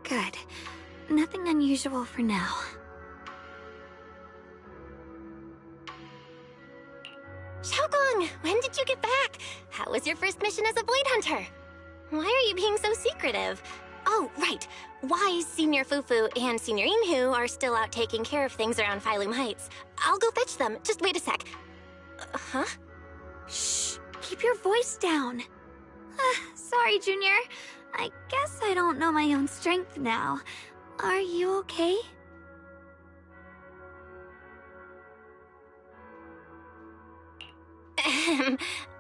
Good. Nothing unusual for now. Xiaogong, when did you get back? How was your first mission as a Blade Hunter? Why are you being so secretive? Oh, right. Wise Senior Fufu and Senior Yinghu are still out taking care of things around Phylum Heights. I'll go fetch them. Just wait a sec. Huh? Shh! Keep your voice down. Sorry, Junior. I guess I don't know my own strength now. Are you okay?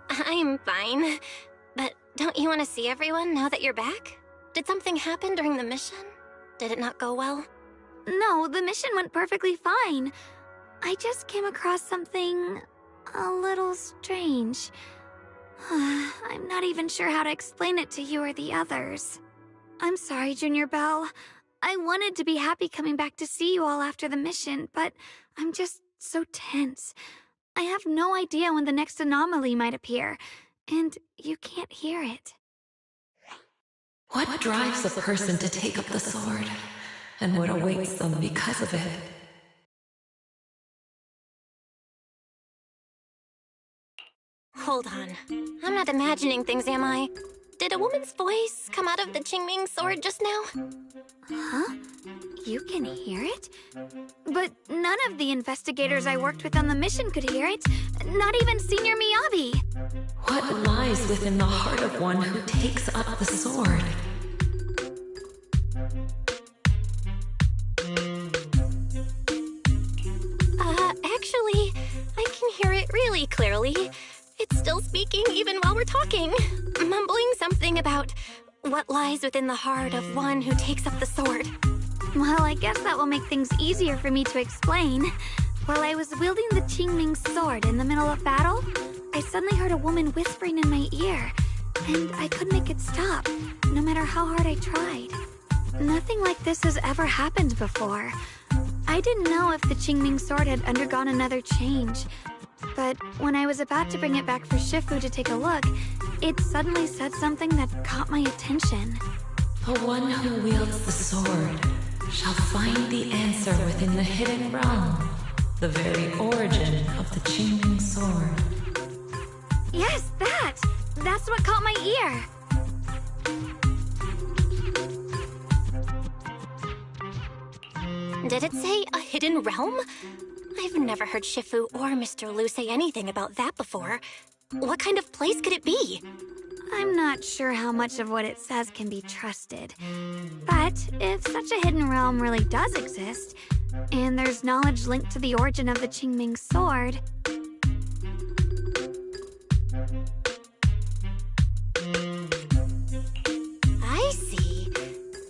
I'm fine. But don't you want to see everyone now that you're back? Did something happen during the mission? Did it not go well? No, the mission went perfectly fine. I just came across something a little strange. I'm not even sure how to explain it to you or the others. I'm sorry, Junior Belle. I wanted to be happy coming back to see you all after the mission, but I'm just so tense. I have no idea when the next anomaly might appear, and you can't hear it. What drives a person to take up the sword, and what awaits them because of it? Hold on. I'm not imagining things, am I? Did a woman's voice come out of the Qingming sword just now? Huh? You can hear it? But none of the investigators I worked with on the mission could hear it. Not even Senior Miyabi. What lies within the heart of one who takes up the sword? Actually, I can hear it really clearly. It's still speaking even while we're talking, mumbling something about what lies within the heart of one who takes up the sword. Well, I guess that will make things easier for me to explain. While I was wielding the Qingming sword in the middle of battle, I suddenly heard a woman whispering in my ear, and I couldn't make it stop, no matter how hard I tried. Nothing like this has ever happened before. I didn't know if the Qingming sword had undergone another change, but when I was about to bring it back for Shifu to take a look, it suddenly said something that caught my attention. The one who wields the sword shall find the answer within the hidden realm, the very origin of the Qingming sword. Yes, that! That's what caught my ear! Did it say a hidden realm? I've never heard Shifu or Mr. Liu say anything about that before. What kind of place could it be? I'm not sure how much of what it says can be trusted. But if such a hidden realm really does exist, and there's knowledge linked to the origin of the Qingming sword... I see.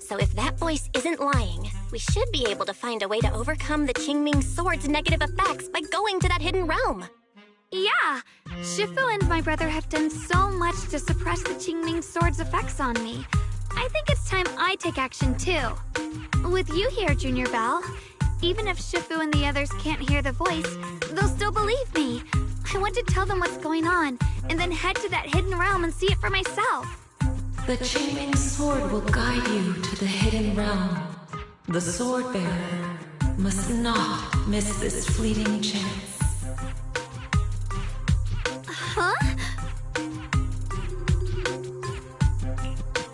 So if that voice isn't lying, we should be able to find a way to overcome the Qingming sword's negative effects by going to that hidden realm. Yeah! Shifu and my brother have done so much to suppress the Qingming sword's effects on me. I think it's time I take action too. With you here, Junior Belle, even if Shifu and the others can't hear the voice, they'll still believe me. I want to tell them what's going on, and then head to that hidden realm and see it for myself. The Qingming sword will guide you to the hidden realm. The sword bearer must not miss this fleeting chance. Huh?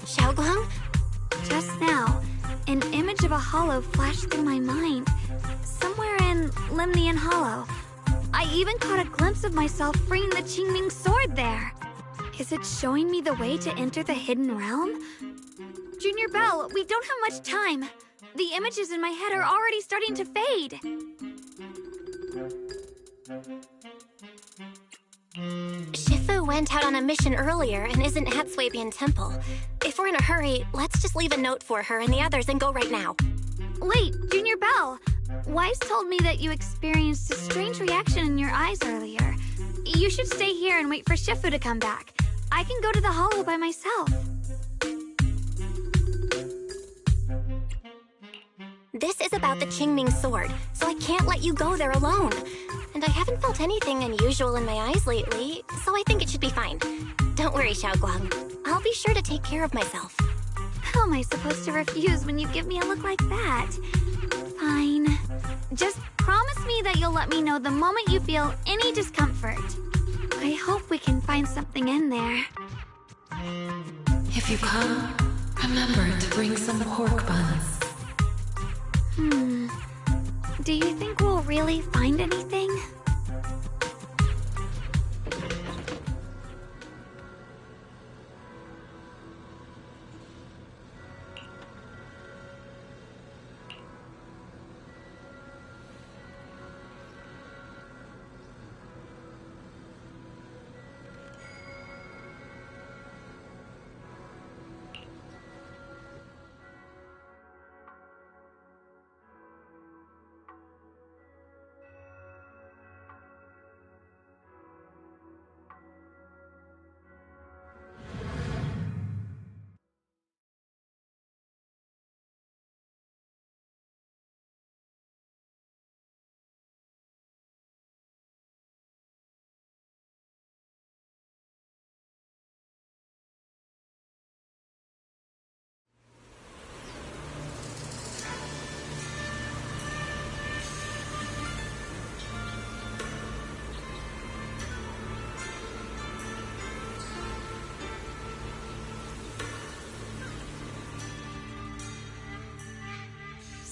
Xiaoguang? Just now, an image of a hollow flashed through my mind. Somewhere in Limnian Hollow. I even caught a glimpse of myself freeing the Qingming sword there. Is it showing me the way to enter the hidden realm? Junior Belle, we don't have much time. The images in my head are already starting to fade. Shifu went out on a mission earlier and isn't at Swabian Temple. If we're in a hurry, let's just leave a note for her and the others and go right now. Wait, Junior Belle. Wise told me that you experienced a strange reaction in your eyes earlier. You should stay here and wait for Shifu to come back. I can go to the hollow by myself. This is about the Qingming sword, so I can't let you go there alone. And I haven't felt anything unusual in my eyes lately, so I think it should be fine. Don't worry, Xiaoguang. I'll be sure to take care of myself. How am I supposed to refuse when you give me a look like that? Fine. Just promise me that you'll let me know the moment you feel any discomfort. I hope we can find something in there. If you come, remember to bring some pork buns. Do you think we'll really find anything?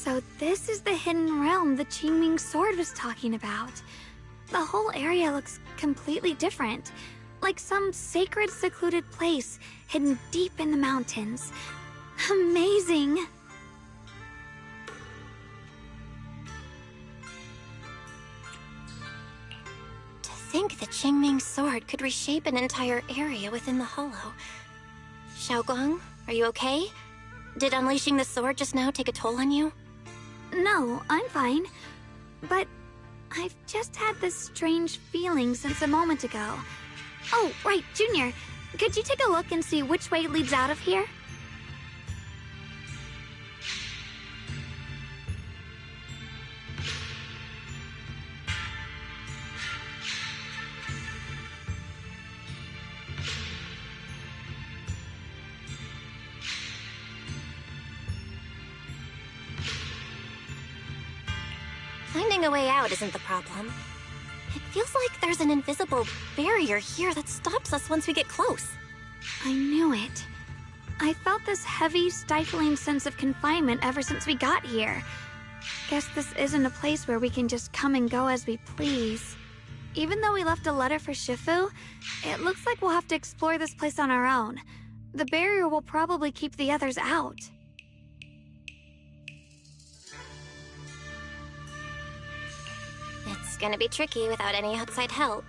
So this is the hidden realm the Qingming sword was talking about. The whole area looks completely different, like some sacred, secluded place hidden deep in the mountains. Amazing! To think the Qingming sword could reshape an entire area within the hollow. Xiaoguang, are you okay? Did unleashing the sword just now take a toll on you? No, I'm fine. But I've just had this strange feeling since a moment ago. Oh, right, Junior. Could you take a look and see which way leads out of here? Finding a way out isn't the problem. It feels like there's an invisible barrier here that stops us once we get close. I knew it. I felt this heavy, stifling sense of confinement ever since we got here. Guess this isn't a place where we can just come and go as we please. Even though we left a letter for Shifu, it looks like we'll have to explore this place on our own. The barrier will probably keep the others out. It's gonna be tricky without any outside help.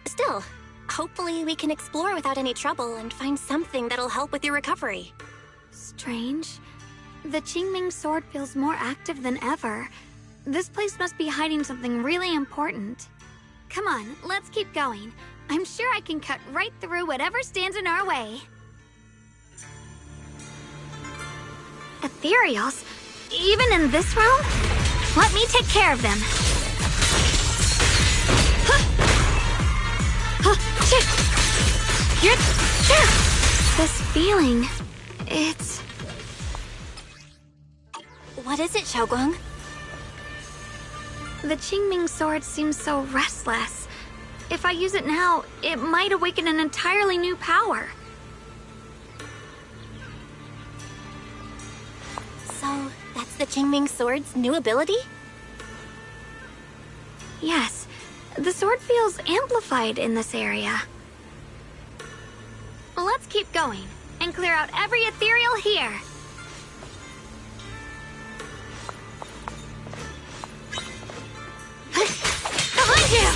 Still, hopefully we can explore without any trouble and find something that'll help with your recovery. Strange. The Qingming sword feels more active than ever. This place must be hiding something really important. Come on, let's keep going. I'm sure I can cut right through whatever stands in our way. Ethereals? Even in this realm? Let me take care of them. This feeling, it's... What is it, Xiaoguang? The Qingming sword seems so restless. If I use it now, it might awaken an entirely new power. So, that's the Qingming sword's new ability? Yes, the sword feels amplified in this area. Let's keep going and clear out every ethereal here. Behind you!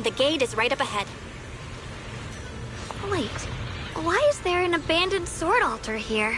The gate is right up ahead. Wait, why is there an abandoned sword altar here?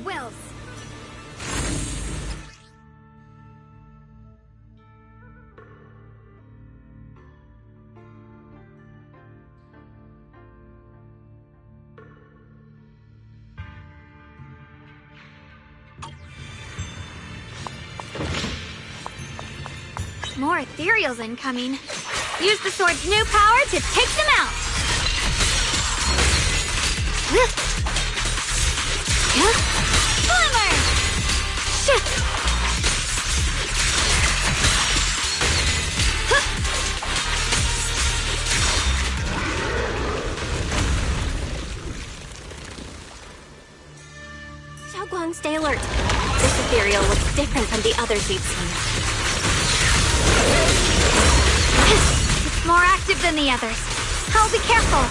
wills. More ethereals incoming. Use the sword's new power to take them out! Slimmer! Xiaoguang, stay alert. This ethereal looks different from the others we've seen. It's more active than the others. I'll be careful.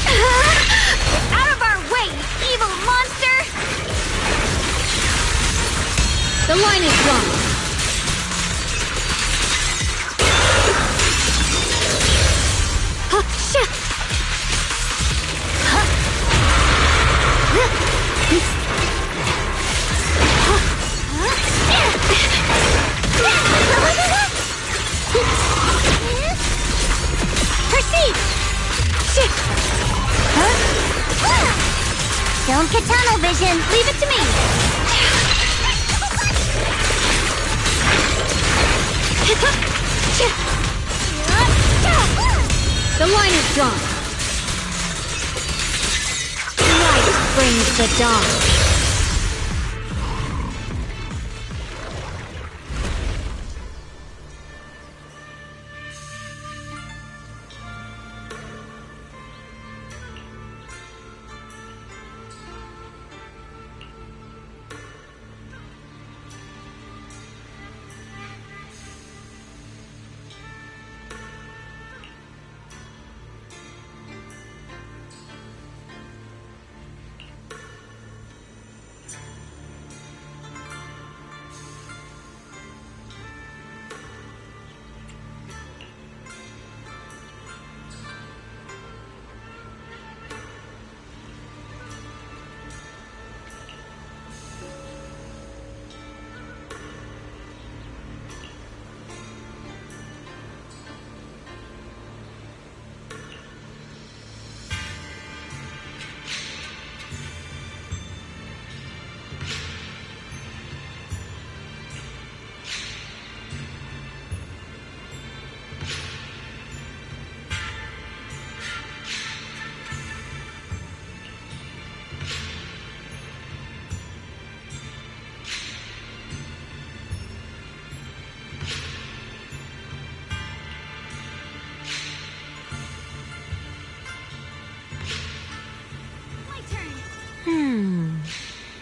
Get out of our way, you evil monster! The line is drawn. Don't get tunnel vision. Leave it to me. The line is drawn. Light brings the dawn.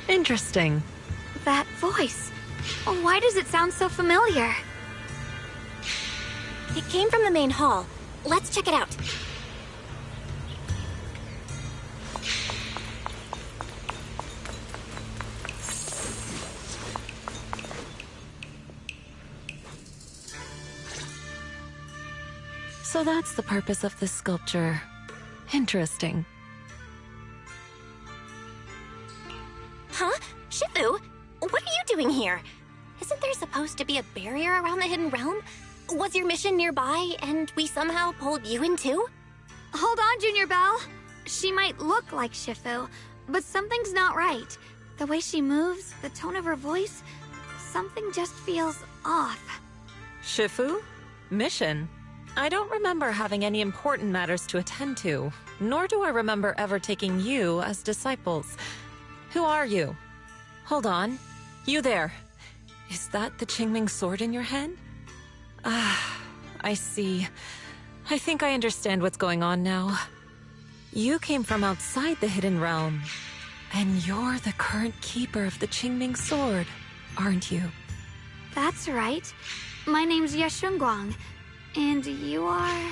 Interesting. That voice. Why does it sound so familiar? It came from the main hall. Let's check it out. So that's the purpose of this sculpture. Interesting. Huh? Shifu? What are you doing here? Isn't there supposed to be a barrier around the hidden realm? Was your mission nearby, and we somehow pulled you in too? Hold on, Junior Belle. She might look like Shifu, but something's not right. The way she moves, the tone of her voice, something just feels off. Shifu? Mission? I don't remember having any important matters to attend to, nor do I remember ever taking you as disciples. Who are you? Hold on. You there. Is that the Qingming sword in your hand? Ah, I see. I think I understand what's going on now. You came from outside the Hidden Realm, and you're the current keeper of the Qingming sword, aren't you? That's right. My name's Yeshunguang, and you are...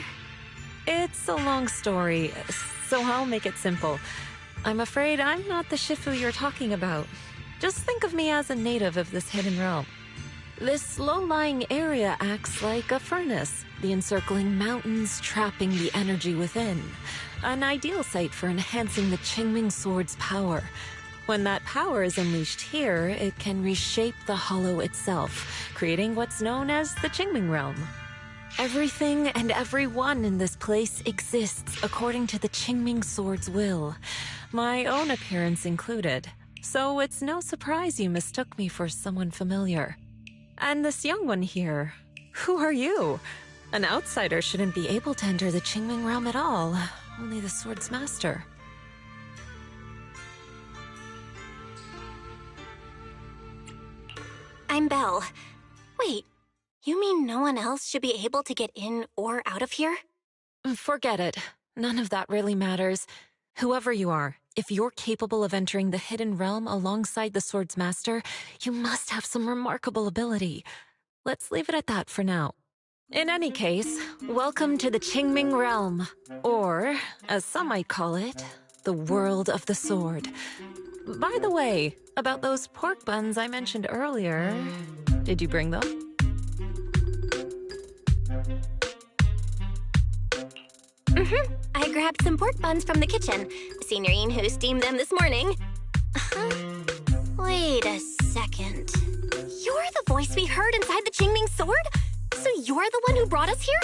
It's a long story, so I'll make it simple. I'm afraid I'm not the Shifu you're talking about. Just think of me as a native of this hidden realm. This low-lying area acts like a furnace, the encircling mountains trapping the energy within. An ideal site for enhancing the Qingming Sword's power. When that power is unleashed here, it can reshape the hollow itself, creating what's known as the Qingming Realm. Everything and everyone in this place exists according to the Qingming Sword's will, my own appearance included. So it's no surprise you mistook me for someone familiar. And this young one here, who are you? An outsider shouldn't be able to enter the Qingming Realm at all, only the sword's master. I'm Belle. Wait, you mean no one else should be able to get in or out of here? Forget it. None of that really matters. Whoever you are, if you're capable of entering the hidden realm alongside the sword's master, you must have some remarkable ability. Let's leave it at that for now. In any case, welcome to the Qingming Realm, or, as some might call it, the world of the sword. By the way, about those pork buns I mentioned earlier, did you bring them? I grabbed some pork buns from the kitchen. Senior Inhu steamed them this morning. Wait a second. You're the voice we heard inside the Qingming Sword? So you're the one who brought us here?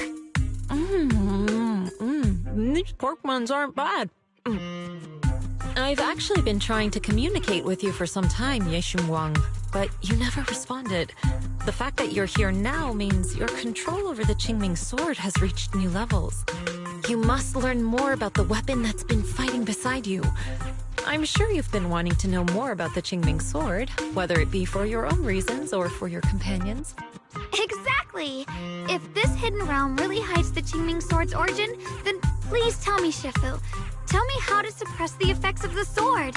These pork buns aren't bad. I've actually been trying to communicate with you for some time, Ye Xunguang, but you never responded. The fact that you're here now means your control over the Qingming Sword has reached new levels. You must learn more about the weapon that's been fighting beside you. I'm sure you've been wanting to know more about the Qingming Sword, whether it be for your own reasons or for your companions. Exactly! If this hidden realm really hides the Qingming Sword's origin, then please tell me, Shifu. Tell me how to suppress the effects of the sword.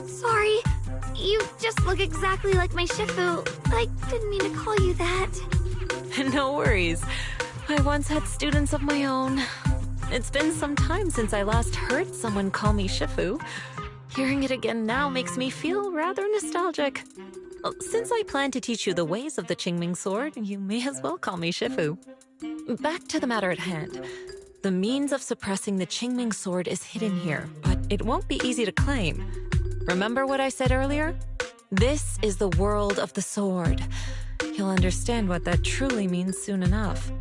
Sorry. You just look exactly like my Shifu. I didn't mean to call you that. No worries. I once had students of my own. It's been some time since I last heard someone call me Shifu. Hearing it again now makes me feel rather nostalgic. Since I plan to teach you the ways of the Qingming Sword, you may as well call me Shifu. Back to the matter at hand. The means of suppressing the Qingming Sword is hidden here, but it won't be easy to claim. Remember what I said earlier? This is the world of the sword. You'll understand what that truly means soon enough.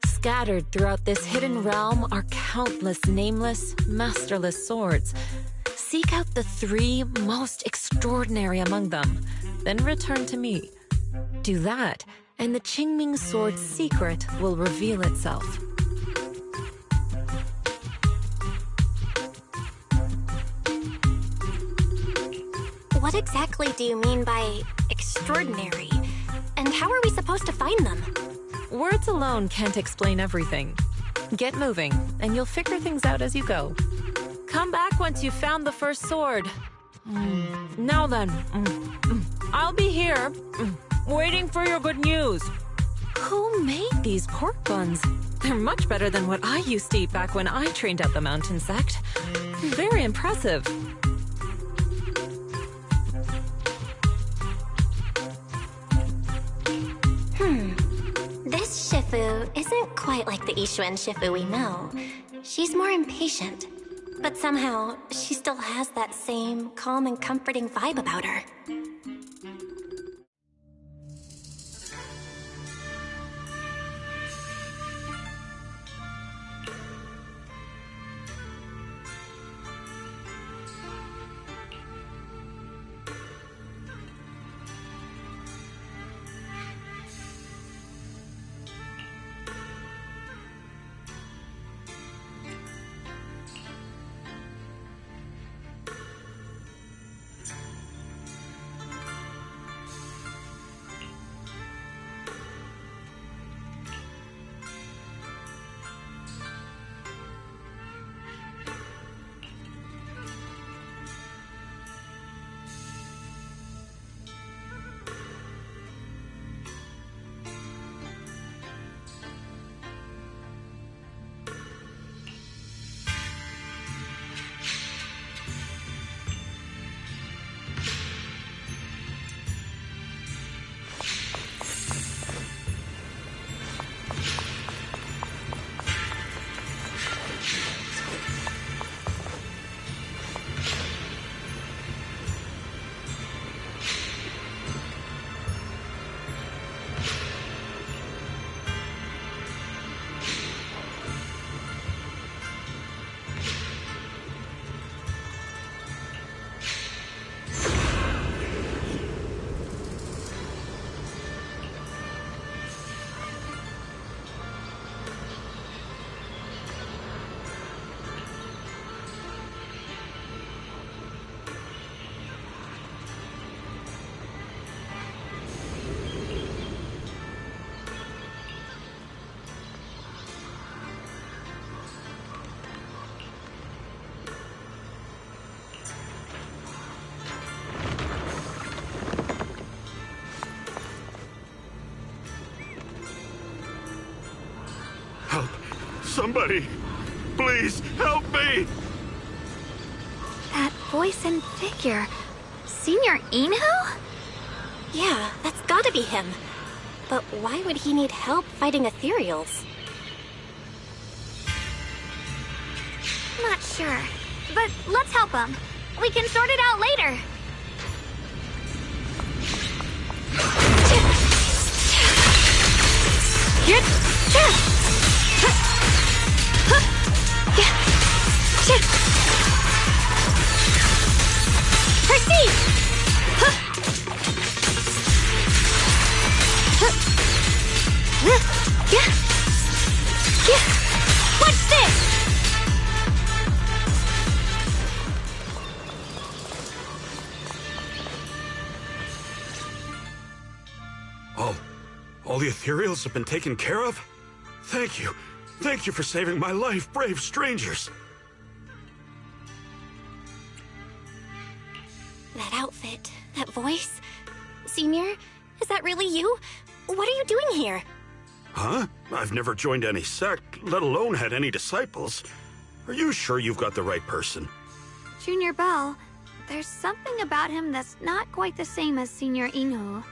Scattered throughout this hidden realm are countless nameless, masterless swords. Seek out the 3 most extraordinary among them, then return to me. Do that, and the Qingming Sword's secret will reveal itself. What exactly do you mean by extraordinary? And how are we supposed to find them? Words alone can't explain everything. Get moving, and you'll figure things out as you go. Come back once you've found the first sword. Now then, I'll be here, waiting for your good news. Who made these pork buns? They're much better than what I used to eat back when I trained at the mountain sect. Very impressive. This Shifu isn't quite like the Yixuan Shifu we know. She's more impatient. But somehow, she still has that same calm and comforting vibe about her. Somebody, please help me! That voice and figure. Senior Inhu? Yeah, that's gotta be him. But why would he need help fighting ethereals? Not sure. But let's help him. We can sort it out later. Proceed! What's this? All the ethereals have been taken care of? Thank you. Thank you for saving my life, brave strangers. That outfit, that voice. Senior, is that really you? What are you doing here? Huh? I've never joined any sect, let alone had any disciples. Are you sure you've got the right person? Junior Bell, there's something about him that's not quite the same as Senior Inhu.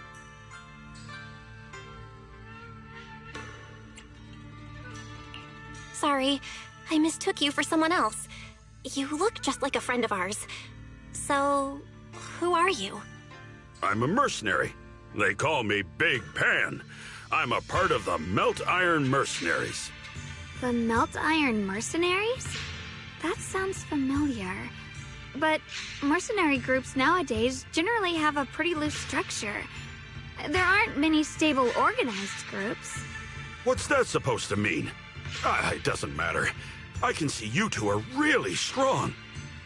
Sorry, I mistook you for someone else. You look just like a friend of ours. So, who are you? I'm a mercenary. They call me Big Pan. I'm a part of the Melt Iron Mercenaries. The Melt Iron Mercenaries? That sounds familiar. But mercenary groups nowadays generally have a pretty loose structure. There aren't many stable organized groups. What's that supposed to mean? It doesn't matter. I can see you two are really strong.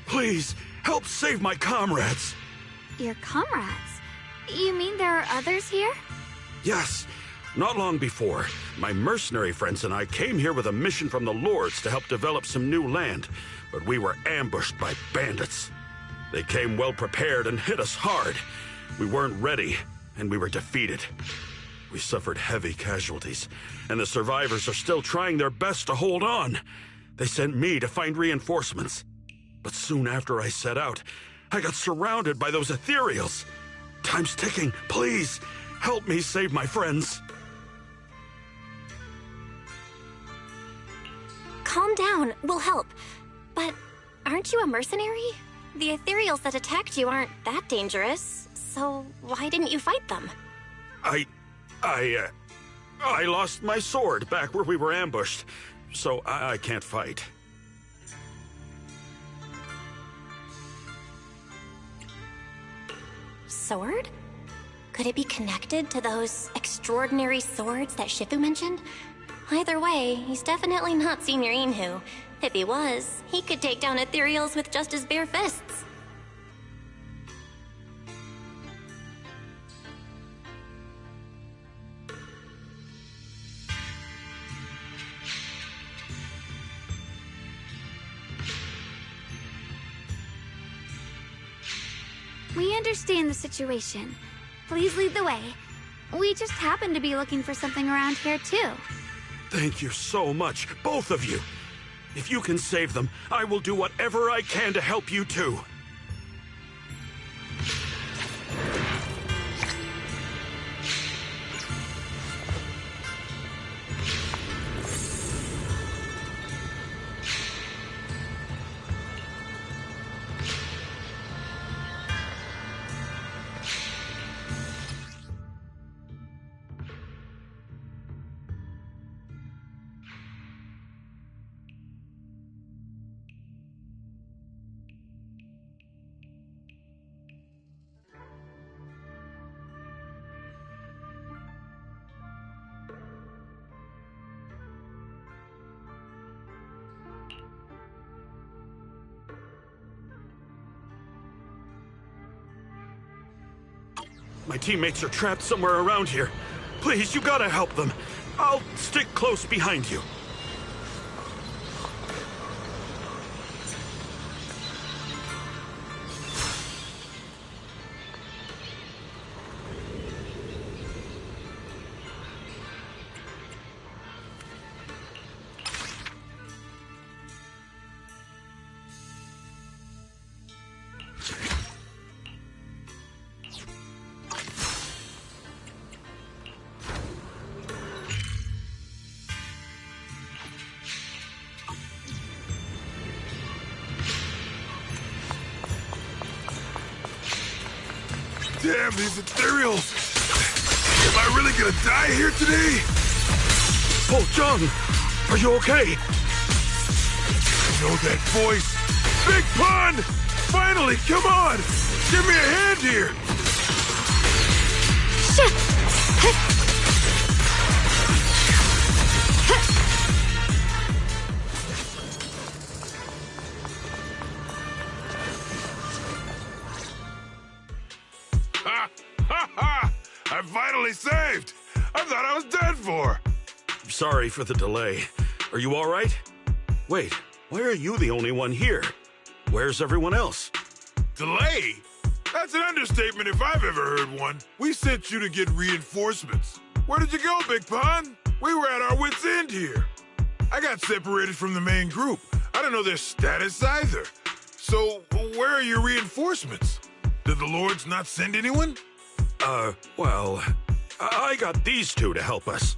Please, help save my comrades. Your comrades? You mean there are others here? Yes. Not long before, my mercenary friends and I came here with a mission from the Lords to help develop some new land, but we were ambushed by bandits. They came well prepared and hit us hard. We weren't ready, and we were defeated. We suffered heavy casualties, and the survivors are still trying their best to hold on. They sent me to find reinforcements. But soon after I set out, I got surrounded by those ethereals. Time's ticking. Please, help me save my friends. Calm down, we'll help. But aren't you a mercenary? The ethereals that attacked you aren't that dangerous, so why didn't you fight them? I lost my sword back where we were ambushed, so I can't fight. Sword? Could it be connected to those extraordinary swords that Shifu mentioned? Either way, he's definitely not Senior Inhu. If he was, he could take down ethereals with just his bare fists. We understand the situation. Please lead the way. We just happen to be looking for something around here, too. Thank you so much, both of you. If you can save them, I will do whatever I can to help you too. My teammates are trapped somewhere around here. Please, you gotta help them. I'll stick close behind you. Damn, these ethereals! Am I really gonna die here today? Oh, John! Are you okay? I know that voice! Big Pun! Finally, come on! Give me a hand here! Ha! Ha ha! I'm finally saved! I thought I was dead for! Sorry for the delay. Are you all right? Wait, why are you the only one here? Where's everyone else? Delay? That's an understatement if I've ever heard one. We sent you to get reinforcements. Where did you go, Big Pun? We were at our wits' end here. I got separated from the main group. I don't know their status either. So, where are your reinforcements? Did the Lords not send anyone? Well, I got these two to help us.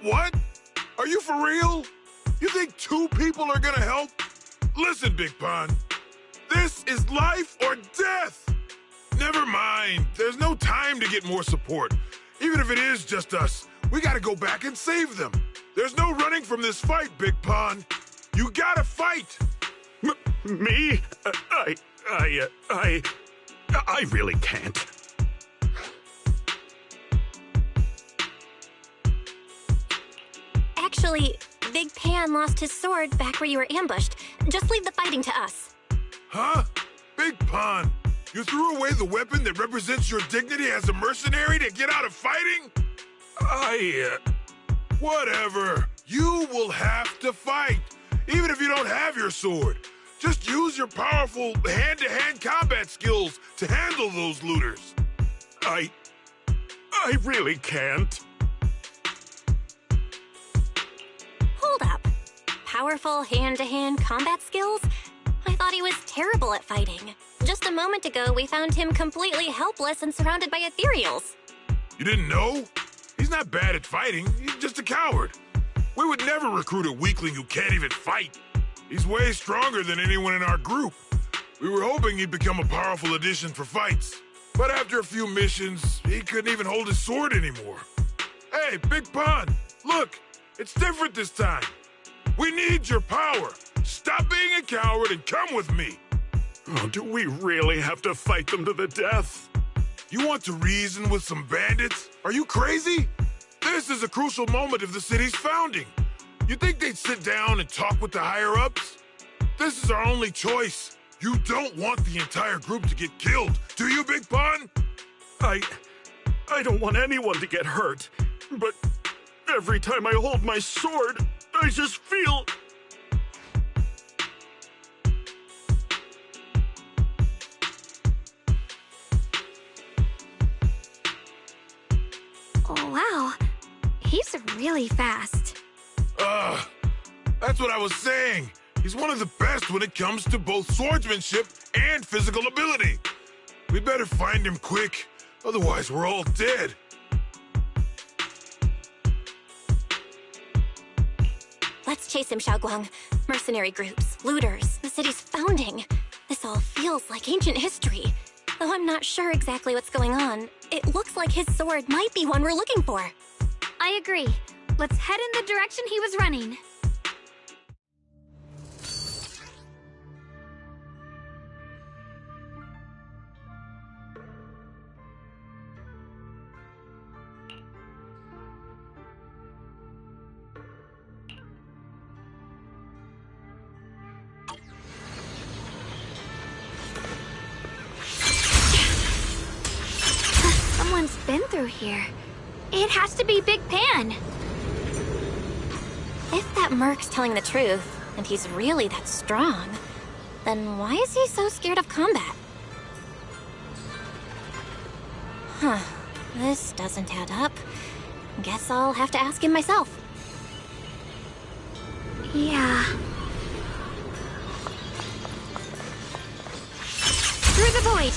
What? Are you for real? You think 2 people are gonna help? Listen, Big Pun. This is life or death! Never mind. There's no time to get more support. Even if it is just us, we gotta go back and save them. There's no running from this fight, Big Pun. You gotta fight! Me? I really can't. Actually, Big Pan lost his sword back where you were ambushed. Just leave the fighting to us. Huh? Big Pun, you threw away the weapon that represents your dignity as a mercenary to get out of fighting? Whatever. You will have to fight, even if you don't have your sword. Just use your powerful hand-to-hand combat skills to handle those looters. I really can't. Hold up. Powerful hand-to-hand combat skills? I thought he was terrible at fighting. Just a moment ago, we found him completely helpless and surrounded by ethereals. You didn't know? He's not bad at fighting. He's just a coward. We would never recruit a weakling who can't even fight. He's way stronger than anyone in our group. We were hoping he'd become a powerful addition for fights. But after a few missions, he couldn't even hold his sword anymore. Hey, Big Pun, look, it's different this time. We need your power. Stop being a coward and come with me. Oh, do we really have to fight them to the death? You want to reason with some bandits? Are you crazy? This is a crucial moment of the city's founding. You think they'd sit down and talk with the higher-ups? This is our only choice. You don't want the entire group to get killed, do you, Big Pun? I don't want anyone to get hurt, but every time I hold my sword, I just feel... Oh, wow. He's really fast. That's what I was saying. He's one of the best when it comes to both swordsmanship and physical ability. We better find him quick, otherwise we're all dead. Let's chase him, Xiaoguang. Mercenary groups, looters, the city's founding. This all feels like ancient history. Though I'm not sure exactly what's going on, it looks like his sword might be one we're looking for. I agree. Let's head in the direction he was running. Someone's been through here. It has to be Big Pan. If that merc's telling the truth, and he's really that strong, then why is he so scared of combat? Huh. This doesn't add up. Guess I'll have to ask him myself. Yeah. Through the void!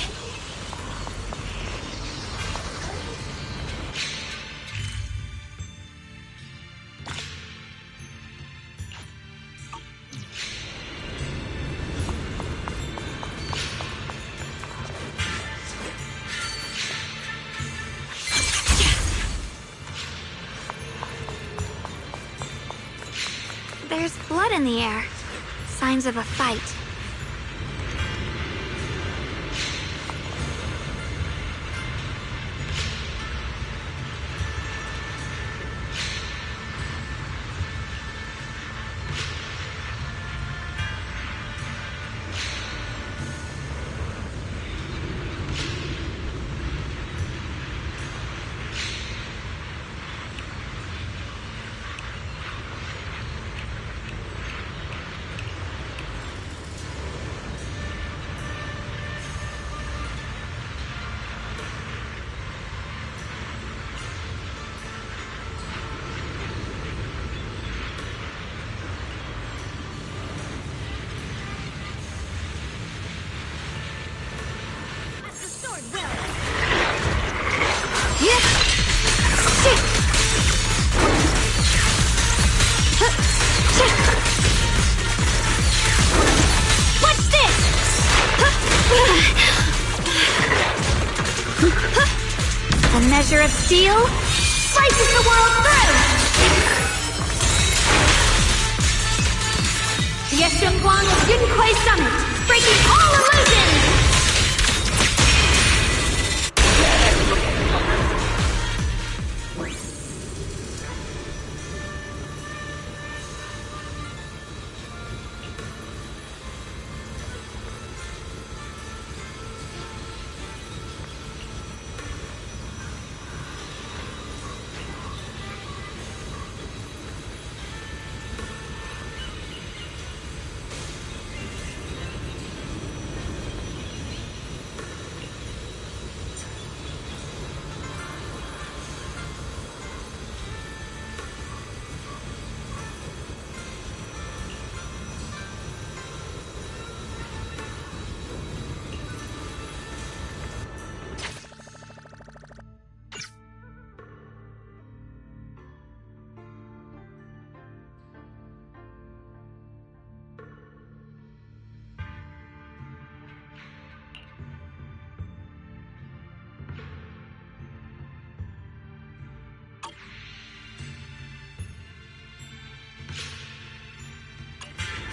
There's blood in the air. Signs of a fight. A measure of steel slices the world through! Yeshengguang's Yunquai Summit, breaking all illusions!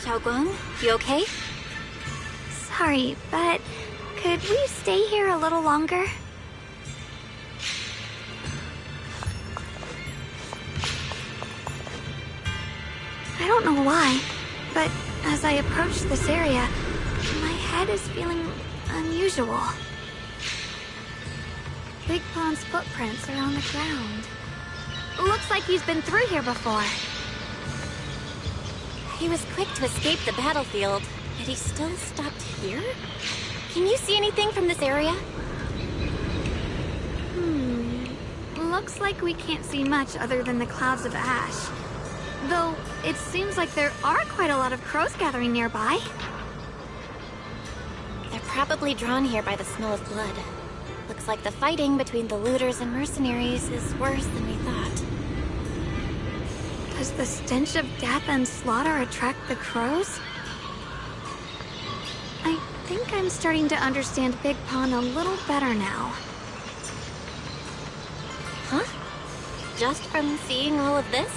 Xiaoguang, you okay? Sorry, but could we stay here a little longer? I don't know why, but as I approach this area, my head is feeling unusual. Big Pond's footprints are on the ground. Looks like he's been through here before. He was quick to escape the battlefield, yet he still stopped here? Can you see anything from this area? Looks like we can't see much other than the clouds of ash. Though, it seems like there are quite a lot of crows gathering nearby. They're probably drawn here by the smell of blood. Looks like the fighting between the looters and mercenaries is worse than we thought. Does the stench of death and slaughter attract the crows? I think I'm starting to understand Big Pond a little better now. Huh? Just from seeing all of this?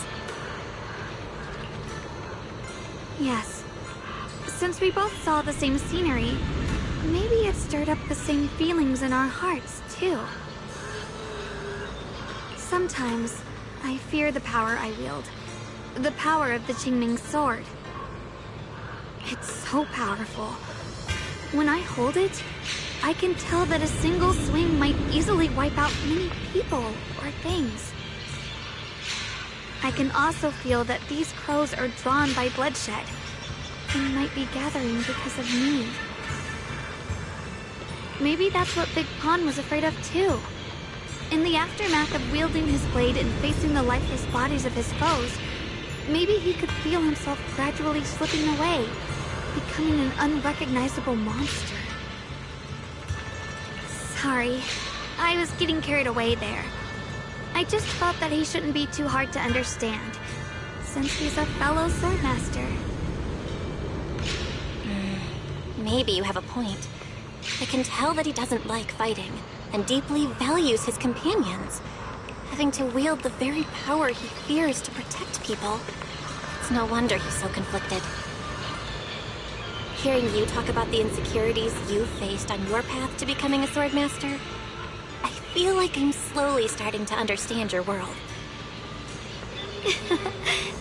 Yes. Since we both saw the same scenery, maybe it stirred up the same feelings in our hearts, too. Sometimes, I fear the power I wield. The power of the Qingming sword. It's so powerful. When I hold it, I can tell that a single swing might easily wipe out many people or things. I can also feel that these crows are drawn by bloodshed and might be gathering because of me. Maybe that's what Big Pond was afraid of too. In the aftermath of wielding his blade and facing the lifeless bodies of his foes, maybe he could feel himself gradually slipping away, becoming an unrecognizable monster. Sorry, I was getting carried away there. I just felt that he shouldn't be too hard to understand, since he's a fellow swordmaster. Maybe you have a point. I can tell that he doesn't like fighting, and deeply values his companions. Having to wield the very power he fears to protect people. It's no wonder he's so conflicted. Hearing you talk about the insecurities you faced on your path to becoming a swordmaster, I feel like I'm slowly starting to understand your world.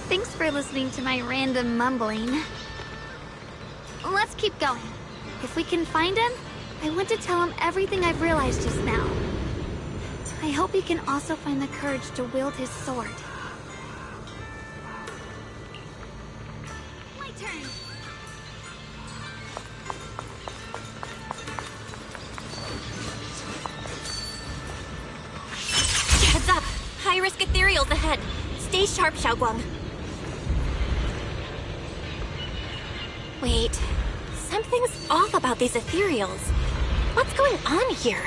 Thanks for listening to my random mumbling. Let's keep going. If we can find him, I want to tell him everything I've realized just now. I hope he can also find the courage to wield his sword. My turn! Heads up! High-risk ethereals ahead. Stay sharp, Xiaoguang. Wait, something's off about these ethereals. What's going on here?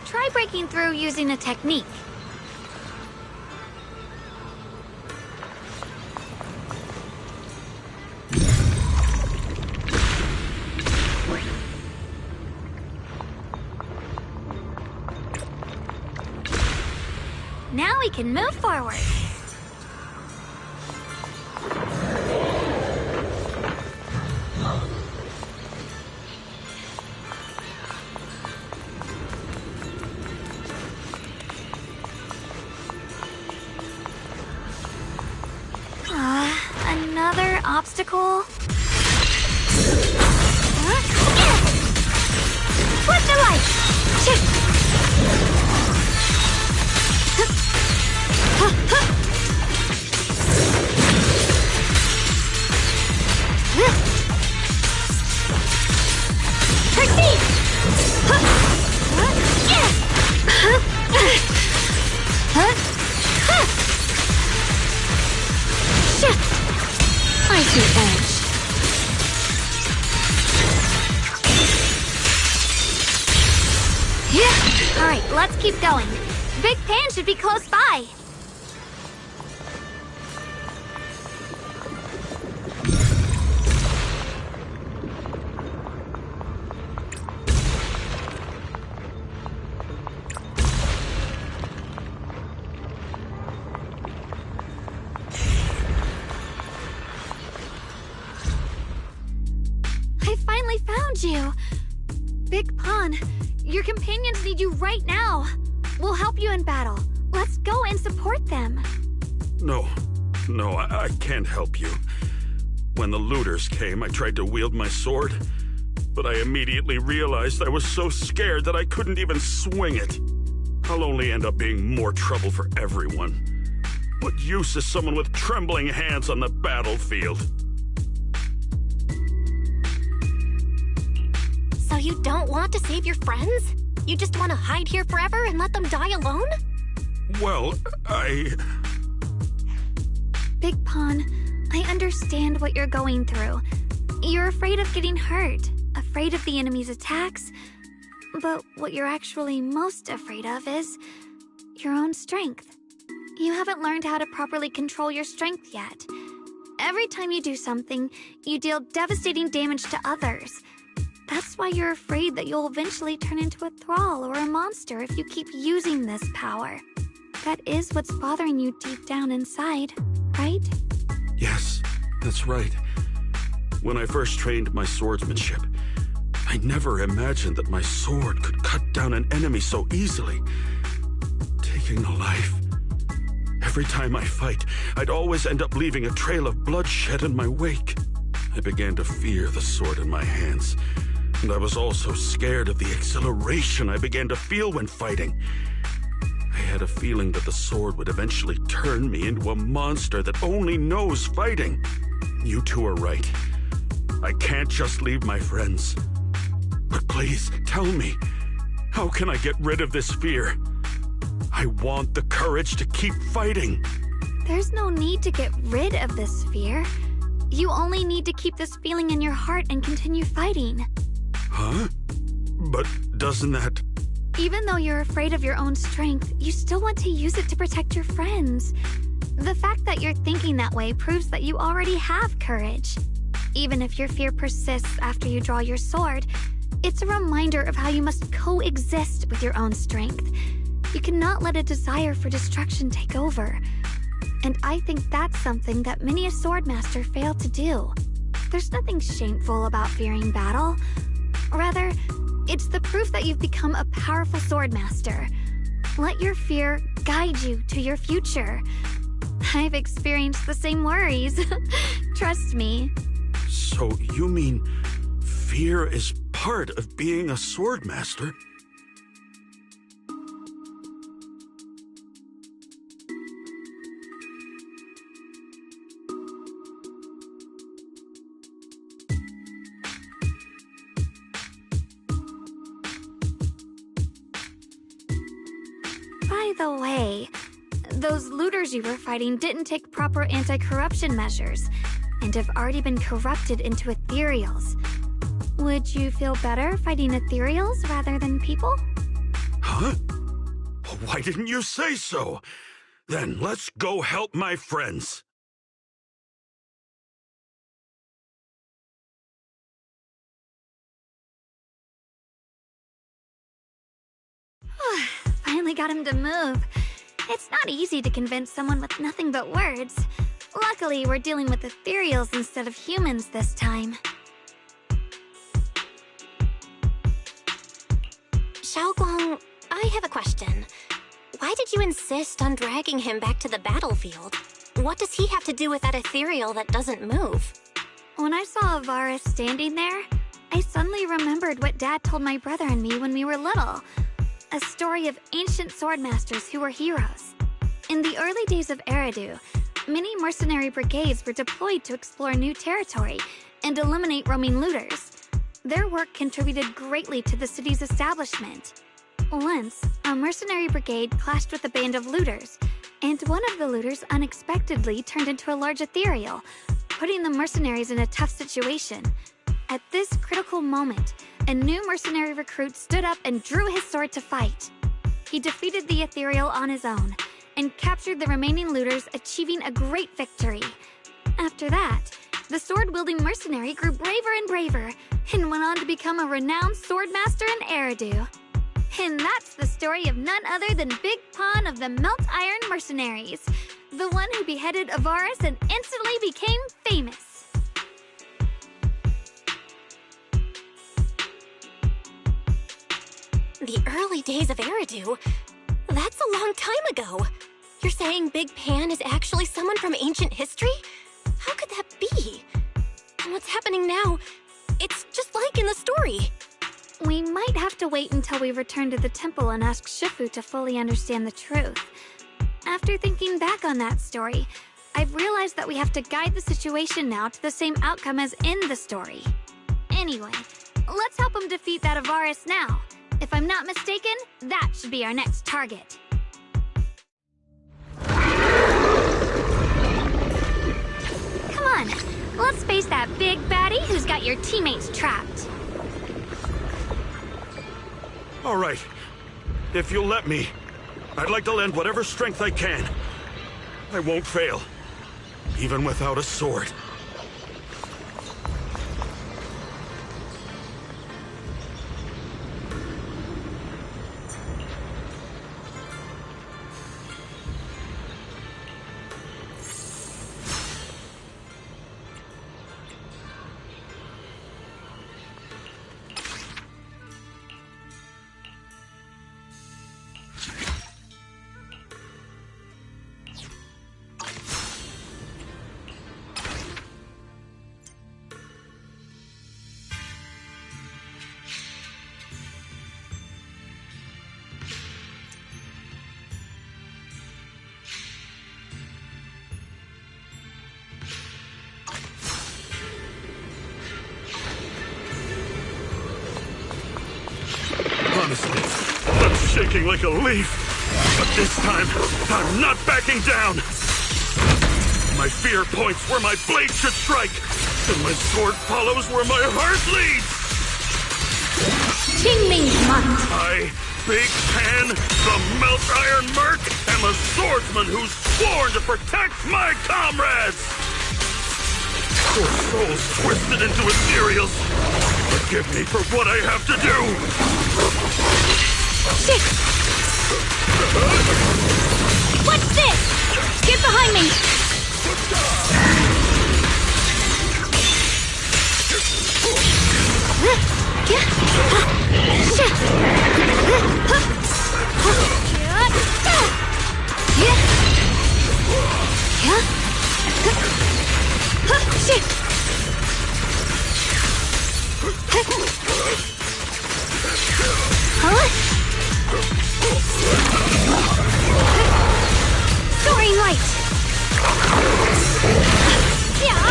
Try breaking through using a technique. Now we can move forward. Another obstacle? Flip the light! Shoot! Succeed! I see edge. Yeah. All right, let's keep going. Big Pan should be close by. find you. Big Pawn, your companions need you right now. We'll help you in battle. Let's go and support them. No, I can't help you. When the looters came, I tried to wield my sword, but I immediately realized I was so scared that I couldn't even swing it. I'll only end up being more trouble for everyone. What use is someone with trembling hands on the battlefield? So you don't want to save your friends? You just want to hide here forever and let them die alone? Well, Big Pawn, I understand what you're going through. You're afraid of getting hurt, afraid of the enemy's attacks, but what you're actually most afraid of is your own strength. You haven't learned how to properly control your strength yet. Every time you do something, you deal devastating damage to others. That's why you're afraid that you'll eventually turn into a thrall or a monster if you keep using this power. That is what's bothering you deep down inside, right? yes, that's right. When I first trained my swordsmanship, I never imagined that my sword could cut down an enemy so easily, taking a life. Every time I fight, I'd always end up leaving a trail of bloodshed in my wake. I began to fear the sword in my hands, and I was also scared of the exhilaration I began to feel when fighting. I had a feeling that the sword would eventually turn me into a monster that only knows fighting. You two are right. I can't just leave my friends. But please, tell me, how can I get rid of this fear? I want the courage to keep fighting. There's no need to get rid of this fear. You only need to keep this feeling in your heart and continue fighting. Huh? But doesn't that... Even though you're afraid of your own strength, you still want to use it to protect your friends. The fact that you're thinking that way proves that you already have courage. Even if your fear persists after you draw your sword, it's a reminder of how you must coexist with your own strength. You cannot let a desire for destruction take over. And I think that's something that many a swordmaster fail to do. There's nothing shameful about fearing battle. Rather, it's the proof that you've become a powerful swordmaster. Let your fear guide you to your future. I've experienced the same worries. Trust me. So you mean fear is part of being a swordmaster? By the way, those looters you were fighting didn't take proper anti-corruption measures and have already been corrupted into ethereals. Would you feel better fighting ethereals rather than people? Huh? Why didn't you say so? Then let's go help my friends. Finally got him to move. It's not easy to convince someone with nothing but words. Luckily, we're dealing with ethereals instead of humans this time. Xiaoguang, I have a question. Why did you insist on dragging him back to the battlefield? What does he have to do with that ethereal that doesn't move? When I saw Avaris standing there, I suddenly remembered what Dad told my brother and me when we were little. A story of ancient swordmasters who were heroes. In the early days of Eridu, many mercenary brigades were deployed to explore new territory and eliminate roaming looters. Their work contributed greatly to the city's establishment. Once, a mercenary brigade clashed with a band of looters, and one of the looters unexpectedly turned into a large ethereal, putting the mercenaries in a tough situation. At this critical moment, a new mercenary recruit stood up and drew his sword to fight. He defeated the ethereal on his own, and captured the remaining looters, achieving a great victory. After that, the sword-wielding mercenary grew braver and braver, and went on to become a renowned swordmaster in Eridu. And that's the story of none other than Big Pawn of the Melt Iron Mercenaries, the one who beheaded Avaris and instantly became famous. the early days of Eridu. That's a long time ago. You're saying Big Pan is actually someone from ancient history? How could that be? And what's happening now? It's just like in the story. We might have to wait until we return to the temple and ask Shifu to fully understand the truth. After thinking back on that story, I've realized that we have to guide the situation now to the same outcome as in the story. Anyway, let's help him defeat that Avaris now. If I'm not mistaken, that should be our next target. Come on, let's face that big baddie who's got your teammates trapped. All right. If you'll let me, I'd like to lend whatever strength I can. I won't fail, even without a sword. Honestly, I'm shaking like a leaf. But this time, I'm not backing down. My fear points where my blade should strike, and my sword follows where my heart leads. I, Big Pan, the Melt Iron Merc, am a swordsman who's sworn to protect my comrades. Poor souls twisted into ethereals. Forgive me for what I have to do. Shit! What's this? Get behind me! Shit! Huh? Soaring light! Yeah!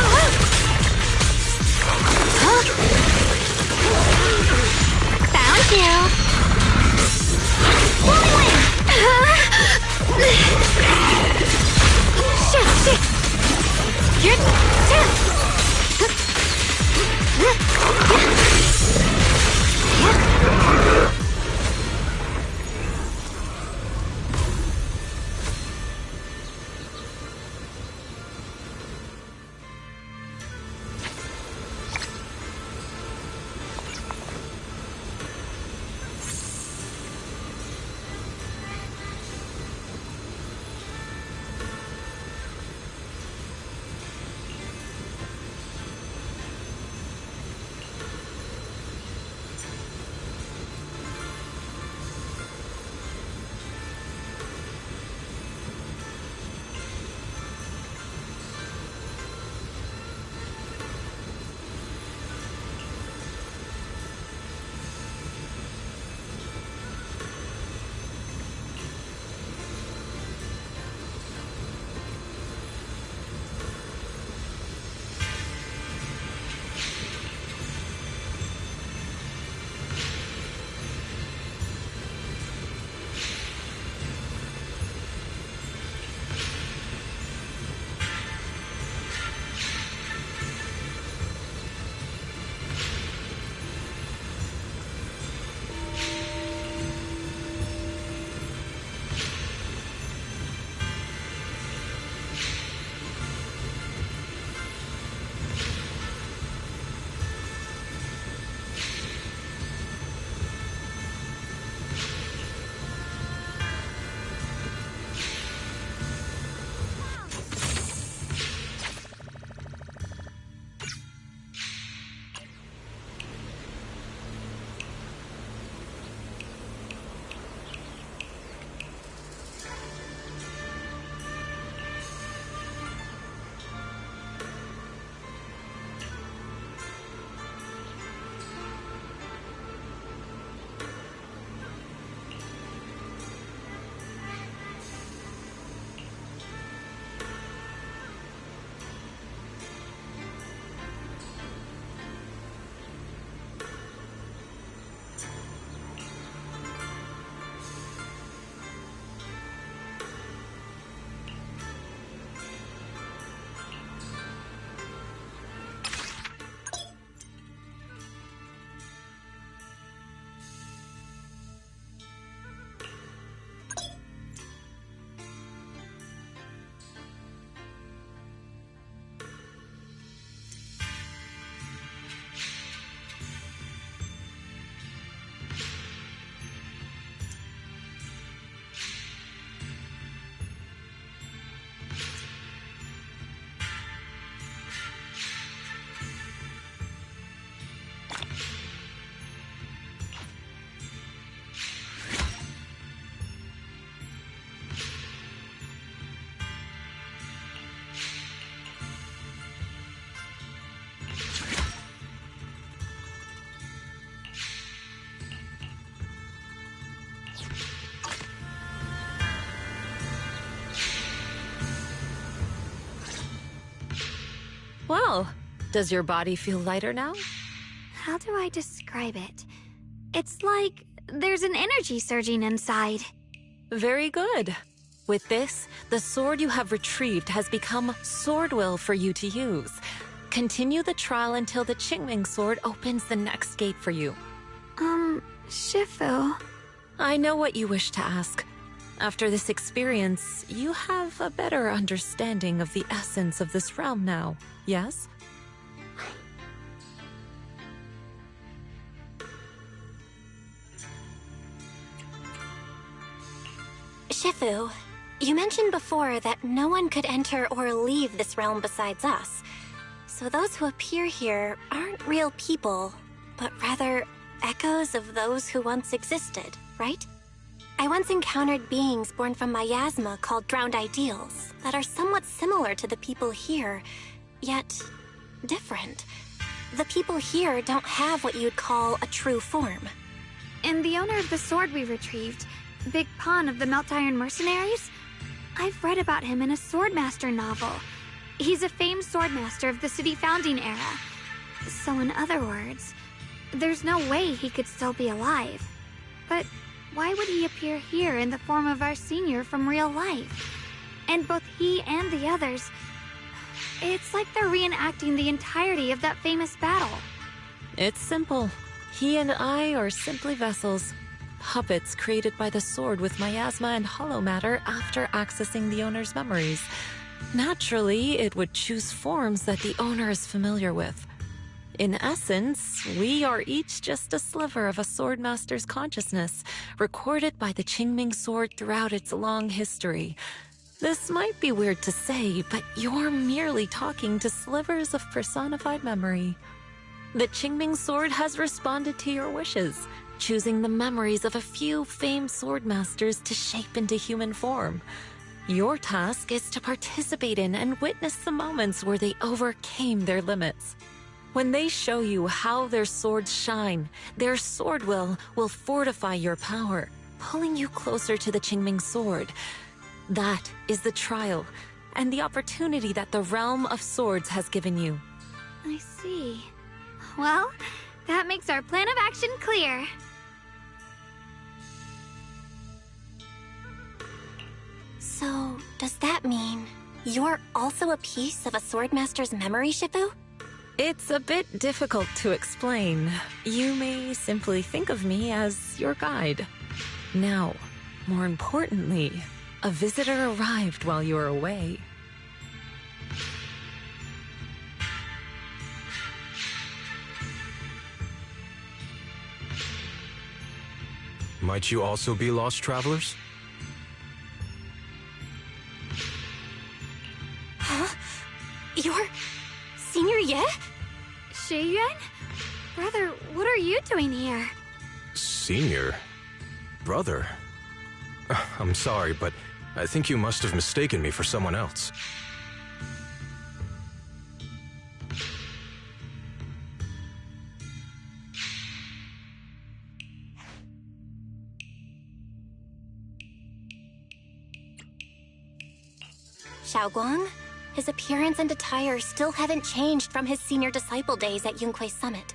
Huh? Found you! Whirlwind! Shit! You're tough! Well, does your body feel lighter now? How do I describe it? It's like there's an energy surging inside. Very good. With this, the sword you have retrieved has become sword will for you to use. Continue the trial until the Qingming sword opens the next gate for you. Shifu. I know what you wish to ask. After this experience, you have a better understanding of the essence of this realm now, yes? Shifu, you mentioned before that no one could enter or leave this realm besides us. So those who appear here aren't real people, but rather echoes of those who once existed, right? I once encountered beings born from miasma called drowned ideals that are somewhat similar to the people here, yet different. The people here don't have what you'd call a true form. And the owner of the sword we retrieved, Big Pon of the Melt Iron Mercenaries? I've read about him in a Swordmaster novel. He's a famed swordmaster of the city founding era. So in other words, there's no way he could still be alive. But why would he appear here in the form of our senior from real life? And both he and the others, it's like they're reenacting the entirety of that famous battle. It's simple. He and I are simply vessels. Puppets created by the sword with miasma and hollow matter after accessing the owner's memories. Naturally, it would choose forms that the owner is familiar with. In essence, we are each just a sliver of a swordmaster's consciousness, recorded by the Qingming sword throughout its long history. This might be weird to say, but you're merely talking to slivers of personified memory. The Qingming sword has responded to your wishes, choosing the memories of a few famed swordmasters to shape into human form. Your task is to participate in and witness the moments where they overcame their limits. When they show you how their swords shine, their sword will fortify your power, pulling you closer to the Qingming sword. That is the trial, and the opportunity that the realm of swords has given you. I see. Well, that makes our plan of action clear. So, does that mean you're also a piece of a swordmaster's memory, Shifu? It's a bit difficult to explain. You may simply think of me as your guide. Now, more importantly, a visitor arrived while you were away. Might you also be lost travelers? Huh? You're Senior Ye? Shiyuan? Brother, what are you doing here? Senior? Brother? I'm sorry, but I think you must have mistaken me for someone else. Xiaoguang? His appearance and attire still haven't changed from his senior disciple days at Yunquei Summit.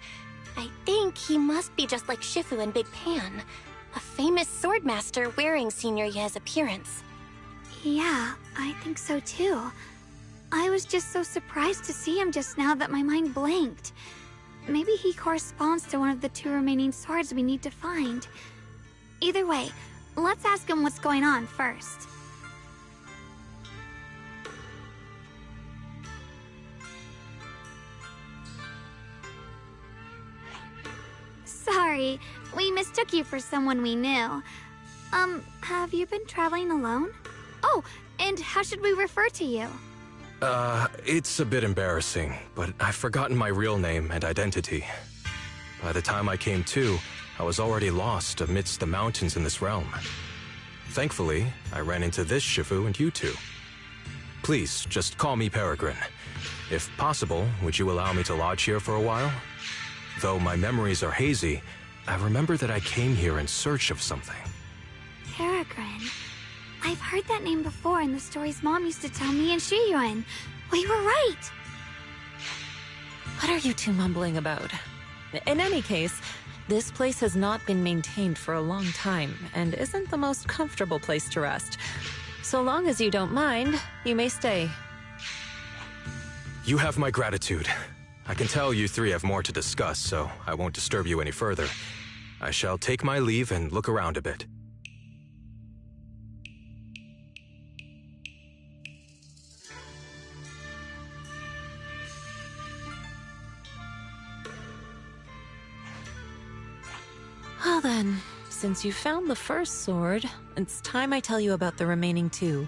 I think he must be just like Shifu and Big Pan, a famous swordmaster wearing Senior Ye's appearance. Yeah, I think so too. I was just so surprised to see him just now that my mind blanked. Maybe he corresponds to one of the 2 remaining swords we need to find. Either way, let's ask him what's going on first. Sorry, we mistook you for someone we knew. Have you been traveling alone? Oh, and how should we refer to you? It's a bit embarrassing, but I've forgotten my real name and identity. By the time I came to, I was already lost amidst the mountains in this realm. Thankfully, I ran into this Shifu and you two. Please, just call me Peregrine. If possible, would you allow me to lodge here for a while? Though my memories are hazy, I remember that I came here in search of something. Peregrine. I've heard that name before in the stories Mom used to tell me and Shiyuan. We were right. What are you two mumbling about? In any case, this place has not been maintained for a long time and isn't the most comfortable place to rest. So long as you don't mind, you may stay. You have my gratitude. I can tell you three have more to discuss, so I won't disturb you any further. I shall take my leave and look around a bit. Well then, since you found the first sword, it's time I tell you about the remaining two.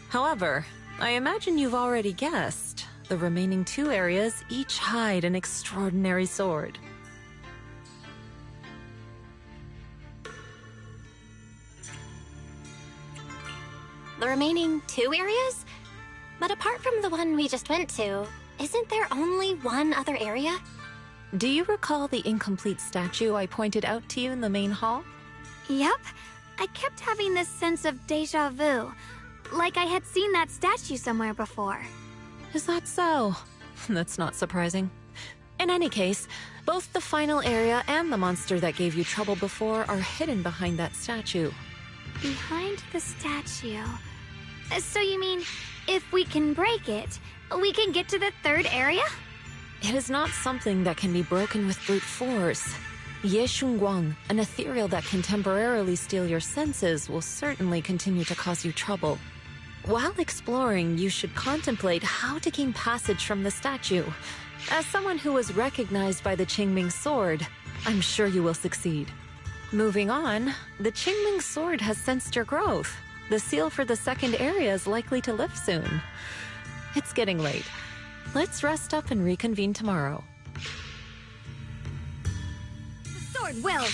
However, I imagine you've already guessed. The remaining two areas each hide an extraordinary sword. The remaining 2 areas? But apart from the one we just went to, isn't there only one other area? Do you recall the incomplete statue I pointed out to you in the main hall? Yep. I kept having this sense of deja vu. Like I had seen that statue somewhere before. Is that so? That's not surprising. In any case, both the final area and the monster that gave you trouble before are hidden behind that statue. Behind the statue. So you mean, if we can break it, we can get to the third area? It is not something that can be broken with brute force. Ye Shunguang, an ethereal that can temporarily steal your senses, will certainly continue to cause you trouble. While exploring, you should contemplate how to gain passage from the statue. As someone who was recognized by the Qingming sword, I'm sure you will succeed. Moving on, the Qingming sword has sensed your growth. The seal for the second area is likely to lift soon. It's getting late. Let's rest up and reconvene tomorrow. The sword wills.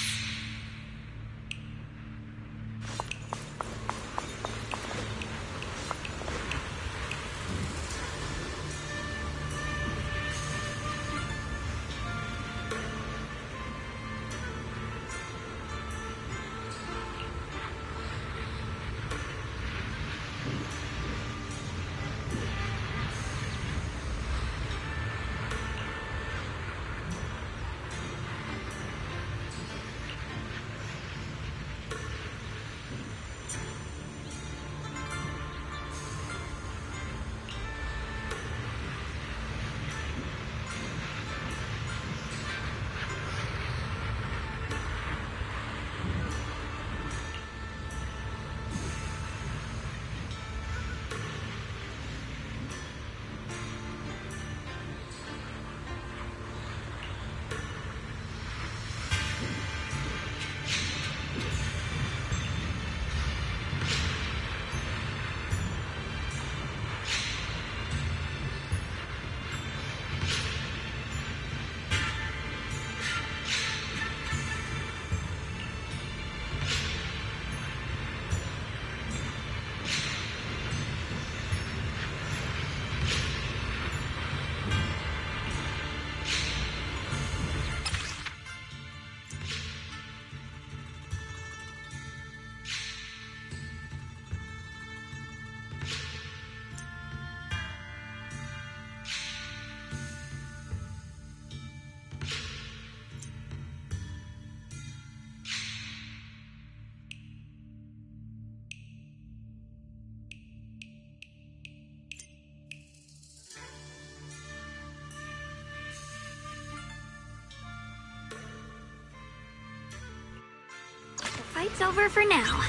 Fight's over for now.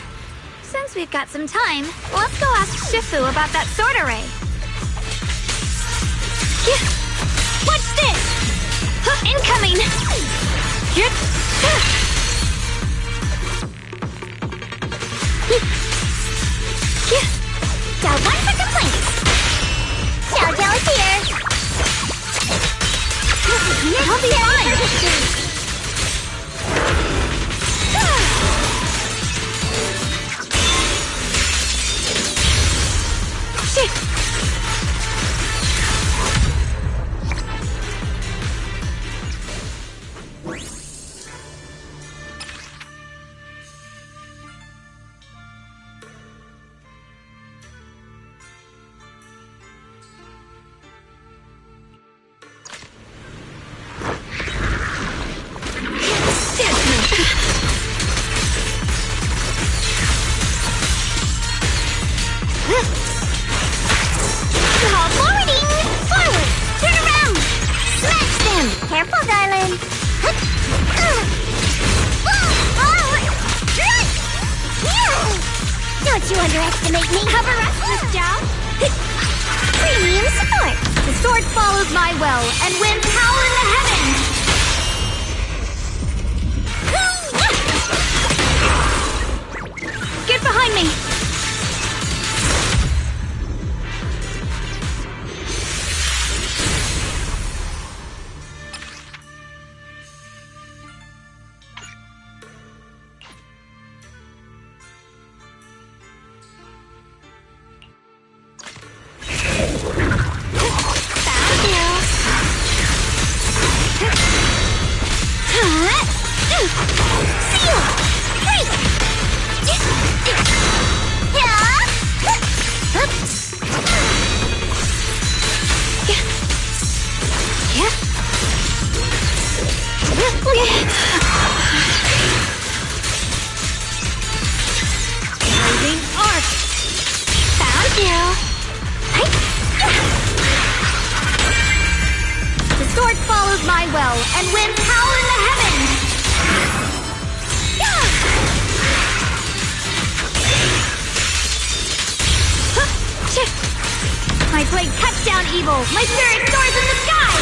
Since we've got some time, let's go ask Shifu about that sword array. Watch this! Incoming! Got one for complaints. Chow Chow is here. I'll be fine. Don't you underestimate me! Cover us, Miss Zhao! Premium support! The sword follows my will and wins power in the heavens! Get behind me! My will and win power in the heavens! My blade cuts down evil! My spirit soars in the sky!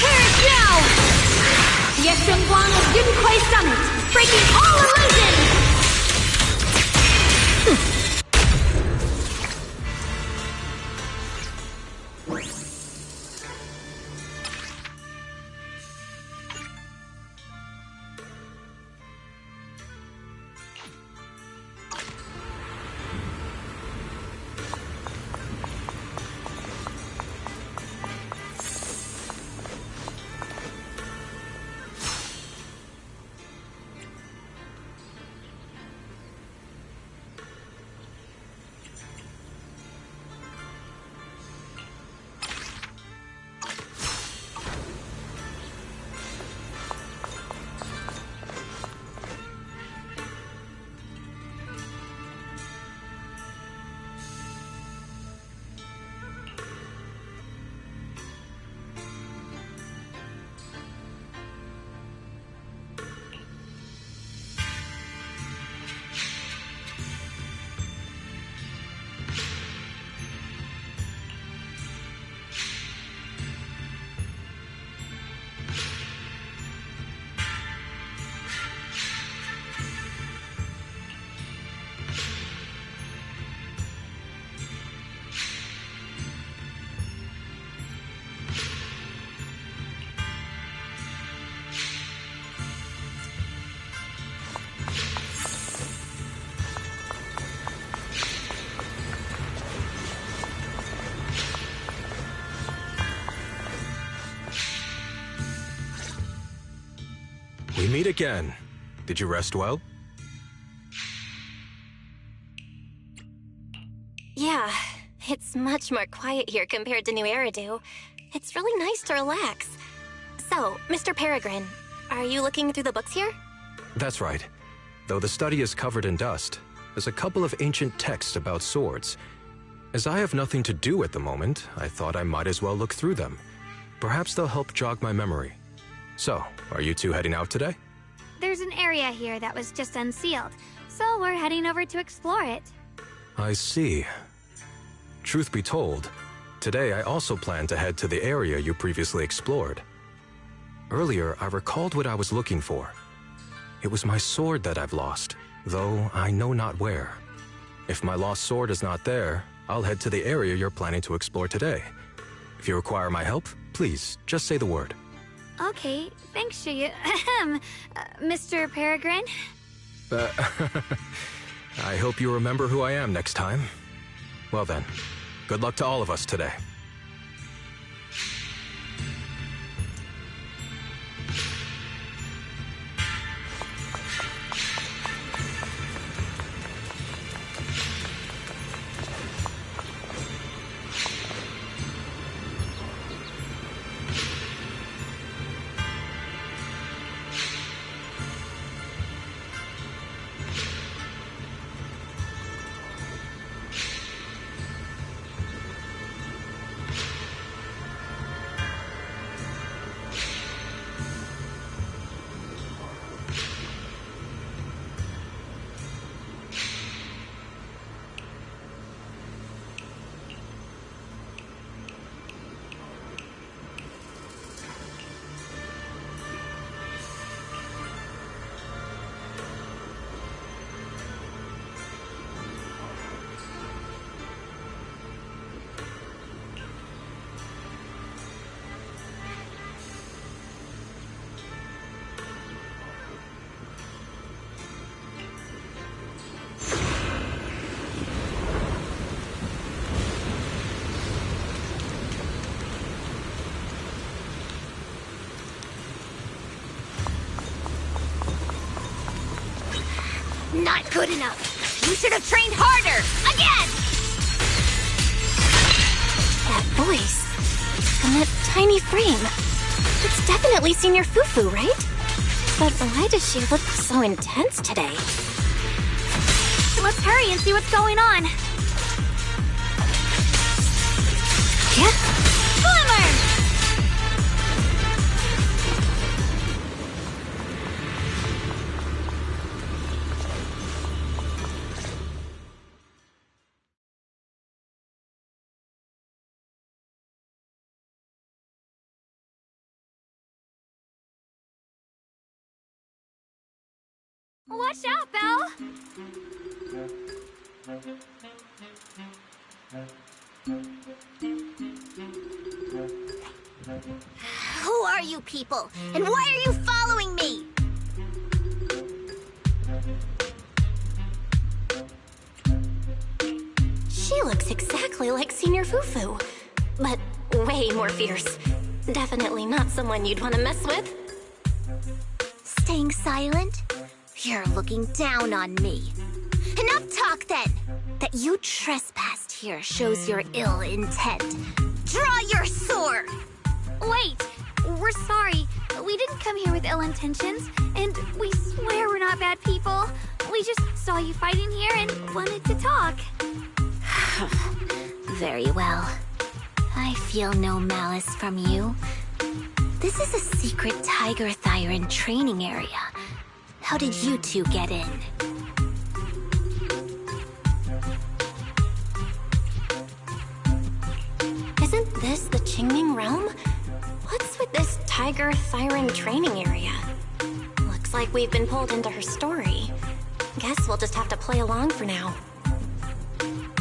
Perish now! The Extreme of Yunquei Summit, breaking all illusions! We meet again. Did you rest well? Yeah, it's much more quiet here compared to New Eridu. It's really nice to relax. So, Mr. Peregrine, are you looking through the books here? That's right. Though the study is covered in dust, there's a couple of ancient texts about swords. As I have nothing to do at the moment, I thought I might as well look through them. Perhaps they'll help jog my memory. So, are you two heading out today? There's an area here that was just unsealed, so we're heading over to explore it. I see. Truth be told, today I also plan to head to the area you previously explored. Earlier, I recalled what I was looking for. It was my sword that I've lost, though I know not where. If my lost sword is not there, I'll head to the area you're planning to explore today. If you require my help, please, just say the word. Okay, thanks, Shuyu. Mr. Peregrine? I hope you remember who I am next time. Well then, good luck to all of us today. good enough. You should have trained harder. Again! That voice. And that tiny frame. It's definitely Senior Fufu, right? But why does she look so intense today? Let's hurry and see what's going on. Yeah. Glimmer! Watch out, Belle! Who are you people? And why are you following me? She looks exactly like Senior Fufu, but way more fierce. Definitely not someone you'd want to mess with. Staying silent? You're looking down on me. Enough talk then! That you trespassed here shows your ill intent. Draw your sword! Wait! We're sorry. We didn't come here with ill intentions, and we swear we're not bad people. We just saw you fighting here and wanted to talk. Very well. I feel no malice from you. This is a secret Tiger Thyran training area. How did you two get in? Isn't this the Qingming realm? What's with this Tiger Thyran training area? Looks like we've been pulled into her story. Guess we'll just have to play along for now.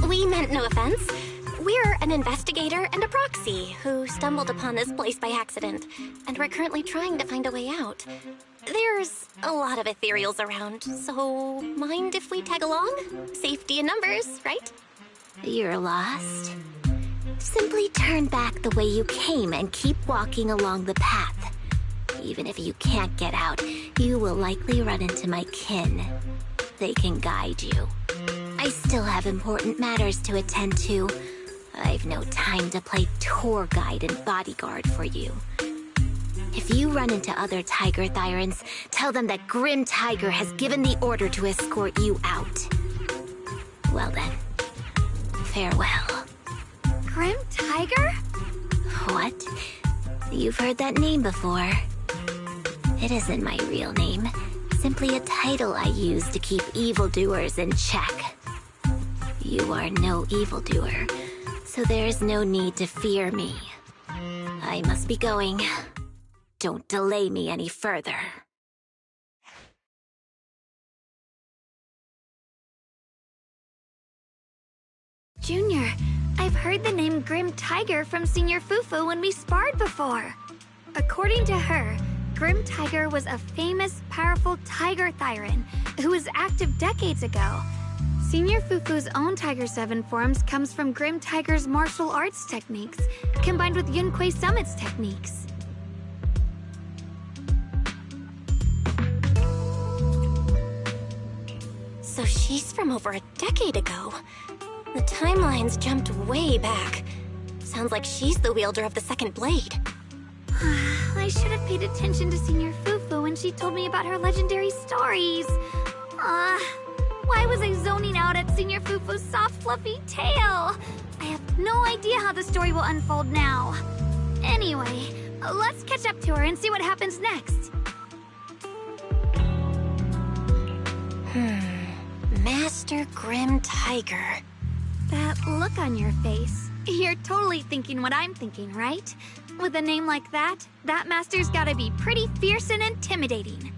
We meant no offense. We're an investigator and a proxy who stumbled upon this place by accident, and we're currently trying to find a way out. There's a lot of ethereals around, so mind if we tag along? Safety in numbers, right? You're lost. Simply turn back the way you came and keep walking along the path. Even if you can't get out, you will likely run into my kin. They can guide you. I still have important matters to attend to. I've no time to play tour guide and bodyguard for you. If you run into other Tiger Thyrans, tell them that Grim Tiger has given the order to escort you out. Well then, farewell. Grim Tiger? What? You've heard that name before. It isn't my real name. Simply a title I use to keep evildoers in check. You are no evildoer, so there is no need to fear me. I must be going. Don't delay me any further. Junior, I've heard the name Grim Tiger from Senior Fufu when we sparred before. According to her, Grim Tiger was a famous, powerful Tiger Thyran who was active decades ago. Senior Fufu's own Tiger 7 forms comes from Grim Tiger's martial arts techniques, combined with Yunquei Summit's techniques. So she's from over a decade ago. The timelines jumped way back. Sounds like she's the wielder of the second blade. I should have paid attention to Senior Fufu when she told me about her legendary stories. Why was I zoning out at Senior Fufu's soft, fluffy tail? I have no idea how the story will unfold now. Anyway, let's catch up to her and see what happens next. Master Grim Tiger. That look on your face. You're totally thinking what I'm thinking, right? With a name like that, that master's gotta be pretty fierce and intimidating.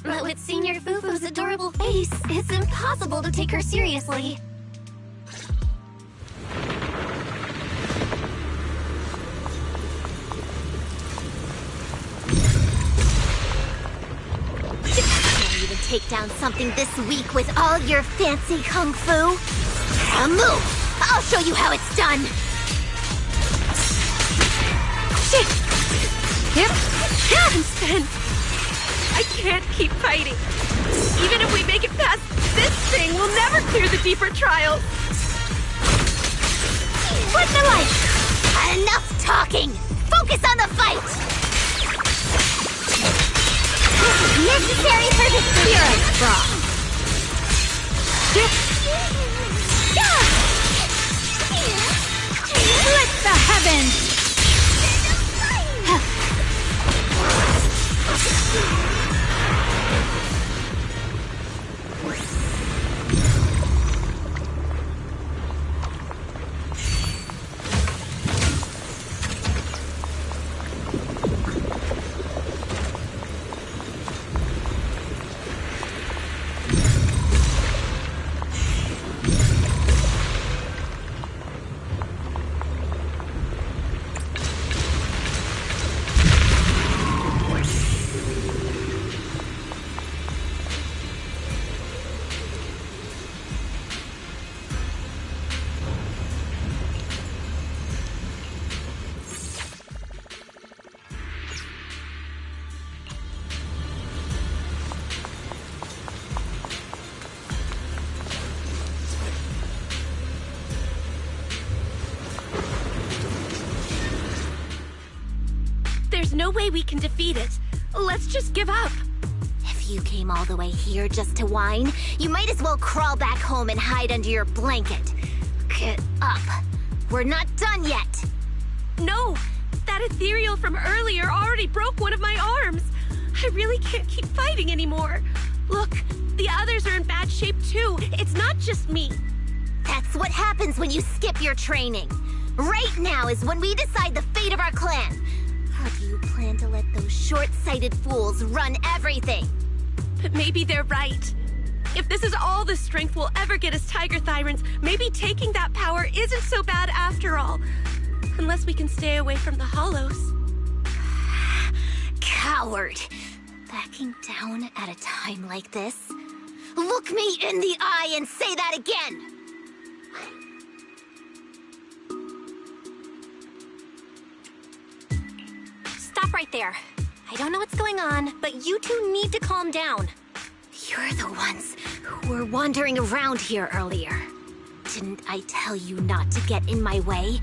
But with Senior Fufu's adorable face, it's impossible to take her seriously. Can't even take down something this weak with all your fancy kung fu. A move! I'll show you how it's done! Instead, I can't keep fighting. Even if we make it past because this thing will never clear the deeper trials. Put the light! Enough talking! Focus on the fight! This is necessary for the spirit brawl. Split the heavens! There's no way we can defeat it. Let's just give up. If you came all the way here just to whine, you might as well crawl back home and hide under your blanket. Get up. We're not done yet. No, that ethereal from earlier already broke one of my arms. I really can't keep fighting anymore. Look, the others are in bad shape too. It's not just me. That's what happens when you skip your training. Right now is when we decide the fate of our clan. How do you plan to let those short-sighted fools run everything? But maybe they're right. If this is all the strength we'll ever get as Tiger Thyrans, maybe taking that power isn't so bad after all. Unless we can stay away from the Hollows. Coward! Backing down at a time like this? Look me in the eye and say that again! Stop right there. I don't know what's going on, but you two need to calm down. You're the ones who were wandering around here earlier. Didn't I tell you not to get in my way?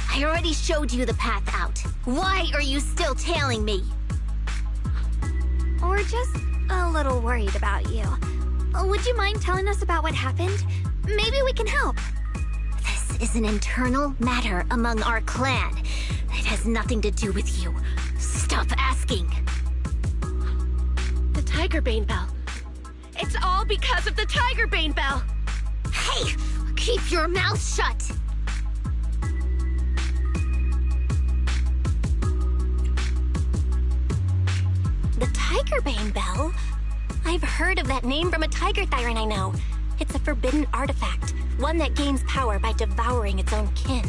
I already showed you the path out. Why are you still tailing me? We're just a little worried about you. Would you mind telling us about what happened? Maybe we can help. This is an internal matter among our clan. It has nothing to do with you. Stop asking. The Tigerbane Bell. It's all because of the Tigerbane Bell. Hey! Keep your mouth shut! The Tigerbane Bell? I've heard of that name from a Tiger Thyran I know. It's a forbidden artifact, one that gains power by devouring its own kin.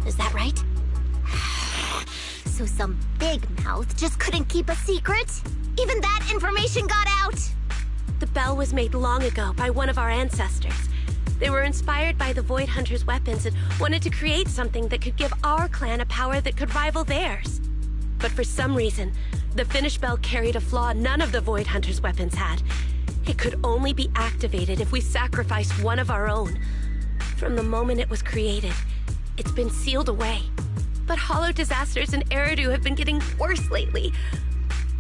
Is that right? So some big mouth just couldn't keep a secret? Even that information got out? The bell was made long ago by one of our ancestors. They were inspired by the Void Hunter's weapons and wanted to create something that could give our clan a power that could rival theirs. But for some reason, the finished bell carried a flaw none of the Void Hunter's weapons had. It could only be activated if we sacrificed one of our own. From the moment it was created, it's been sealed away. But hollow disasters in Eridu have been getting worse lately.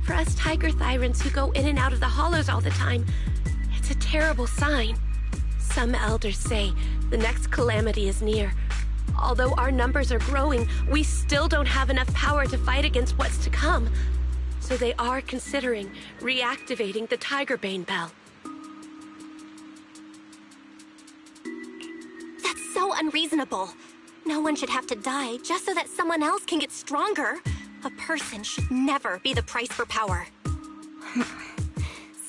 For us Tiger Thyrans who go in and out of the hollows all the time, it's a terrible sign. Some elders say the next calamity is near. Although our numbers are growing, we still don't have enough power to fight against what's to come. So they are considering reactivating the Tigerbane Bell. That's so unreasonable. No one should have to die just so that someone else can get stronger. A person should never be the price for power.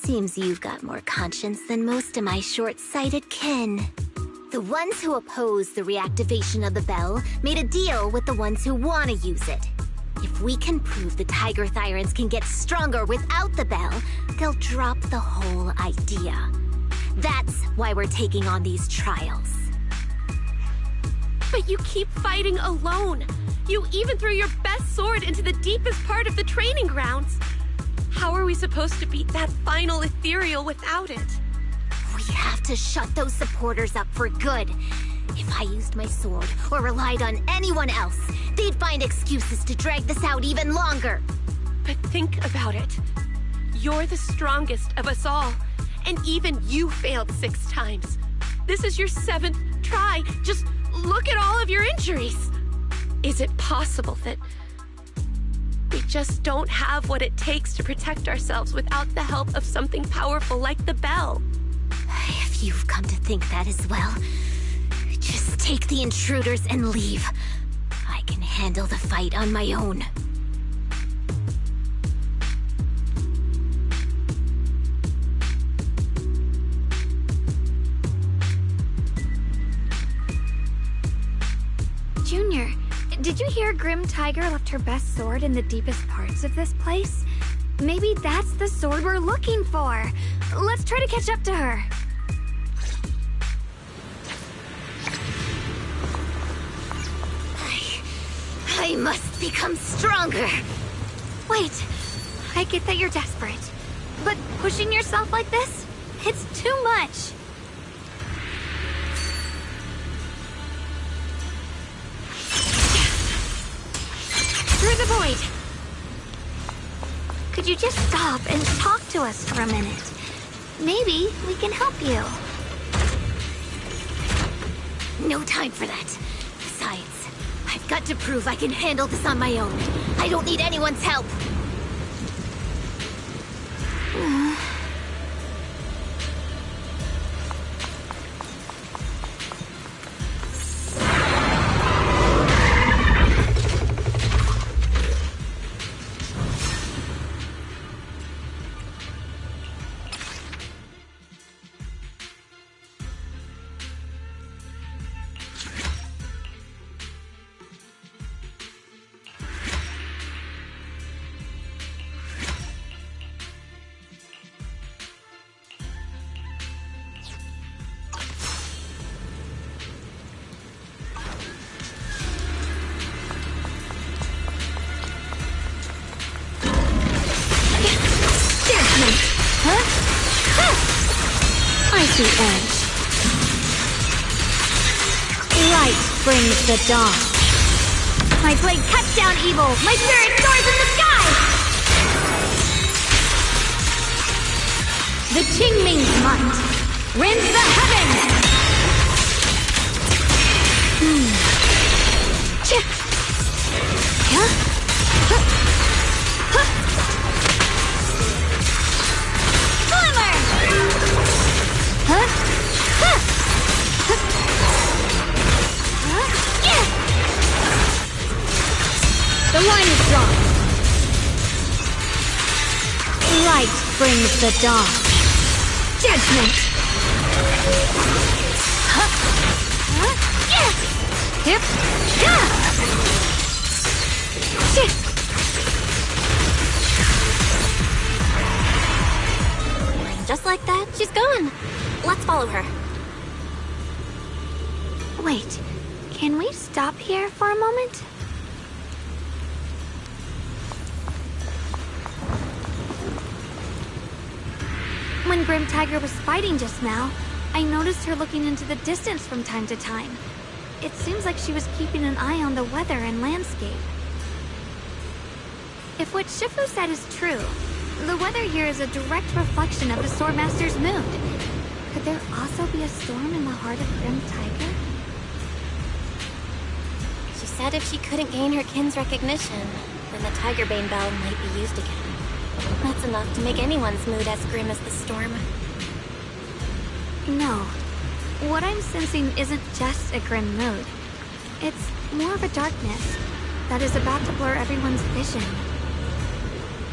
Seems you've got more conscience than most of my short-sighted kin. The ones who oppose the reactivation of the bell made a deal with the ones who want to use it. If we can prove the Tiger Thyrans can get stronger without the bell, they'll drop the whole idea. That's why we're taking on these trials. But you keep fighting alone. You even threw your best sword into the deepest part of the training grounds. How are we supposed to beat that final ethereal without it? We have to shut those supporters up for good. If I used my sword or relied on anyone else, they'd find excuses to drag this out even longer. But think about it. You're the strongest of us all, and even you failed 6 times. This is your 7th try. Just look at all of your injuries. Is it possible that we just don't have what it takes to protect ourselves without the help of something powerful like the bell? If you've come to think that as well, just take the intruders and leave. I can handle the fight on my own. Junior, did you hear Grim Tiger left her best sword in the deepest parts of this place? Maybe that's the sword we're looking for. Let's try to catch up to her. I must become stronger. Wait, I get that you're desperate, but pushing yourself like this, it's too much. Through the void. Could you just stop and talk to us for a minute? Maybe we can help you. No time for that. Besides, I've got to prove I can handle this on my own. I don't need anyone's help. The edge. Light brings the dawn. My blade cuts down evil. My spirit soars in the sky. The Qingming's might rends the heavens. The line is drawn. Light brings the dawn. Judgment. Hip. Just like that, she's gone. Let's follow her. Wait, can we stop here for a moment? When Grim Tiger was fighting just now, I noticed her looking into the distance from time to time. It seems like she was keeping an eye on the weather and landscape. If what Shifu said is true, the weather here is a direct reflection of the Swordmaster's mood. Could there also be a storm in the heart of Grim Tiger? She said if she couldn't gain her kin's recognition, then the Tigerbane Bell might be used again. That's enough to make anyone's mood as grim as the storm. No. What I'm sensing isn't just a grim mood. It's more of a darkness that is about to blur everyone's vision,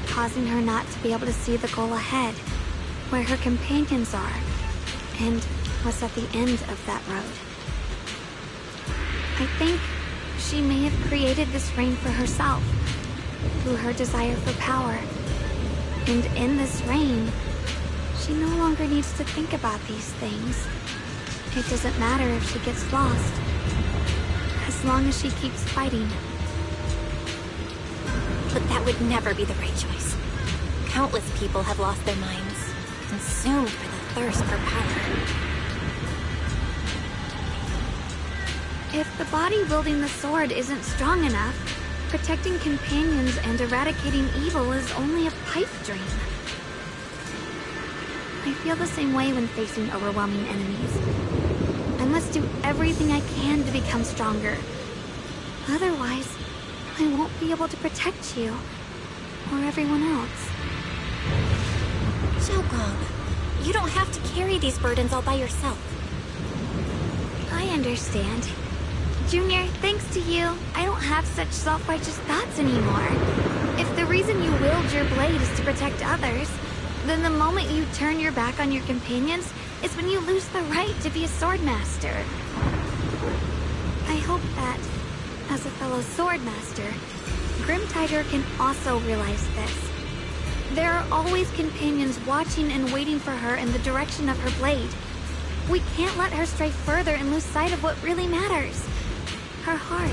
causing her not to be able to see the goal ahead, where her companions are, and what's at the end of that road. I think she may have created this reign for herself, through her desire for power. And in this reign, she no longer needs to think about these things. It doesn't matter if she gets lost, as long as she keeps fighting. But that would never be the right choice. Countless people have lost their minds, consumed for the thirst for power. If the body wielding the sword isn't strong enough, protecting companions and eradicating evil is only a pipe dream. I feel the same way when facing overwhelming enemies. I must do everything I can to become stronger. Otherwise, I won't be able to protect you, or everyone else. Xiaogong, you don't have to carry these burdens all by yourself. I understand. Junior, thanks to you, I don't have such self-righteous thoughts anymore. If the reason you wield your blade is to protect others, then the moment you turn your back on your companions is when you lose the right to be a swordmaster. I hope that, as a fellow swordmaster, Grim Tiger can also realize this. There are always companions watching and waiting for her in the direction of her blade. We can't let her stray further and lose sight of what really matters. Her heart.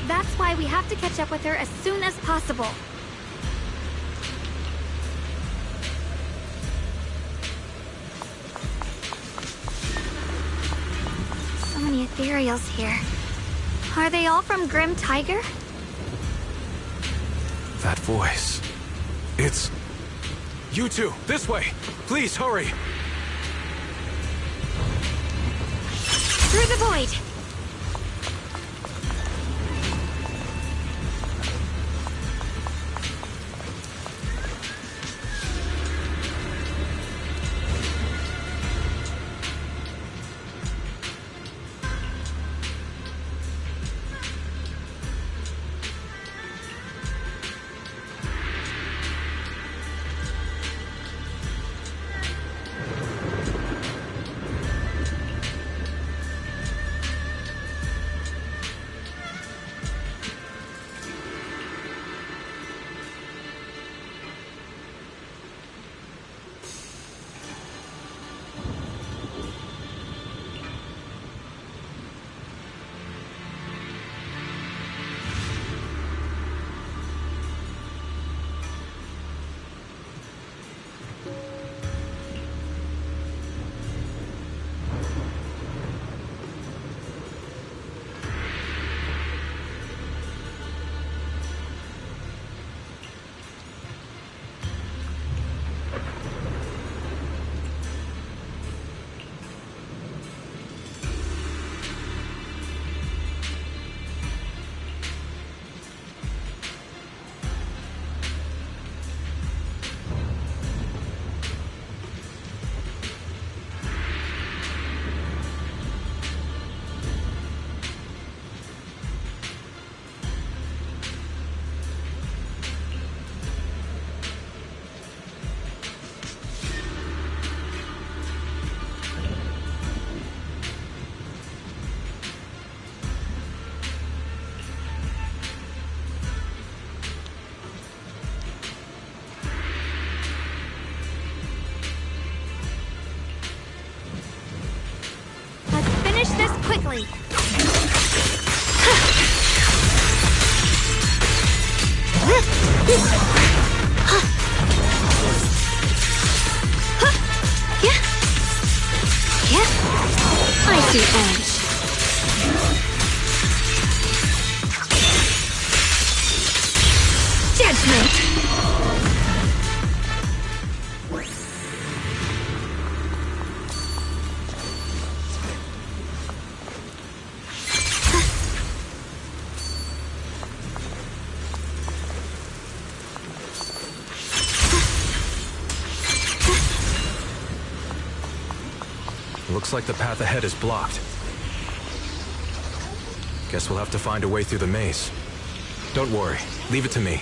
That's why we have to catch up with her as soon as possible. So many ethereals here. Are they all from Grim Tiger? That voice. It's... You two, this way! Please, hurry! Through the void! Finish this quickly. I see edge. Judgment. Looks like the path ahead is blocked. Guess we'll have to find a way through the maze. Don't worry, leave it to me.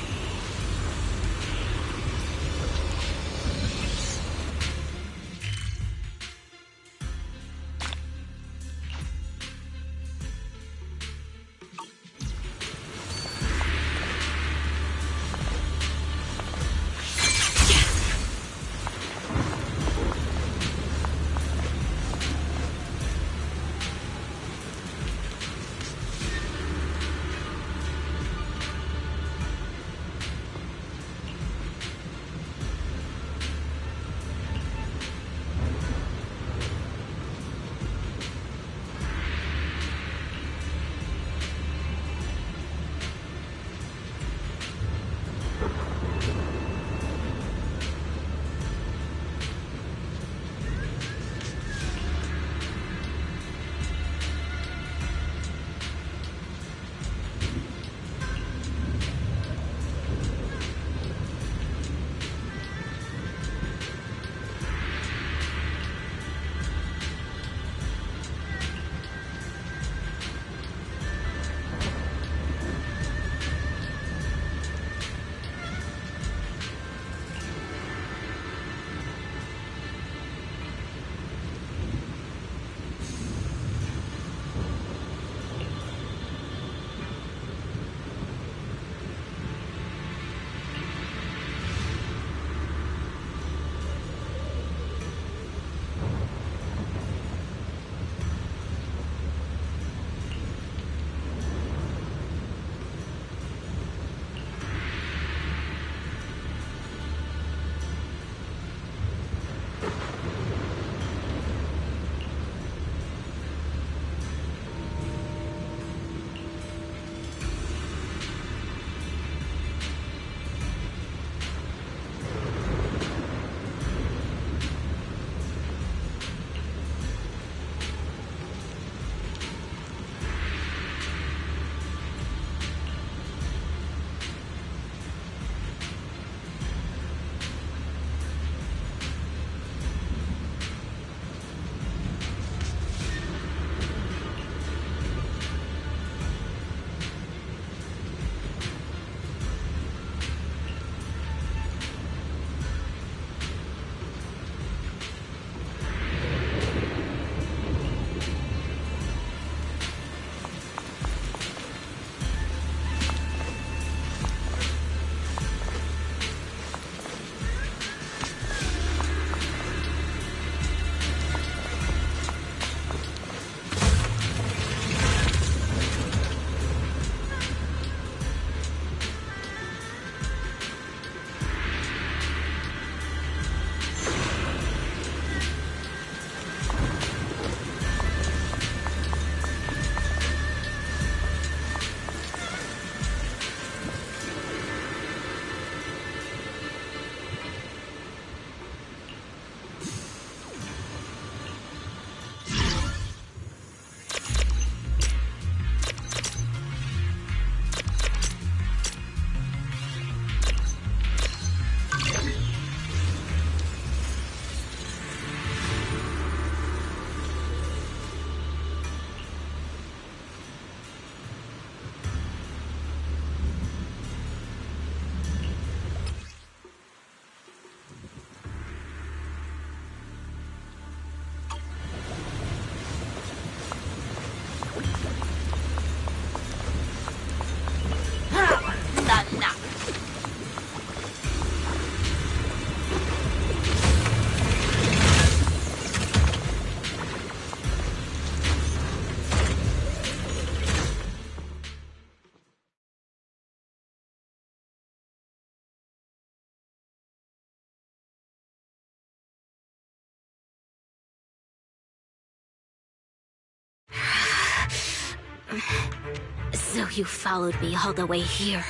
So you followed me all the way here.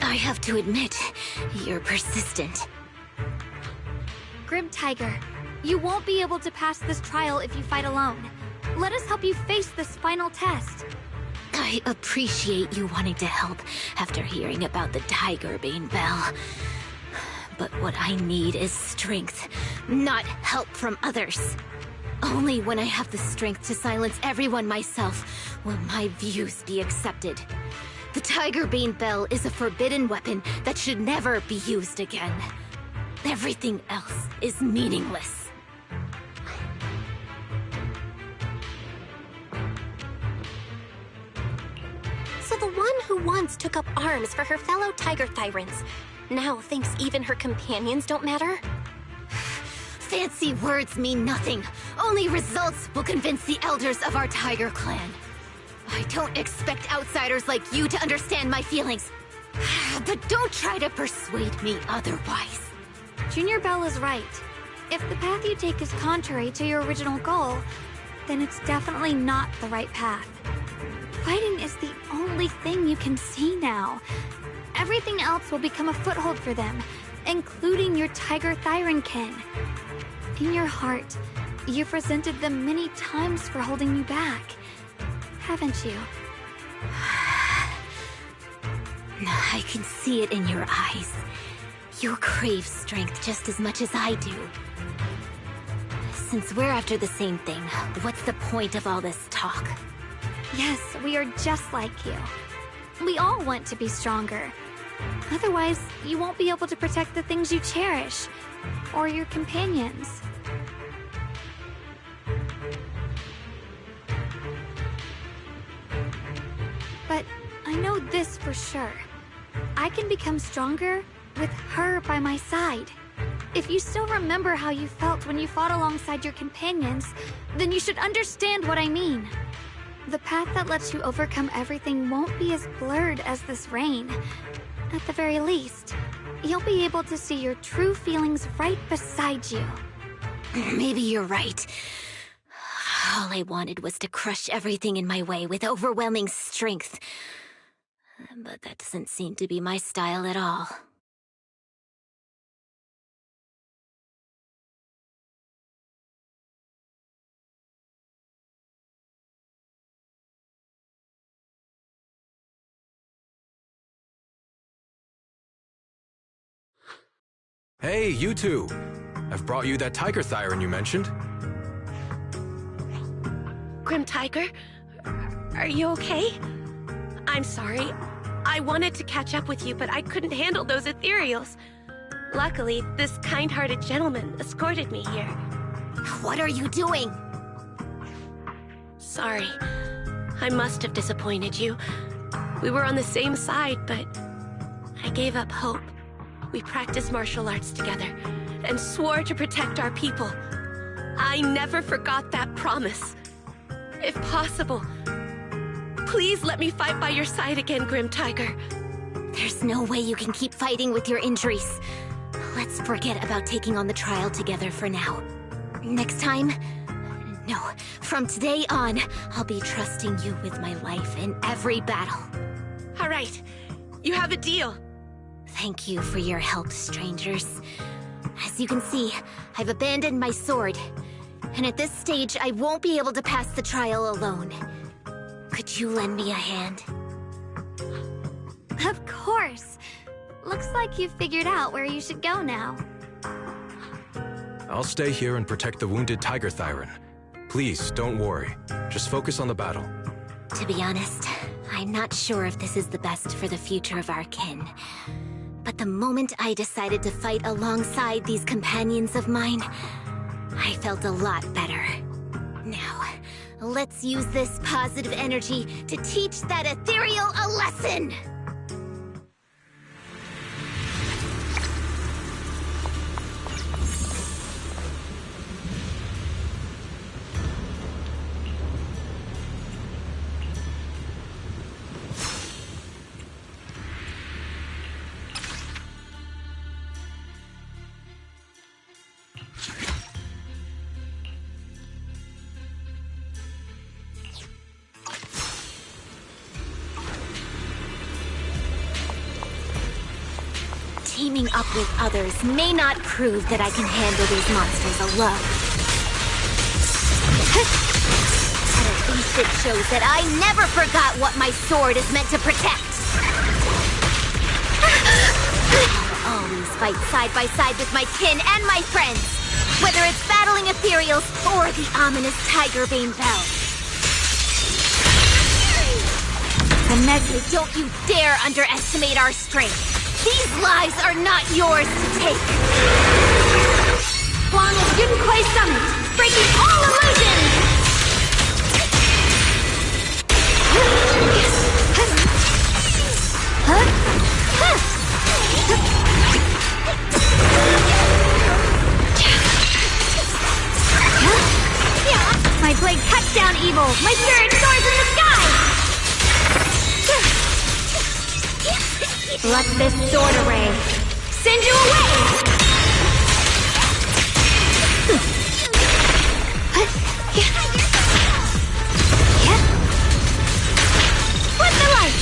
I have to admit, you're persistent. Grim Tiger, you won't be able to pass this trial if you fight alone. Let us help you face this final test. I appreciate you wanting to help after hearing about the Tiger Bane Bell. But what I need is strength, not help from others. Only when I have the strength to silence everyone myself will my views be accepted. The Tiger Bane Bell is a forbidden weapon that should never be used again. Everything else is meaningless. So the one who once took up arms for her fellow Tiger Thyrans now thinks even her companions don't matter? Fancy words mean nothing. Only results will convince the elders of our Tiger Clan. I don't expect outsiders like you to understand my feelings. But don't try to persuade me otherwise. Junior Bell is right. If the path you take is contrary to your original goal, then it's definitely not the right path. Fighting is the only thing you can see now. Everything else will become a foothold for them, including your Tiger Thyran kin. In your heart, you've resented them many times for holding you back, haven't you? I can see it in your eyes. You crave strength just as much as I do. Since we're after the same thing, what's the point of all this talk? Yes, we are just like you. We all want to be stronger. Otherwise, you won't be able to protect the things you cherish, or your companions. But I know this for sure. I can become stronger with her by my side. If you still remember how you felt when you fought alongside your companions, then you should understand what I mean. The path that lets you overcome everything won't be as blurred as this rain. At the very least, you'll be able to see your true feelings right beside you. Maybe you're right. All I wanted was to crush everything in my way with overwhelming strength. But that doesn't seem to be my style at all. Hey, you two! I've brought you that Tiger Thyran you mentioned. Grim Tiger, are you okay? I'm sorry. I wanted to catch up with you, but I couldn't handle those ethereals. Luckily, this kind-hearted gentleman escorted me here. What are you doing? Sorry. I must have disappointed you. We were on the same side, but I gave up hope. We practiced martial arts together and swore to protect our people. I never forgot that promise. If possible, please let me fight by your side again, Grim Tiger. There's no way you can keep fighting with your injuries. Let's forget about taking on the trial together for now. Next time? No, from today on, I'll be trusting you with my life in every battle. All right, you have a deal. Thank you for your help, strangers. As you can see, I've abandoned my sword. And at this stage, I won't be able to pass the trial alone. Could you lend me a hand? Of course. Looks like you've figured out where you should go now. I'll stay here and protect the wounded Tiger Thyran. Please, don't worry. Just focus on the battle. To be honest, I'm not sure if this is the best for the future of our kin. But the moment I decided to fight alongside these companions of mine, I felt a lot better. Now, let's use this positive energy to teach that ethereal a lesson! teaming up with others may not prove that I can handle these monsters alone. But at least it shows that I never forgot what my sword is meant to protect. I'll always fight side by side with my kin and my friends, whether it's battling ethereals or the ominous Tigerbane Bell. Nemesli, don't you dare underestimate our strength. These lives are not yours to take. Long as Yunquay Summit, breaking all illusions! My blade cuts down evil! My spirit soars in the sky! Let this sword array send you away! With the light!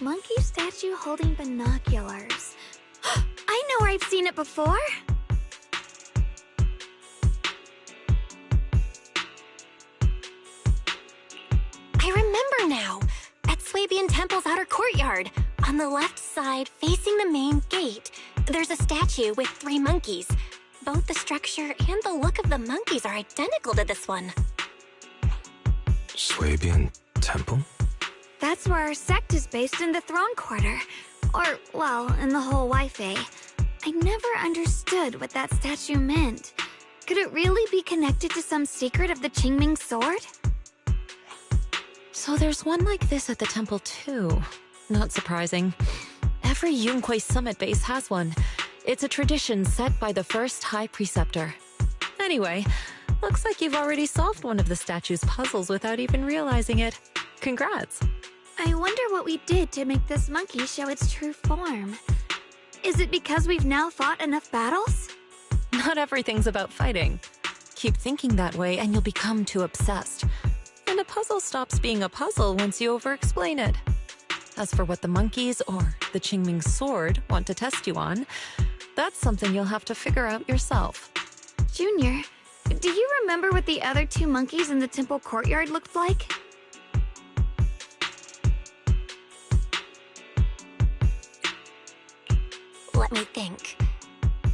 Monkey statue holding binoculars. I know where I've seen it before. I remember now. At Swabian Temple's outer courtyard. On the left side, facing the main gate, there's a statue with 3 monkeys. Both the structure and the look of the monkeys are identical to this one. Swabian Temple? That's where our sect is based in the Throne Quarter. Or, well, in the whole Wi-Fi. I never understood what that statue meant. Could it really be connected to some secret of the Qingming sword? So there's one like this at the temple too. Not surprising. Every Yunquei Summit base has one. It's a tradition set by the first High Preceptor. Anyway, looks like you've already solved one of the statue's puzzles without even realizing it. Congrats. I wonder what we did to make this monkey show its true form. Is it because we've now fought enough battles? Not everything's about fighting. Keep thinking that way and you'll become too obsessed. And a puzzle stops being a puzzle once you over-explain it. As for what the monkeys or the Qingming sword want to test you on, that's something you'll have to figure out yourself. Junior, do you remember what the other 2 monkeys in the temple courtyard looked like? Let me think.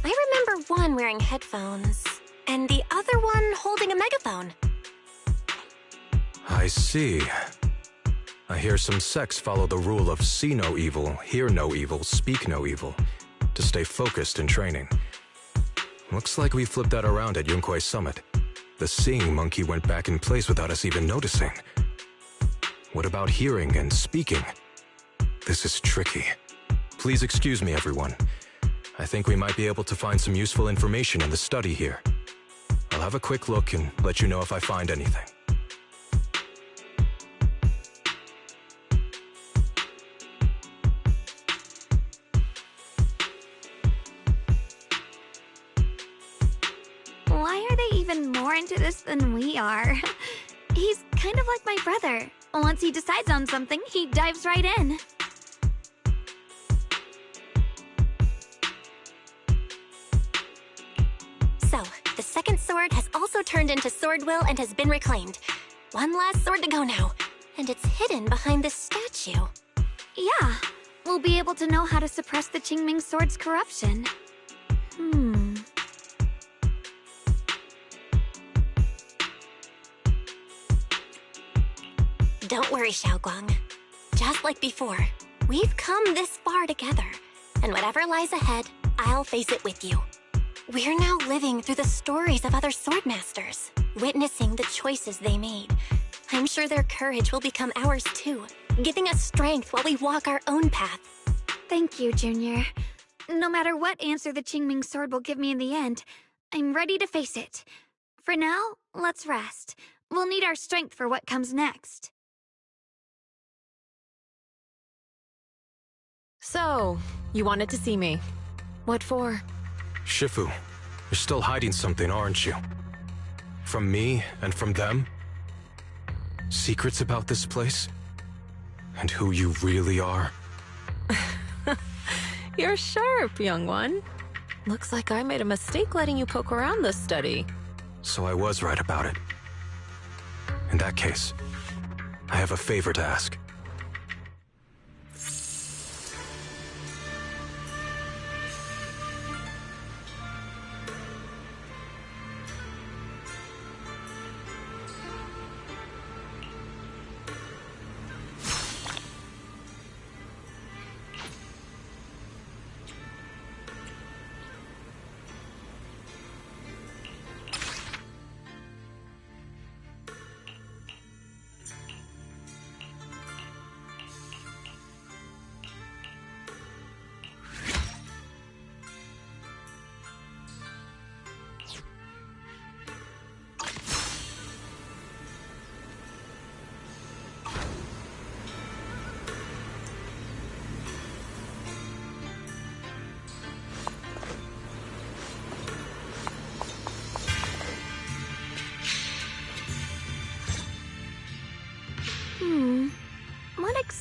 I remember one wearing headphones, and the other one holding a megaphone. I see. I hear some sects follow the rule of see no evil, hear no evil, speak no evil, to stay focused in training. Looks like we flipped that around at Yunquei Summit. The seeing monkey went back in place without us even noticing. What about hearing and speaking? This is tricky. Please excuse me, everyone. I think we might be able to find some useful information in the study here. I'll have a quick look and let you know if I find anything. Why are they even more into this than we are? He's kind of like my brother. Once he decides on something, he dives right in. So, the second sword has also turned into sword will and has been reclaimed. One last sword to go now, and it's hidden behind this statue. Yeah, we'll be able to know how to suppress the Qingming sword's corruption. Don't worry, Xiaoguang. Just like before, we've come this far together, and whatever lies ahead, I'll face it with you. We're now living through the stories of other swordmasters, witnessing the choices they made. I'm sure their courage will become ours too, giving us strength while we walk our own path. Thank you, Junior. No matter what answer the Qingming sword will give me in the end, I'm ready to face it. For now, let's rest. We'll need our strength for what comes next. So, you wanted to see me. What for? Shifu, you're still hiding something, aren't you? From me and from them? Secrets about this place? And who you really are? You're sharp, young one. Looks like I made a mistake letting you poke around this study. So I was right about it. In that case, I have a favor to ask.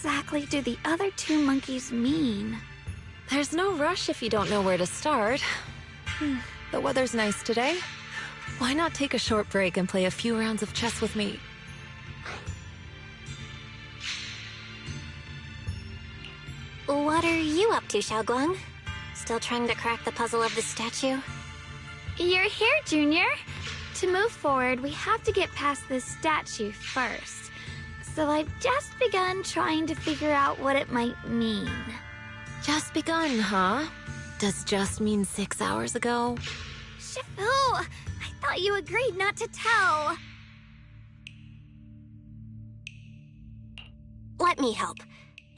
exactly do the other two monkeys mean? There's no rush if you don't know where to start. The weather's nice today. Why not take a short break and play a few rounds of chess with me? What are you up to, Xiaoguang? Still trying to crack the puzzle of the statue? You're here, Junior. To move forward, we have to get past this statue first. So I've just begun trying to figure out what it might mean. Just begun, huh? Does just mean 6 hours ago? Shifu! I thought you agreed not to tell. Let me help.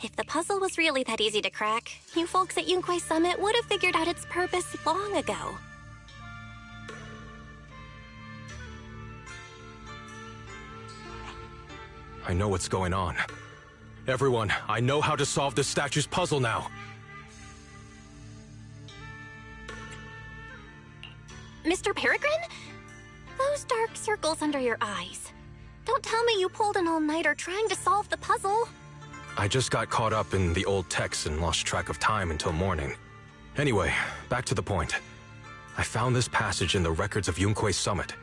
If the puzzle was really that easy to crack, you folks at Yunquei Summit would have figured out its purpose long ago. I know what's going on. Everyone, I know how to solve this statue's puzzle now. Mr. Peregrine? Those dark circles under your eyes. Don't tell me you pulled an all-nighter trying to solve the puzzle. I just got caught up in the old texts and lost track of time until morning. Anyway, back to the point. I found this passage in the records of Yunquei Summit.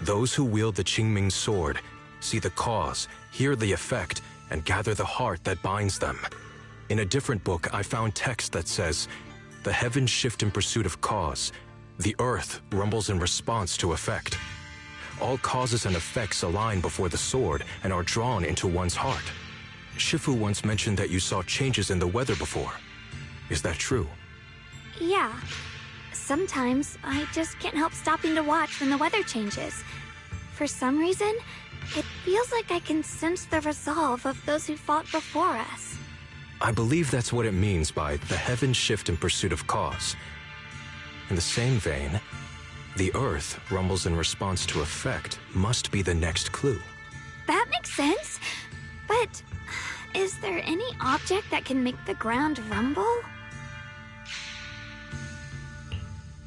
Those who wield the Qingming sword see the cause, hear the effect, and gather the heart that binds them. In a different book, I found text that says, "The heavens shift in pursuit of cause. The earth rumbles in response to effect. All causes and effects align before the sword and are drawn into one's heart." Shifu once mentioned that you saw changes in the weather before. Is that true? Yeah. Sometimes I just can't help stopping to watch when the weather changes. For some reason, it feels like I can sense the resolve of those who fought before us. I believe that's what it means by the heavens shift in pursuit of cause. In the same vein, the earth rumbles in response to effect must be the next clue. That makes sense. But is there any object that can make the ground rumble?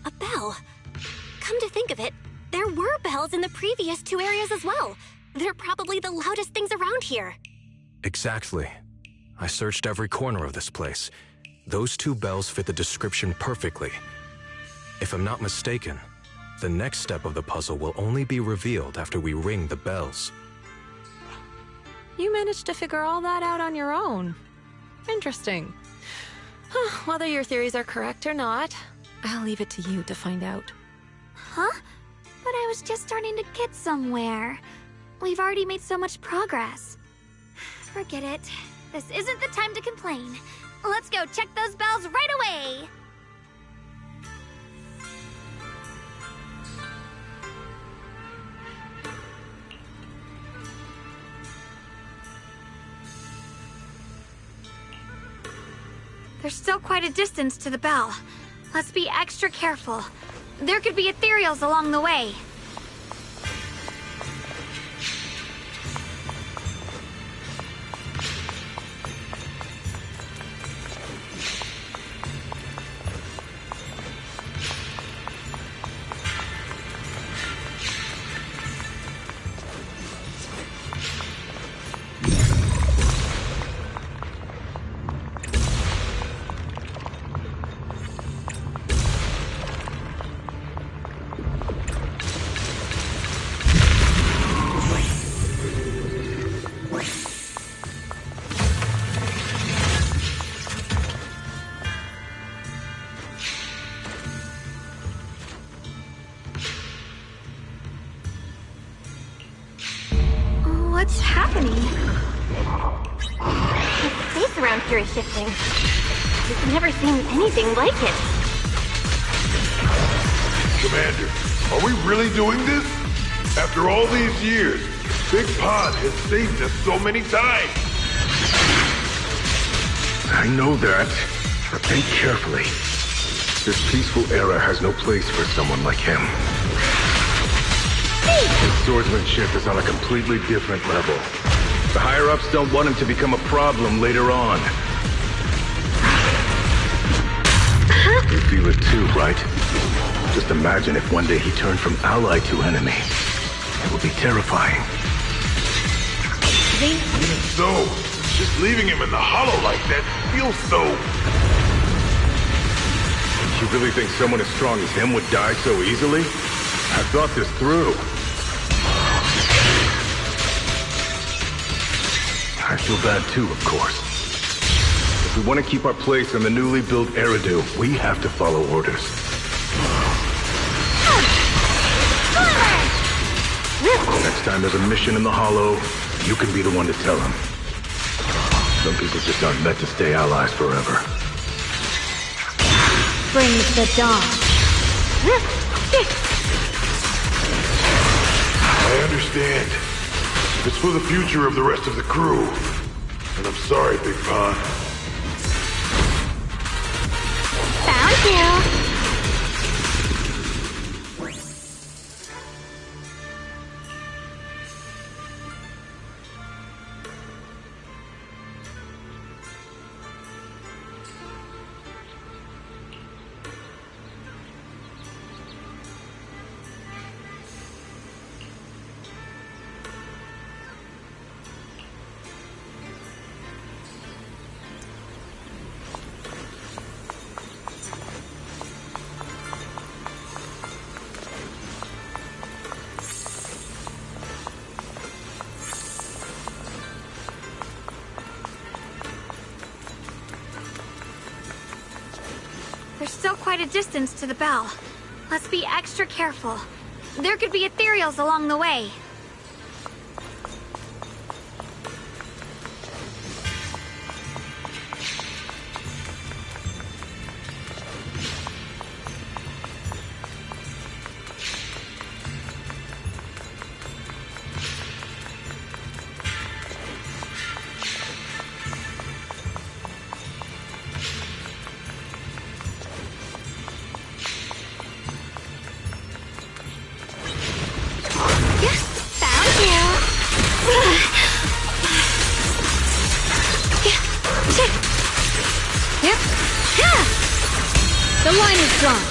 A bell. Come to think of it, there were bells in the previous two areas as well. They're probably the loudest things around here. Exactly. I searched every corner of this place. Those two bells fit the description perfectly. If I'm not mistaken, the next step of the puzzle will only be revealed after we ring the bells. You managed to figure all that out on your own. Interesting. Whether your theories are correct or not, I'll leave it to you to find out. Huh? But I was just starting to get somewhere. We've already made so much progress. Forget it. This isn't the time to complain. Let's go check those bells right away! There's still quite a distance to the bell. Let's be extra careful. There could be ethereals along the way. What's happening? The space around here is shifting. We've never seen anything like it. Commander, are we really doing this? After all these years, Big Pod has saved us so many times. I know that, but think carefully. This peaceful era has no place for someone like him. His swordsmanship is on a completely different level. The higher-ups don't want him to become a problem later on. You feel it too, right? Just imagine if one day he turned from ally to enemy. It would be terrifying. So, Just leaving him in the hollow like that feels so... You really think someone as strong as him would die so easily? I thought this through. I feel bad too, of course. If we want to keep our place in the newly built Eridu, we have to follow orders. Next time there's a mission in the Hollow, you can be the one to tell them. Some people just aren't meant to stay allies forever. Brings the dawn. I understand. It's for the future of the rest of the crew. And I'm sorry, Big Pond. Found you. There's still quite a distance to the bell. Let's be extra careful. There could be ethereals along the way. The line is drawn.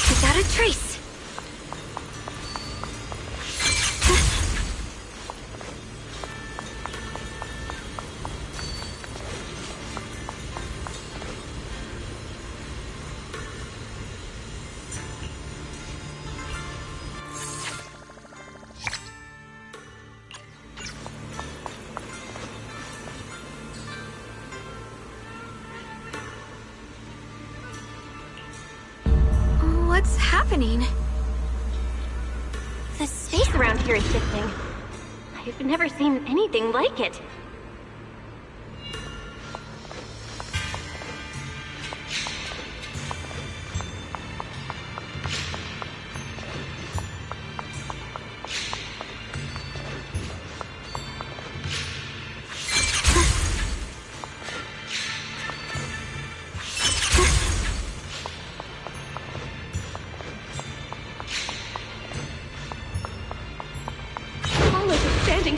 Without a trace. What's happening? The space around here is shifting. I've never seen anything like it.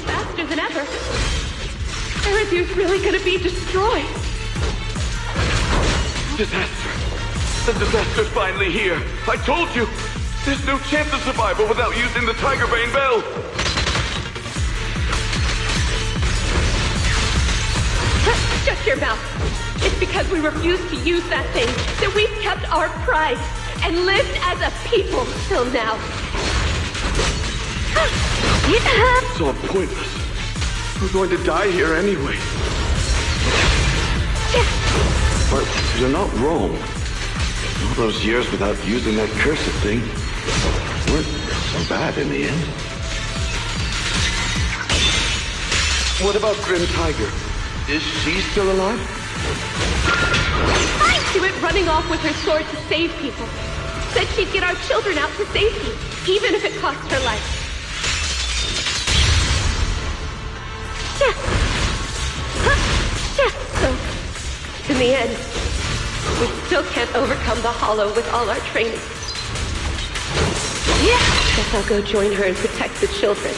Faster than ever. Eridu's really gonna be destroyed. Disaster. The disaster's finally here. I told you. There's no chance of survival without using the Tiger Bane Bell. Shut your mouth. It's because we refused to use that thing that we've kept our pride and lived as a people till now. It's all pointless. We're going to die here anyway. But you're not wrong. All those years without using that cursed thing weren't so bad in the end. What about Grim Tiger? Is she still alive? She went running off with her sword to save people. Said she'd get our children out to safety, even if it cost her life. So, in the end, we still can't overcome the Hollow with all our training. Guess I'll go join her and protect the children.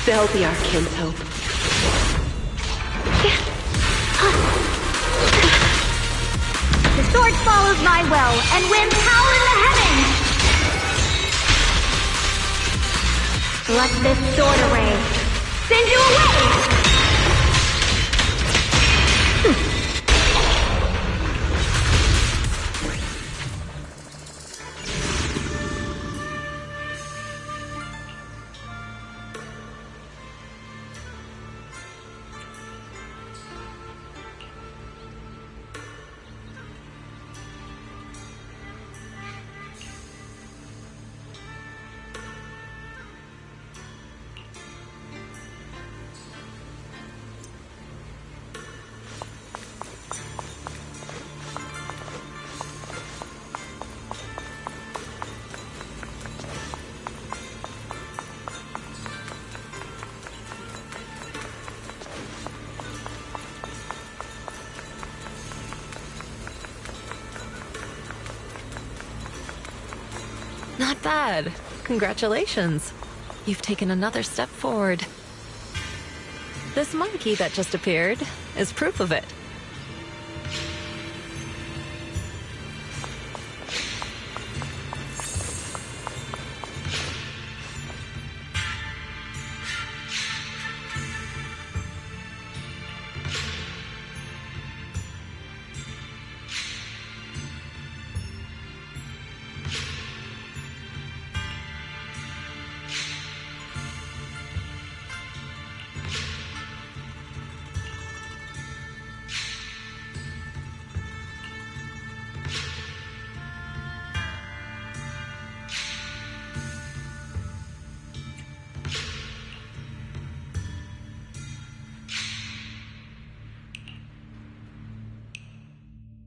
They'll be our kin's hope. The sword follows my will and wins power in the heavens! Let this sword array send you away! Not bad. Congratulations. You've taken another step forward. This monkey that just appeared is proof of it.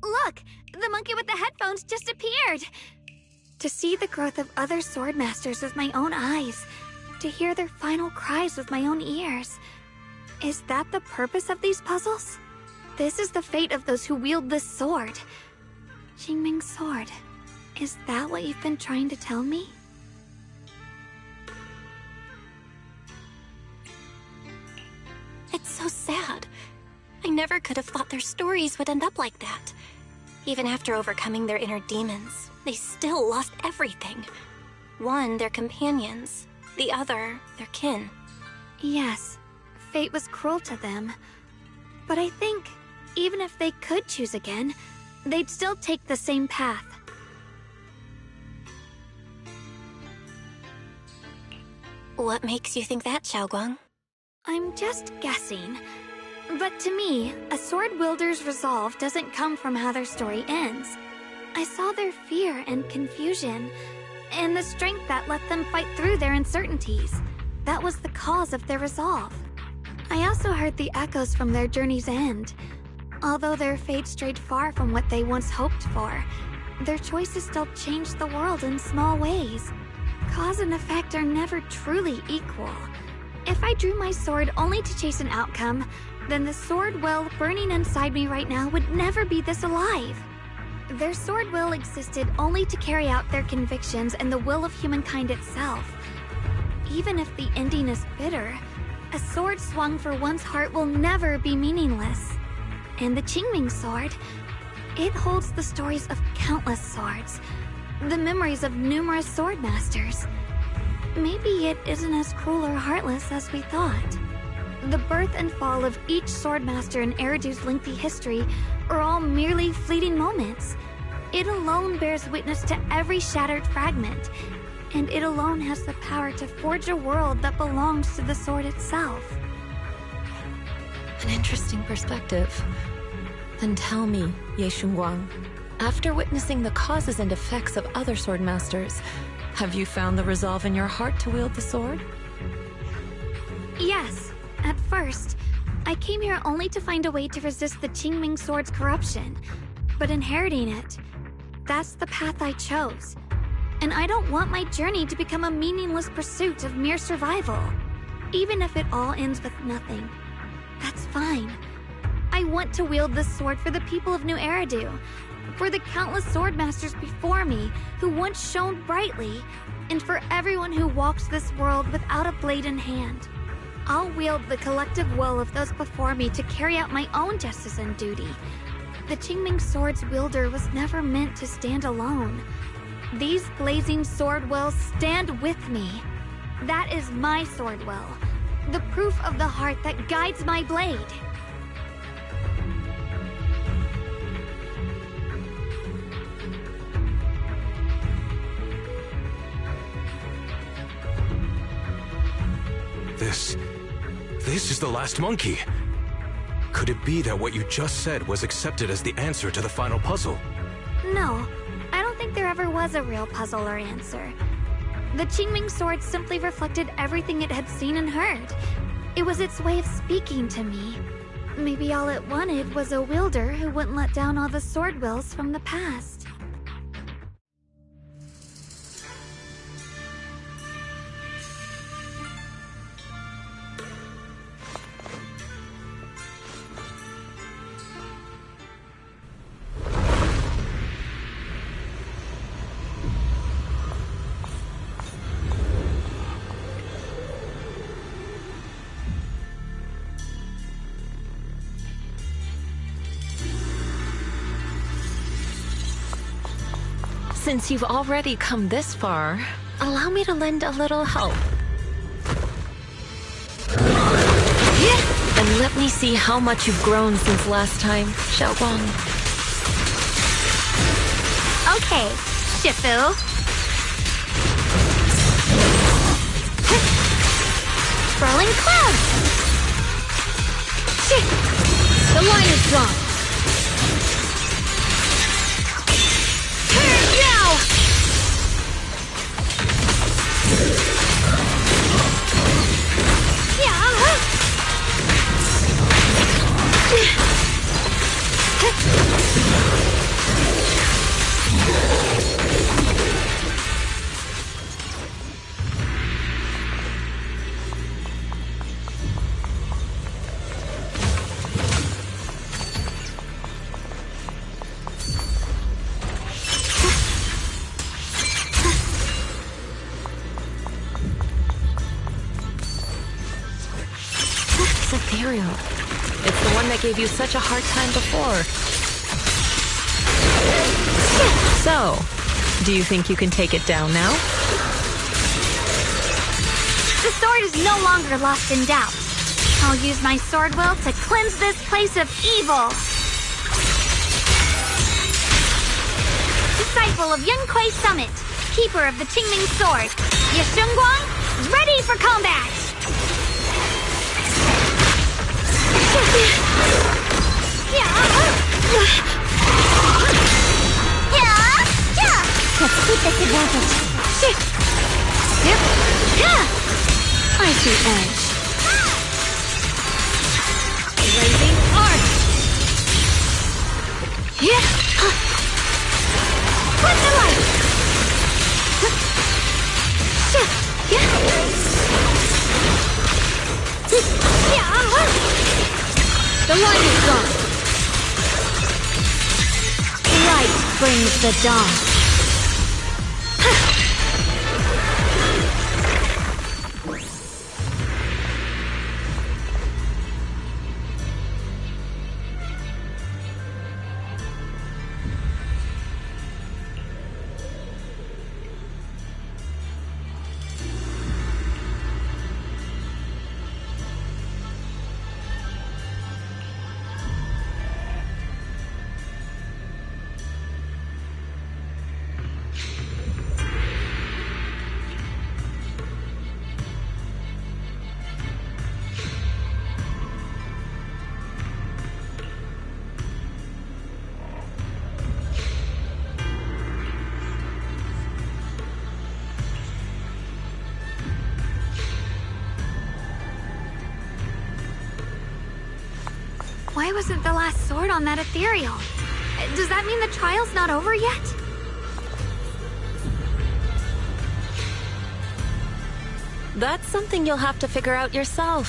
Look! The monkey with the headphones just appeared! To see the growth of other swordmasters with my own eyes, to hear their final cries with my own ears. Is that the purpose of these puzzles? This is the fate of those who wield this sword. Qingming's sword. Is that what you've been trying to tell me? It's so sad. I never could have thought their stories would end up like that. Even after overcoming their inner demons, they still lost everything. One, their companions. The other, their kin. Yes, fate was cruel to them. But I think, even if they could choose again, they'd still take the same path. What makes you think that, Xiaoguang? I'm just guessing. But to me, a sword wielder's resolve doesn't come from how their story ends. I saw their fear and confusion, and the strength that let them fight through their uncertainties. That was the cause of their resolve. I also heard the echoes from their journey's end. Although their fate strayed far from what they once hoped for, their choices still changed the world in small ways. Cause and effect are never truly equal. If I drew my sword only to chase an outcome, then the sword will burning inside me right now would never be this alive. Their sword will existed only to carry out their convictions and the will of humankind itself. Even if the ending is bitter, a sword swung for one's heart will never be meaningless. And the Qingming sword, it holds the stories of countless swords, the memories of numerous swordmasters. Maybe it isn't as cruel or heartless as we thought. The birth and fall of each swordmaster in Eridu's lengthy history are all merely fleeting moments. It alone bears witness to every shattered fragment, and it alone has the power to forge a world that belongs to the sword itself. An interesting perspective. Then tell me, Ye Shunguang, after witnessing the causes and effects of other swordmasters, have you found the resolve in your heart to wield the sword? Yes. At first, I came here only to find a way to resist the Qingming sword's corruption. But inheriting it, that's the path I chose. And I don't want my journey to become a meaningless pursuit of mere survival. Even if it all ends with nothing, that's fine. I want to wield this sword for the people of New Eridu, for the countless swordmasters before me who once shone brightly, and for everyone who walks this world without a blade in hand. I'll wield the collective will of those before me to carry out my own justice and duty. The Qingming sword's wielder was never meant to stand alone. These blazing sword wills stand with me. That is my sword will, the proof of the heart that guides my blade. This is the last monkey. Could it be that what you just said was accepted as the answer to the final puzzle? No, I don't think there ever was a real puzzle or answer. The Qingming sword simply reflected everything it had seen and heard. It was its way of speaking to me. Maybe all it wanted was a wielder who wouldn't let down all the sword wills from the past. Since you've already come this far, allow me to lend a little help. And let me see how much you've grown since last time, Xiaoguang. Okay, Shifu. Swirling cloud! The line is drawn. Ethereal. It's the one that gave you such a hard time before. So, do you think you can take it down now? The sword is no longer lost in doubt. I'll use my sword will to cleanse this place of evil. Disciple of Yunquei Summit, keeper of the Qingming sword, Yeshunguang, ready for combat! Let's keep this advantage. I see edge. Blazing arc. Put the light. The line is gone. Light brings the dawn. Why wasn't the last sword on that ethereal? Does that mean the trial's not over yet? That's something you'll have to figure out yourself.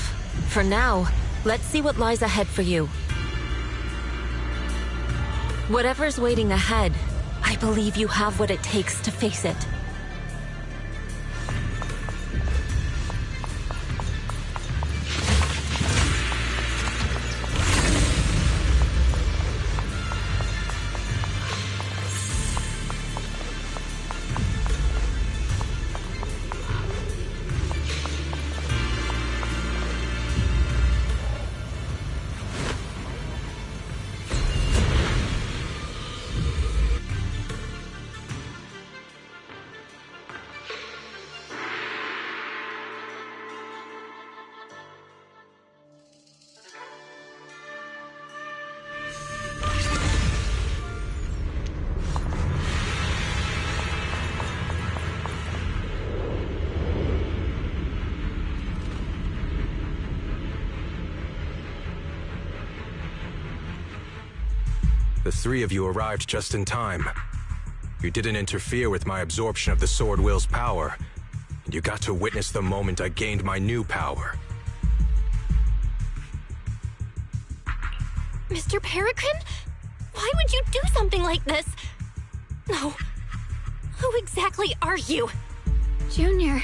For now, let's see what lies ahead for you. Whatever's waiting ahead, I believe you have what it takes to face it. The three of you arrived just in time. You didn't interfere with my absorption of the Sword Will's power, and you got to witness the moment I gained my new power. Mr. Peregrine? Why would you do something like this? No. Who exactly are you? Junior,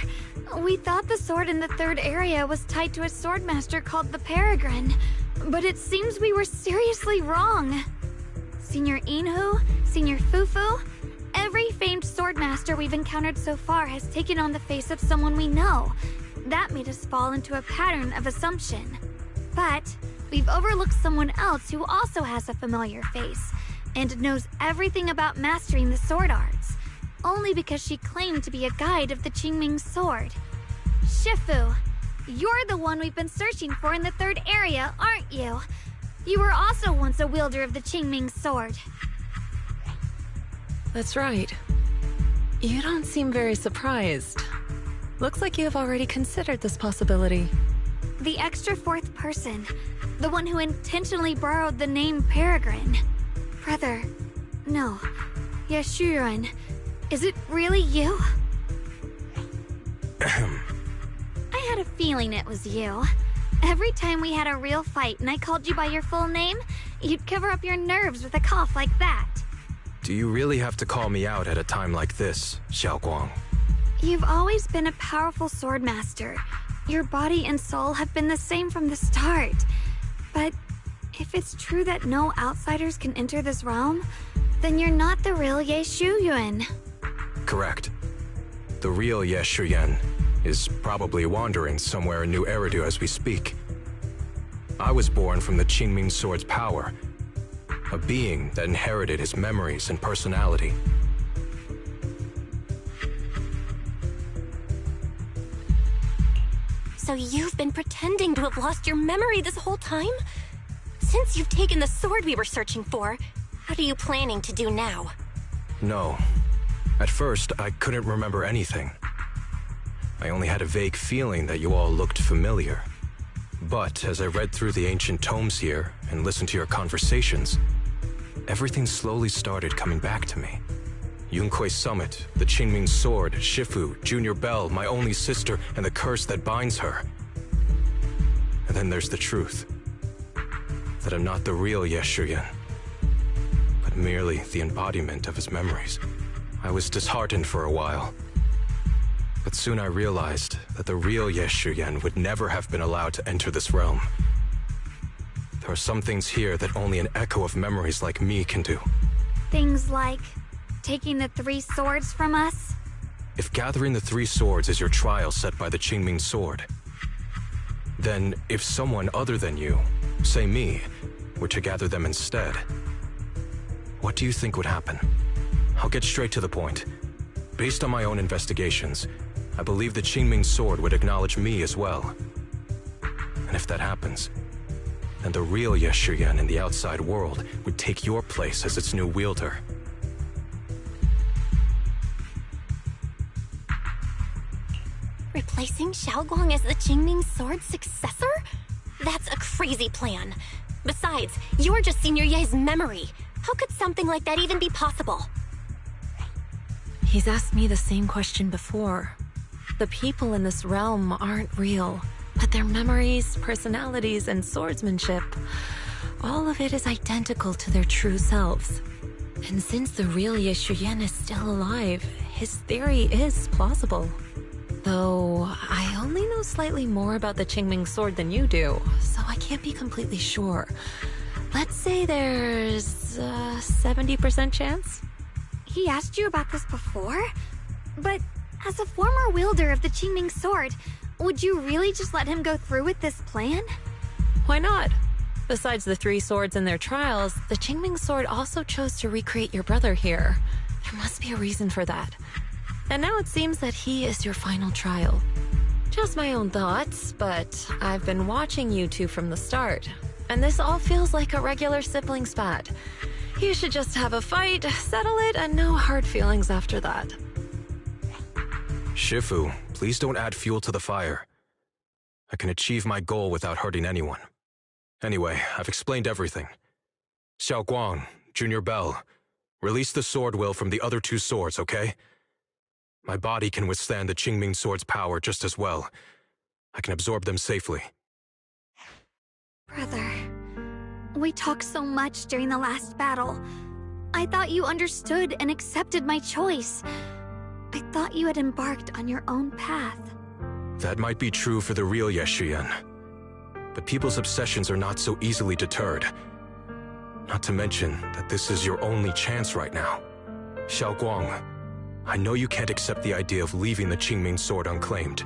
we thought the sword in the third area was tied to a swordmaster called the Peregrine, but it seems we were seriously wrong. Senior Inhu, Senior Fufu, every famed swordmaster we've encountered so far has taken on the face of someone we know. That made us fall into a pattern of assumption. But we've overlooked someone else who also has a familiar face and knows everything about mastering the sword arts, only because she claimed to be a guide of the Qingming sword. Shifu, you're the one we've been searching for in the third area, aren't you? You were also once a wielder of the Qingming sword. That's right. You don't seem very surprised. Looks like you have already considered this possibility. The extra fourth person, the one who intentionally borrowed the name Peregrine. Brother, no, Yashuren, is it really you? I had a feeling it was you. Every time we had a real fight and I called you by your full name, you'd cover up your nerves with a cough like that. Do you really have to call me out at a time like this, Xiaoguang? You've always been a powerful swordmaster. Your body and soul have been the same from the start. But if it's true that no outsiders can enter this realm, then you're not the real Ye Shuyuan. Correct. The real Ye Shuyuan is probably wandering somewhere in New Eridu as we speak. I was born from the Qingming sword's power, a being that inherited his memories and personality. So you've been pretending to have lost your memory this whole time? Since you've taken the sword we were searching for, what are you planning to do now? No. At first, I couldn't remember anything. I only had a vague feeling that you all looked familiar. But as I read through the ancient tomes here and listened to your conversations, everything slowly started coming back to me. Yunkui's summit, the Qingming sword, Shifu, Junior Belle, my only sister, and the curse that binds her. And then there's the truth. That I'm not the real Ye Shuyuan, but merely the embodiment of his memories. I was disheartened for a while. But soon I realized that the real Ye Shuyuan would never have been allowed to enter this realm. There are some things here that only an echo of memories like me can do. Things like taking the 3 swords from us? If gathering the 3 swords is your trial set by the Qingming sword, then if someone other than you, say me, were to gather them instead, what do you think would happen? I'll get straight to the point. Based on my own investigations, I believe the Qingming sword would acknowledge me as well. And if that happens, then the real Ye Shuyuan in the outside world would take your place as its new wielder. Replacing Xiaoguang as the Qingming sword's successor? That's a crazy plan. Besides, you're just Senior Ye's memory. How could something like that even be possible? He's asked me the same question before. The people in this realm aren't real, but their memories, personalities, and swordsmanship, all of it is identical to their true selves. And since the real Yeshuyen is still alive, his theory is plausible. Though, I only know slightly more about the Qingming sword than you do, so I can't be completely sure. Let's say there's a 70% chance? He asked you about this before? But as a former wielder of the Qingming sword, would you really just let him go through with this plan? Why not? Besides the 3 swords in their trials, the Qingming sword also chose to recreate your brother here. There must be a reason for that. And now it seems that he is your final trial. Just my own thoughts, but I've been watching you two from the start, and this all feels like a regular sibling spat. You should just have a fight, settle it, and no hard feelings after that. Shifu, please don't add fuel to the fire. I can achieve my goal without hurting anyone. Anyway, I've explained everything. Xiao Guang, Junior Bell, release the sword will from the other 2 swords, okay? My body can withstand the Qingming sword's power just as well. I can absorb them safely. Brother, we talked so much during the last battle. I thought you understood and accepted my choice. I thought you had embarked on your own path. That might be true for the real Yeshuyen. But people's obsessions are not so easily deterred. Not to mention that this is your only chance right now. Xiao Guang, I know you can't accept the idea of leaving the Qingming sword unclaimed.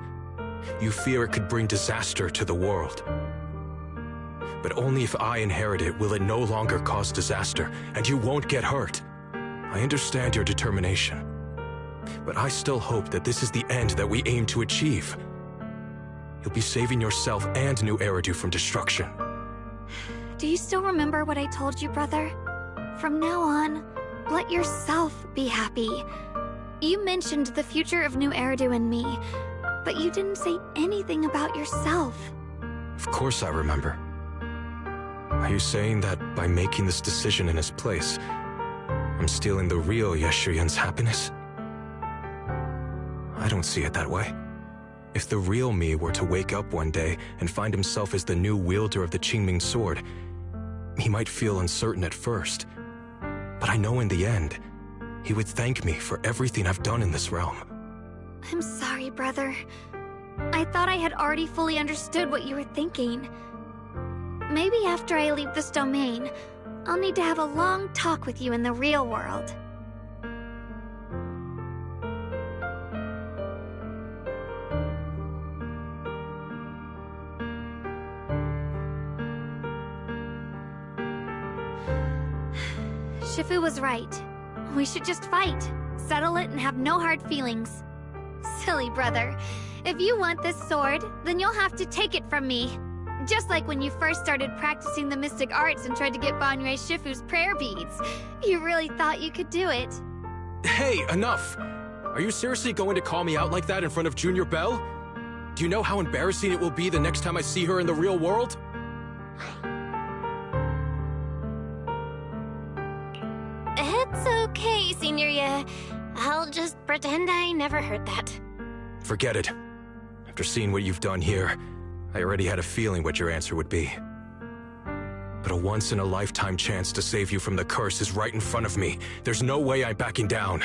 You fear it could bring disaster to the world. But only if I inherit it will it no longer cause disaster, and you won't get hurt. I understand your determination. But I still hope that this is the end that we aim to achieve. You'll be saving yourself and New Eridu from destruction. Do you still remember what I told you, brother? From now on, let yourself be happy. You mentioned the future of New Eridu and me, but you didn't say anything about yourself. Of course I remember. Are you saying that by making this decision in his place, I'm stealing the real Yeshuyen's happiness? I don't see it that way. If the real me were to wake up one day and find himself as the new wielder of the Qingming sword, he might feel uncertain at first. But I know in the end, he would thank me for everything I've done in this realm. I'm sorry, brother. I thought I had already fully understood what you were thinking. Maybe after I leave this domain, I'll need to have a long talk with you in the real world. Shifu was right. We should just fight, settle it, and have no hard feelings. Silly brother. If you want this sword, then you'll have to take it from me. Just like when you first started practicing the mystic arts and tried to get Banrei Shifu's prayer beads. You really thought you could do it. Hey, enough! Are you seriously going to call me out like that in front of Junior Bell? Do you know how embarrassing it will be the next time I see her in the real world? It's okay, Signoria. I'll just pretend I never heard that. Forget it. After seeing what you've done here, I already had a feeling what your answer would be. But a once-in-a-lifetime chance to save you from the curse is right in front of me. There's no way I'm backing down.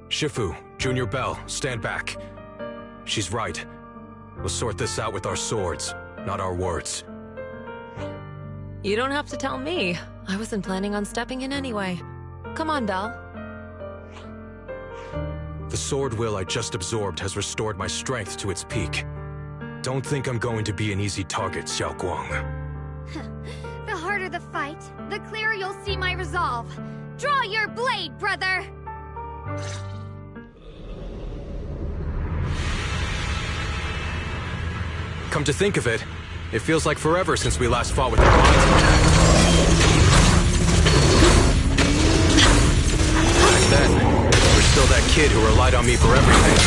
Shifu, Junior Bell, stand back. She's right. We'll sort this out with our swords, not our words. You don't have to tell me. I wasn't planning on stepping in anyway. Come on, Belle. The sword will I just absorbed has restored my strength to its peak. Don't think I'm going to be an easy target, Xiao Guang. The harder the fight, the clearer you'll see my resolve. Draw your blade, brother! Come to think of it, it feels like forever since we last fought with the Chroniques. Back then, you were still that kid who relied on me for everything.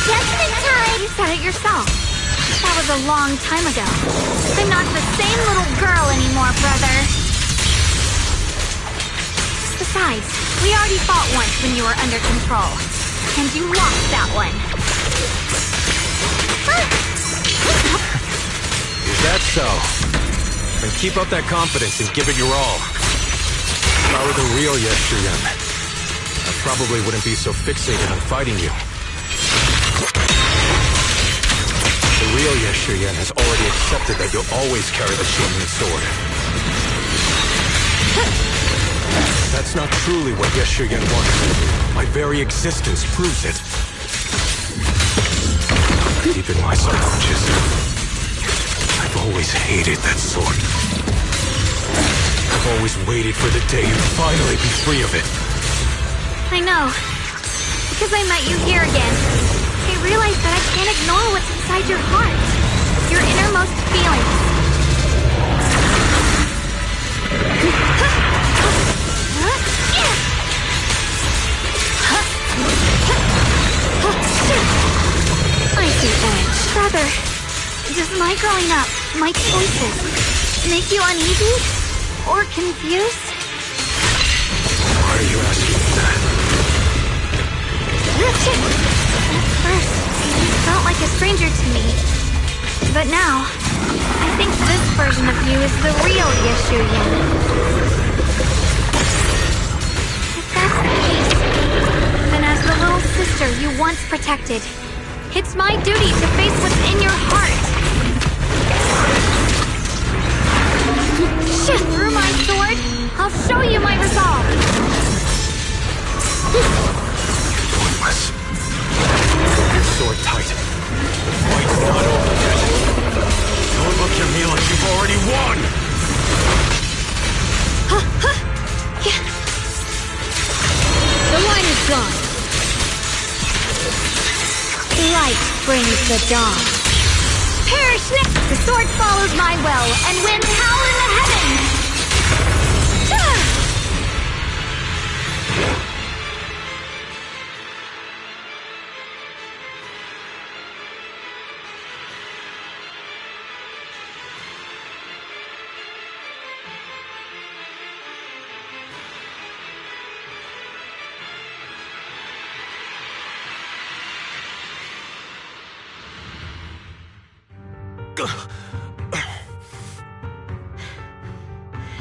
Just in time! You said it yourself. That was a long time ago. I'm not the same little girl anymore, brother. Besides, we already fought once when you were under control. And you lost that one. Is that so? Then keep up that confidence and give it your all. If I were the real Yeshurien, I probably wouldn't be so fixated on fighting you. The real Yeshurien has already accepted that you'll always carry the Changing Sword. That's not truly what Yeshurien wants. My very existence proves it. Deep in my subconscious, I've always hated that sword. I've always waited for the day you'd finally be free of it. I know. Because I met you here again, I realized that I can't ignore what's inside your heart. Your innermost feelings. I see that. Brother, does my growing up, my choices, make you uneasy? Or confused? Why are you asking me that? At first, you felt like a stranger to me. But now, I think this version of you is the real Yeshurien. If that's the case, then as the little sister you once protected, it's my duty to face what's in your heart. Shift through my sword, I'll show you my resolve. Pointless. Hold your sword tight. The fight's not over yet. Don't look at me like you've already won! The line is gone. Light brings the dawn. Perish next! The sword follows my will, and winds howl in the heavens!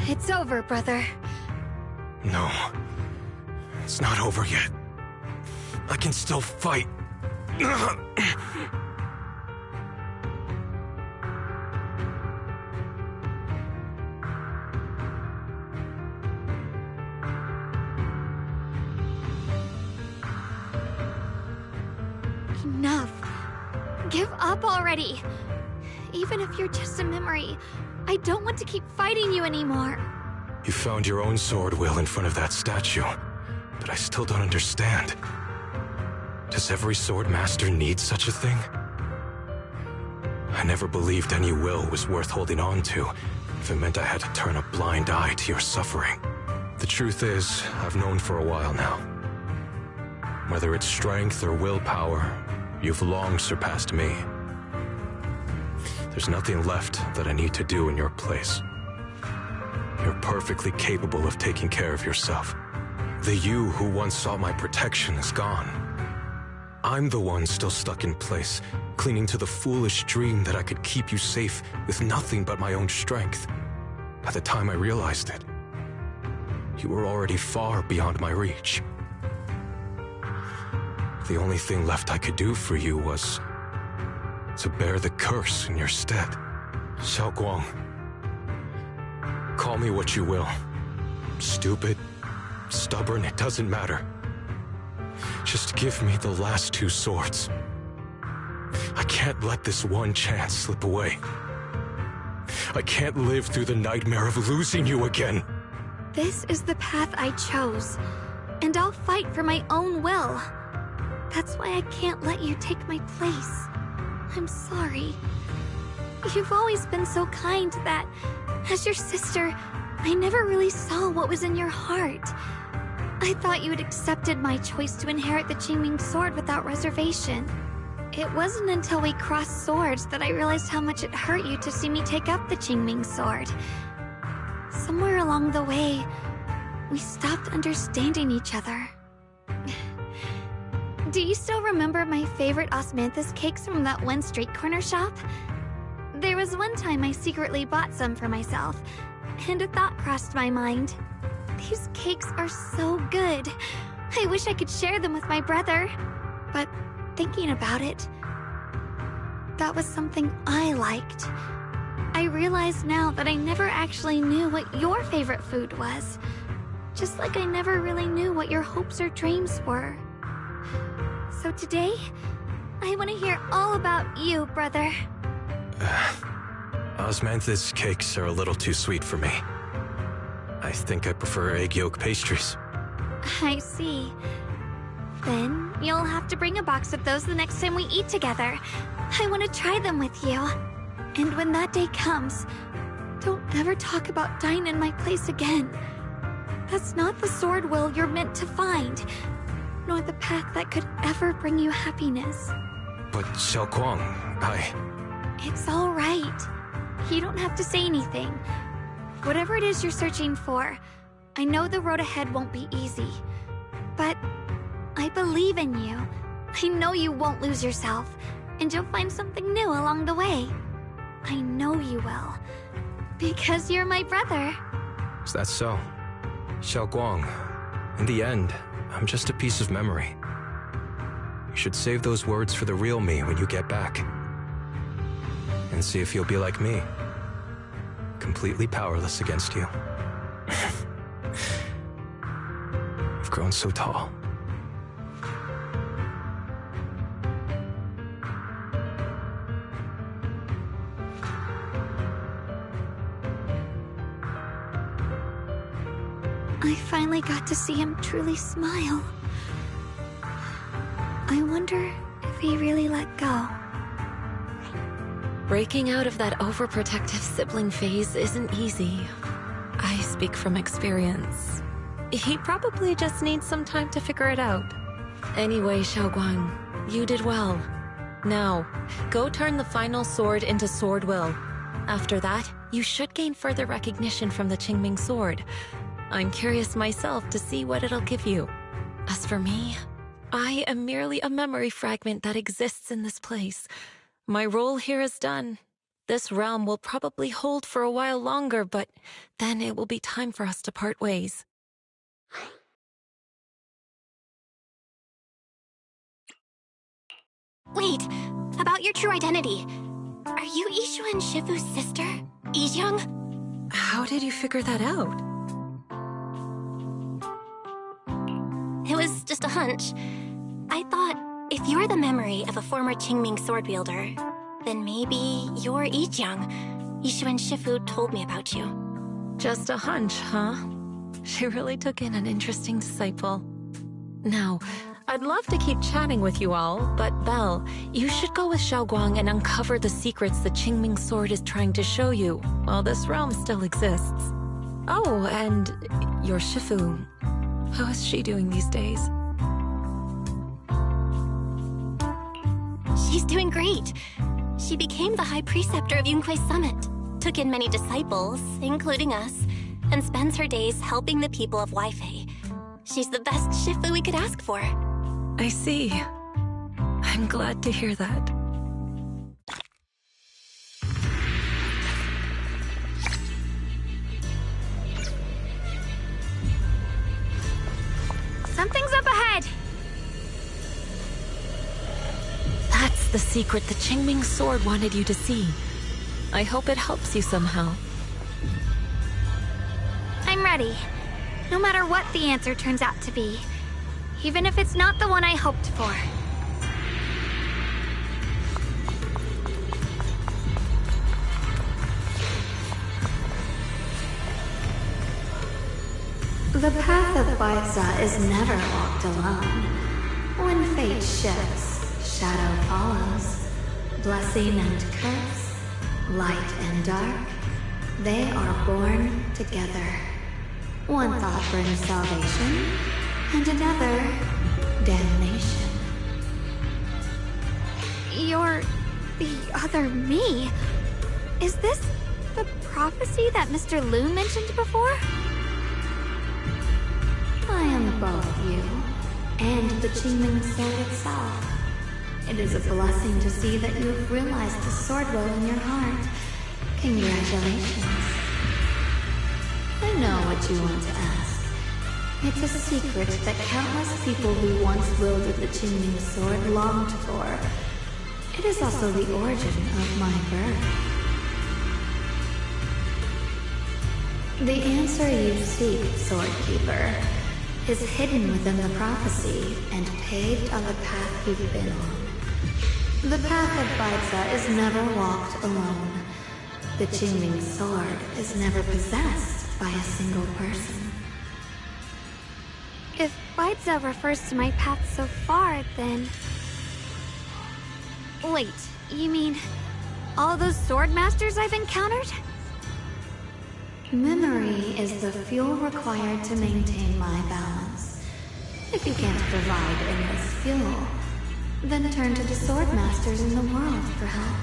It's over, brother. No. It's not over yet. I can still fight. Enough. Give up already. Even if you're just a memory, I don't want to keep fighting you anymore. You found your own sword, Will, in front of that statue. But I still don't understand. Does every sword master need such a thing? I never believed any will was worth holding on to, if it meant I had to turn a blind eye to your suffering. The truth is, I've known for a while now. Whether it's strength or willpower, you've long surpassed me. There's nothing left that I need to do in your place. You're perfectly capable of taking care of yourself. The you who once sought my protection is gone. I'm the one still stuck in place, clinging to the foolish dream that I could keep you safe with nothing but my own strength. By the time I realized it, you were already far beyond my reach. The only thing left I could do for you was to bear the curse in your stead. Xiaoguang, call me what you will. Stupid, stubborn, it doesn't matter. Just give me the last two swords. I can't let this one chance slip away. I can't live through the nightmare of losing you again. This is the path I chose, and I'll fight for my own will. That's why I can't let you take my place. I'm sorry. You've always been so kind that, as your sister, I never really saw what was in your heart. I thought you had accepted my choice to inherit the Qingming sword without reservation. It wasn't until we crossed swords that I realized how much it hurt you to see me take up the Qingming sword. Somewhere along the way, we stopped understanding each other. Do you still remember my favorite osmanthus cakes from that one street corner shop? There was one time I secretly bought some for myself, and a thought crossed my mind. These cakes are so good. I wish I could share them with my brother. But thinking about it, that was something I liked. I realize now that I never actually knew what your favorite food was. Just like I never really knew what your hopes or dreams were. So today, I want to hear all about you, brother. Osmantha's cakes are a little too sweet for me. I think I prefer egg yolk pastries. I see. Then you'll have to bring a box of those the next time we eat together. I want to try them with you. And when that day comes, don't ever talk about dying in my place again. That's not the sword will you're meant to find, nor the path that could ever bring you happiness. But Xiao Guang, It's all right. You don't have to say anything. Whatever it is you're searching for, I know the road ahead won't be easy. But I believe in you. I know you won't lose yourself, and you'll find something new along the way. I know you will. Because you're my brother. Is that so? Xiao Guang, in the end, I'm just a piece of memory. You should save those words for the real me when you get back. And see if you'll be like me. Completely powerless against you. You've grown so tall. I finally got to see him truly smile. I wonder if he really let go. Breaking out of that overprotective sibling phase isn't easy. I speak from experience. He probably just needs some time to figure it out. Anyway, Xiao Guang, you did well. Now, go turn the final sword into sword will. After that, you should gain further recognition from the Qingming sword. I'm curious myself to see what it'll give you. As for me, I am merely a memory fragment that exists in this place. My role here is done. This realm will probably hold for a while longer, but then it will be time for us to part ways. Wait, about your true identity. Are you Yishu and Shifu's sister, Yizhang? How did you figure that out? It was just a hunch. I thought, if you're the memory of a former Qingming sword wielder, then maybe you're Yizhang. Yishu and Shifu told me about you. Just a hunch, huh? She really took in an interesting disciple. Now, I'd love to keep chatting with you all, but Belle, you should go with Xiao Guang and uncover the secrets the Qingming sword is trying to show you, while this realm still exists. Oh, and your Shifu. How is she doing these days? She's doing great. She became the High Preceptor of Yunkui's Summit, took in many disciples, including us, and spends her days helping the people of Weifei. She's the best Shifu we could ask for. I see. I'm glad to hear that. Something's up ahead! That's the secret the Qingming sword wanted you to see. I hope it helps you somehow. I'm ready. No matter what the answer turns out to be. Even if it's not the one I hoped for. The path of Huaiza is never walked alone. When fate shifts, shadow follows. Blessing and curse, light and dark, they are born together. One thought brings salvation, and another, damnation. You're the other me. Is this the prophecy that Mr. Lu mentioned before? I am both you and the Qingming sword itself. It is a blessing to see that you have realized the sword will in your heart. Congratulations. I know what you want to ask. It's a secret that countless people who once wielded the Qingming sword longed for. It is also the origin of my birth. The answer you seek, Swordkeeper, is hidden within the prophecy and paved on the path you've been on. The path of Baidza is never walked alone. The Qingming sword is never possessed by a single person. If Baidza refers to my path so far, then... Wait, you mean all those sword masters I've encountered? Memory is the fuel required to maintain my balance. If you can't provide endless fuel, then turn to the sword masters in the world for help.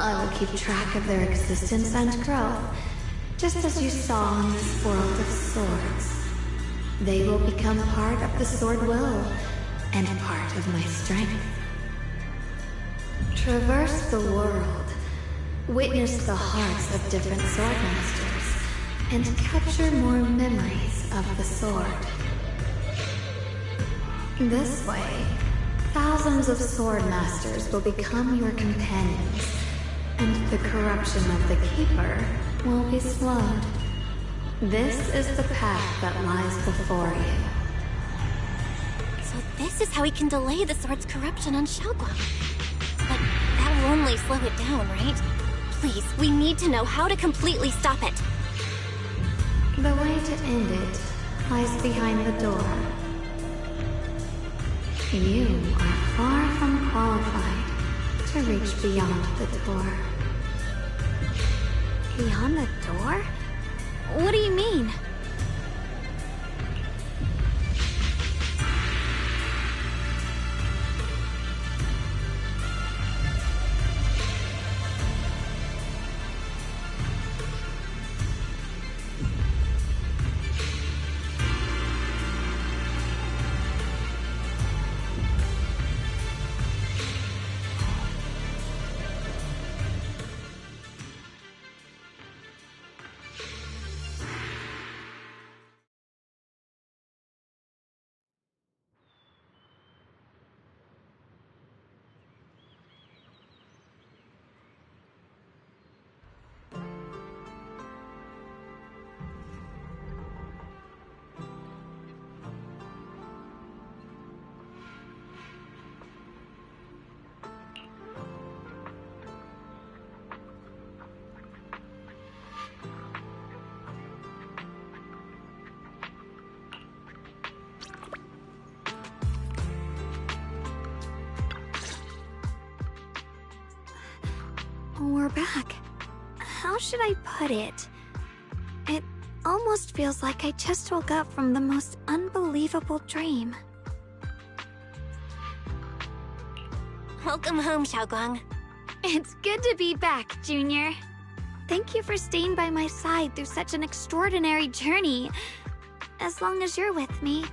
I will keep track of their existence and growth, just as you saw in this world of swords. They will become part of the sword will, and part of my strength. Traverse the world, witness the hearts of different sword masters, and capture more memories of the sword. This way, thousands of sword masters will become your companions, and the corruption of the Keeper will be slowed. This is the path that lies before you. So this is how he can delay the sword's corruption on Xiaoguang. But that will only slow it down, right? Please, we need to know how to completely stop it. The way to end it lies behind the door. You are far from qualified to reach beyond the door. Beyond the door? What do you mean? We're back. How should I put it? It almost feels like I just woke up from the most unbelievable dream. Welcome home, Xiaoguang. It's good to be back, Junior. Thank you for staying by my side through such an extraordinary journey. As long as you're with me,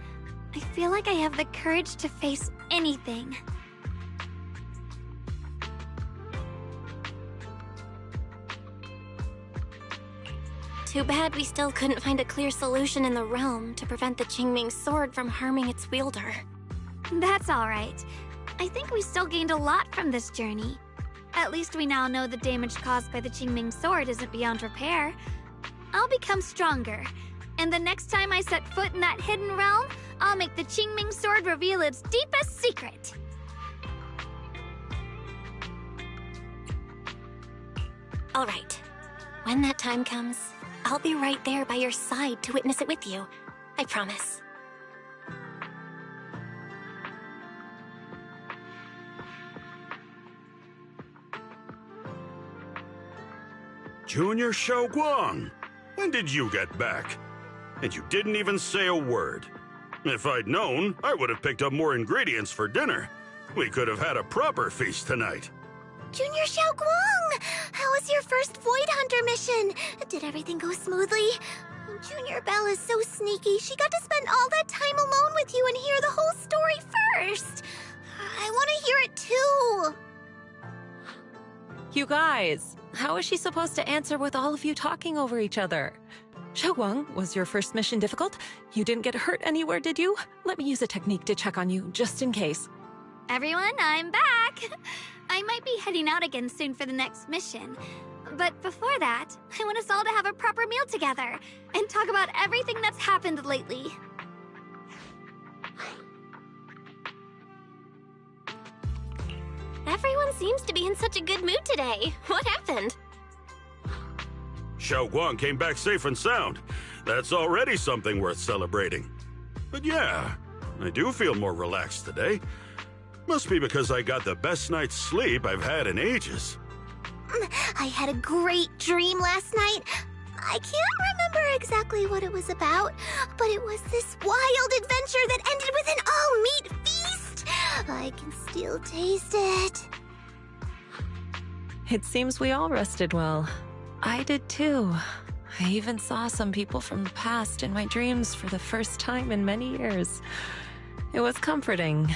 I feel like I have the courage to face anything. Too bad we still couldn't find a clear solution in the realm to prevent the Qingming sword from harming its wielder. That's all right. I think we still gained a lot from this journey. At least we now know the damage caused by the Qingming sword isn't beyond repair. I'll become stronger, and the next time I set foot in that hidden realm, I'll make the Qingming sword reveal its deepest secret. All right. When that time comes, I'll be right there by your side to witness it with you. I promise. Junior Xiaoguang, when did you get back? And you didn't even say a word. If I'd known, I would have picked up more ingredients for dinner. We could have had a proper feast tonight. Junior Xiaoguang! How was your first Void Hunter mission? Did everything go smoothly? Junior Belle is so sneaky. She got to spend all that time alone with you and hear the whole story first. I want to hear it too. You guys, how is she supposed to answer with all of you talking over each other? Xiaoguang, was your first mission difficult? You didn't get hurt anywhere, did you? Let me use a technique to check on you, just in case. Everyone, I'm back! I might be heading out again soon for the next mission. But before that, I want us all to have a proper meal together and talk about everything that's happened lately. Everyone seems to be in such a good mood today. What happened? Xiaoguang came back safe and sound. That's already something worth celebrating. But yeah, I do feel more relaxed today. Must be because I got the best night's sleep I've had in ages. I had a great dream last night. I can't remember exactly what it was about, but it was this wild adventure that ended with an all-meat feast. I can still taste it. It seems we all rested well. I did too. I even saw some people from the past in my dreams for the first time in many years. It was comforting.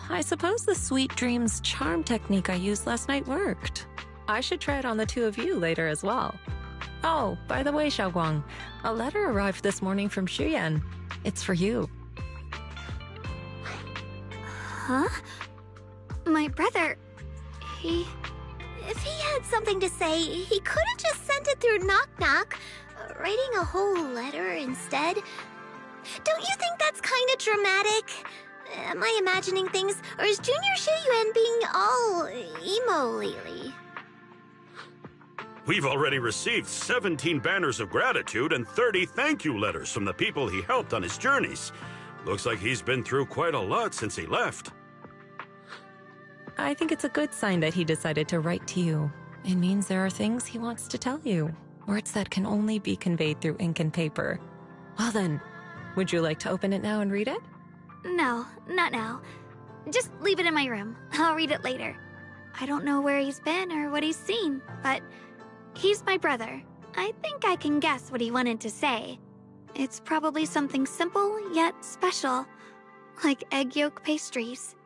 I suppose the sweet dreams charm technique I used last night worked. I should try it on the two of you later as well. Oh, by the way, Xiaoguang, a letter arrived this morning from Xuyan. It's for you. Huh? My brother, If he had something to say, he could have just sent it through Knock Knock, writing a whole letter instead. Don't you think that's kind of dramatic? Am I imagining things, or is Junior Shiyuan being all emo lately? We've already received 17 banners of gratitude and 30 thank you letters from the people he helped on his journeys. Looks like he's been through quite a lot since he left. I think it's a good sign that he decided to write to you. It means there are things he wants to tell you, words that can only be conveyed through ink and paper. Well then, would you like to open it now and read it? no, not now. Just leave it in my room. I'll read it later. I don't know where he's been or what he's seen, but he's my brother. I think I can guess what he wanted to say. It's probably something simple yet special, like egg yolk pastries.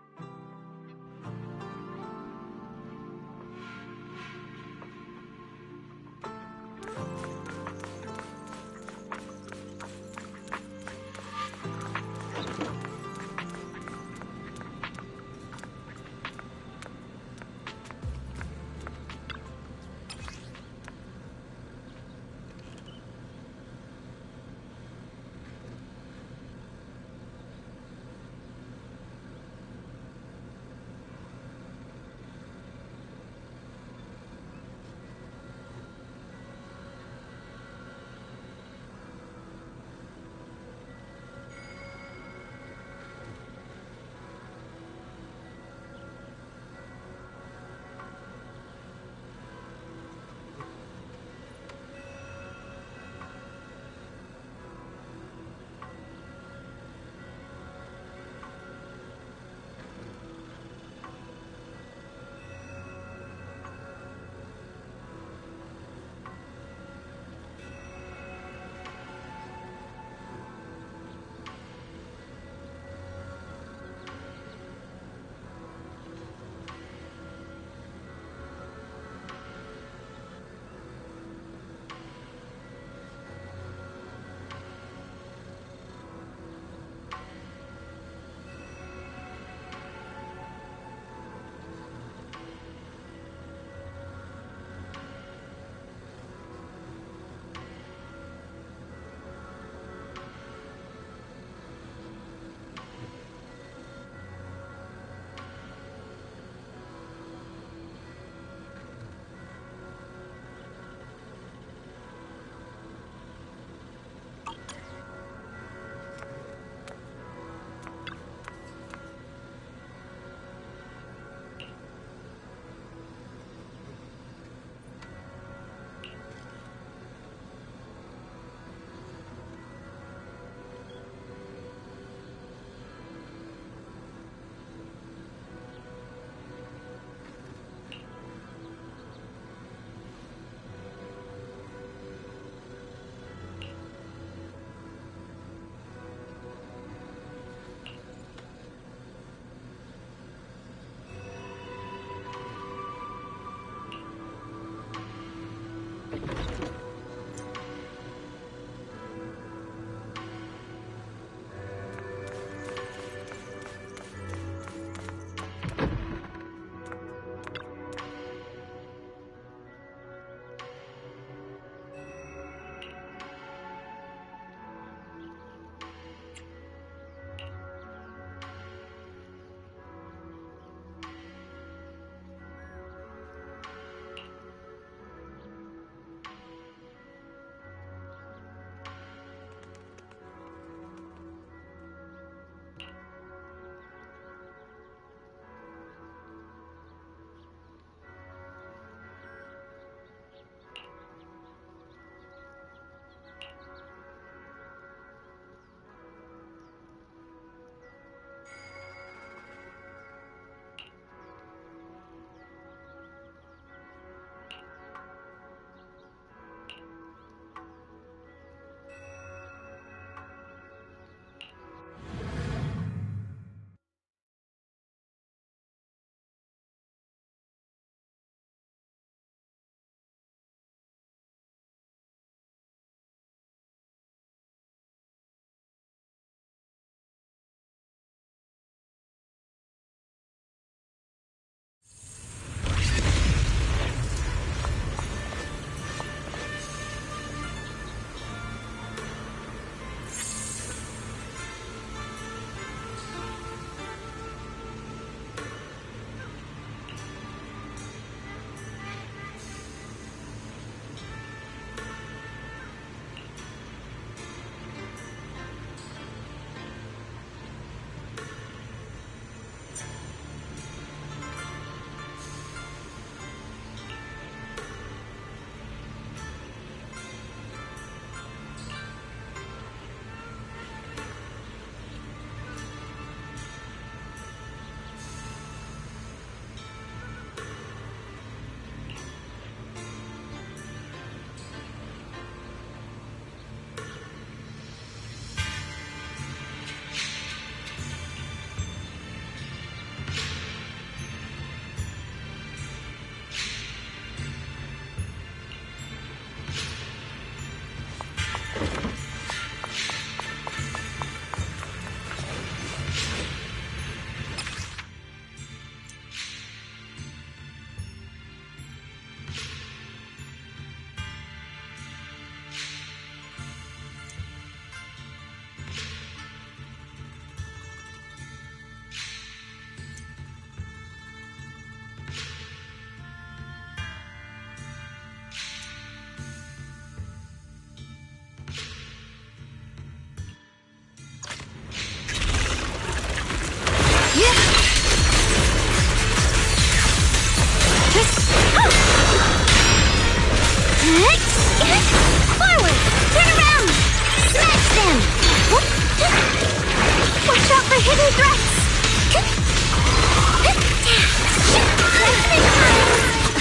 hidden threats!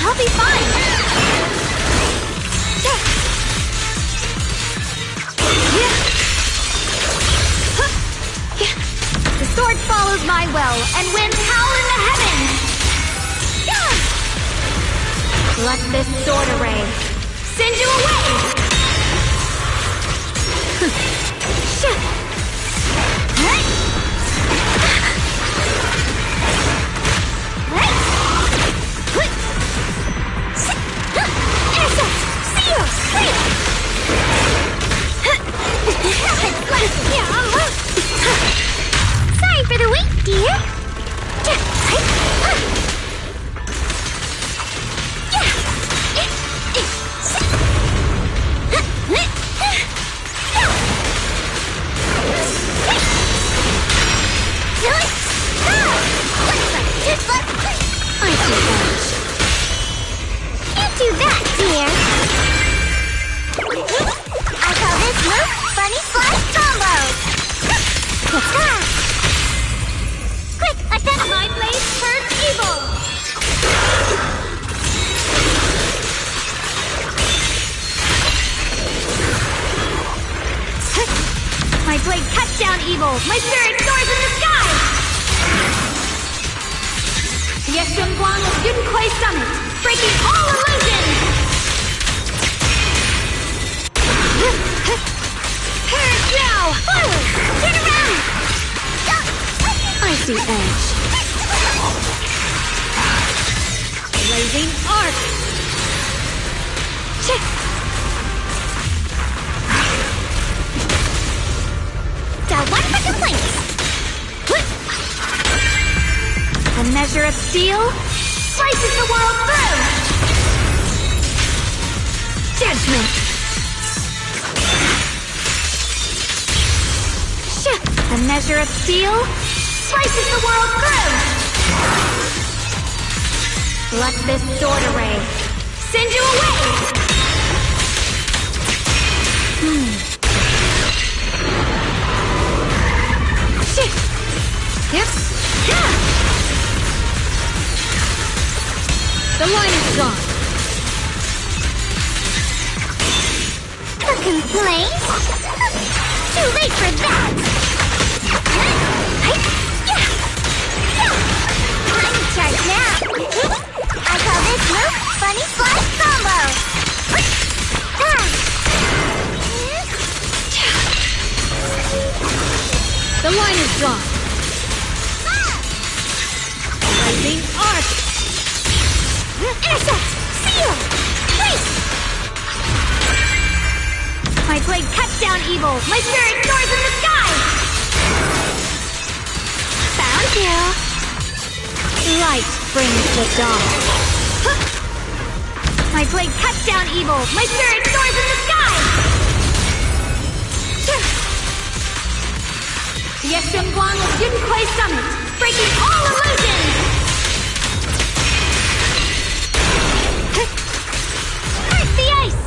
I'll be fine. The sword follows my will, and winds howl in the heavens! Let this sword array send you away! Sorry for the wait, dear. Can't do that, dear. I call this move Bunny Slash Combo. Quick, attack! My blade turns evil. My blade cuts down evil! My spirit soars in the sky! Yeshun Guang of Yunquai Summit, breaking all illusions! Perish now! Turn around! Icy Edge. Blazing Arc! Got one for complaints. A measure of steel slices the world through! Judgment! A measure of steel slices the world through! Let this sword array send you away! Yep. The line is gone. A complaint? Too late for that! I'm in charge now. I call this move Bunny Slash Combo. The line is gone. Blazing Arc. Intercept! Seal! Wait! My blade cuts down evil. My spirit soars in the sky. Found you. Light brings the dawn. My blade cuts down evil. My spirit soars in the sky. Yeshun Guang of Yunquai Summit, breaking all illusions. Earth the ice!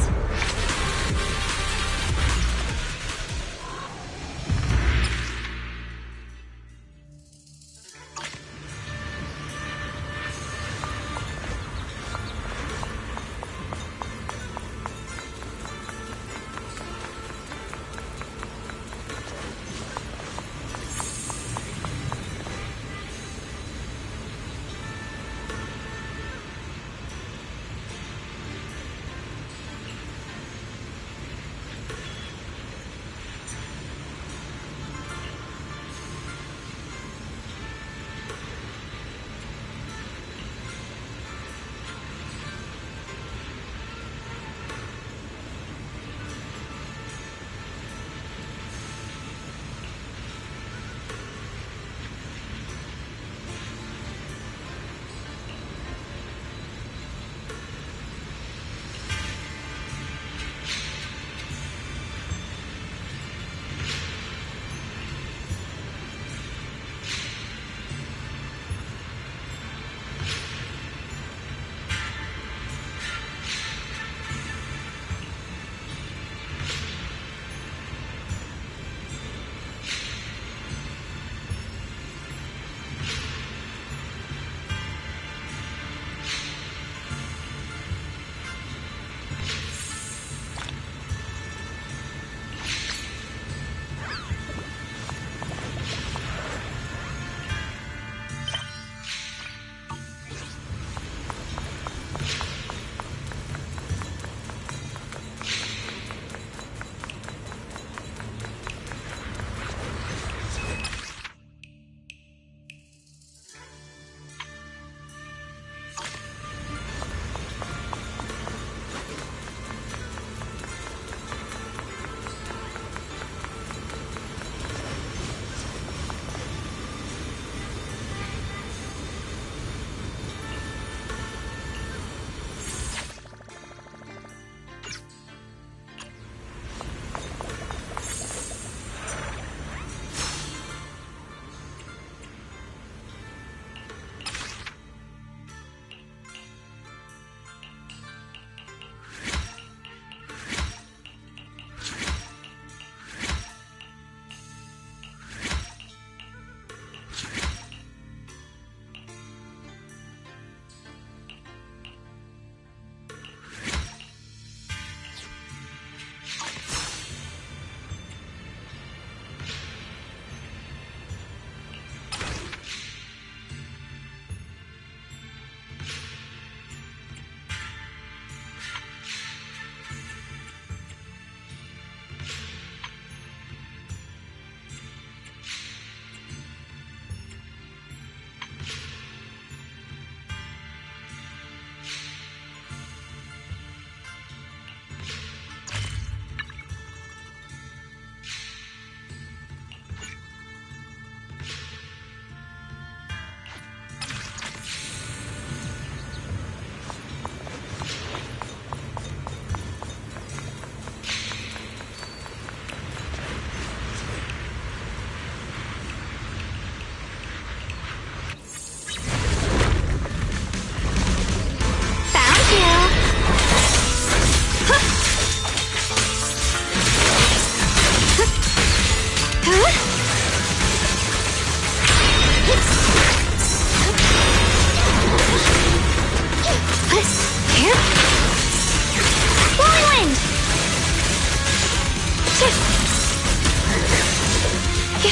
The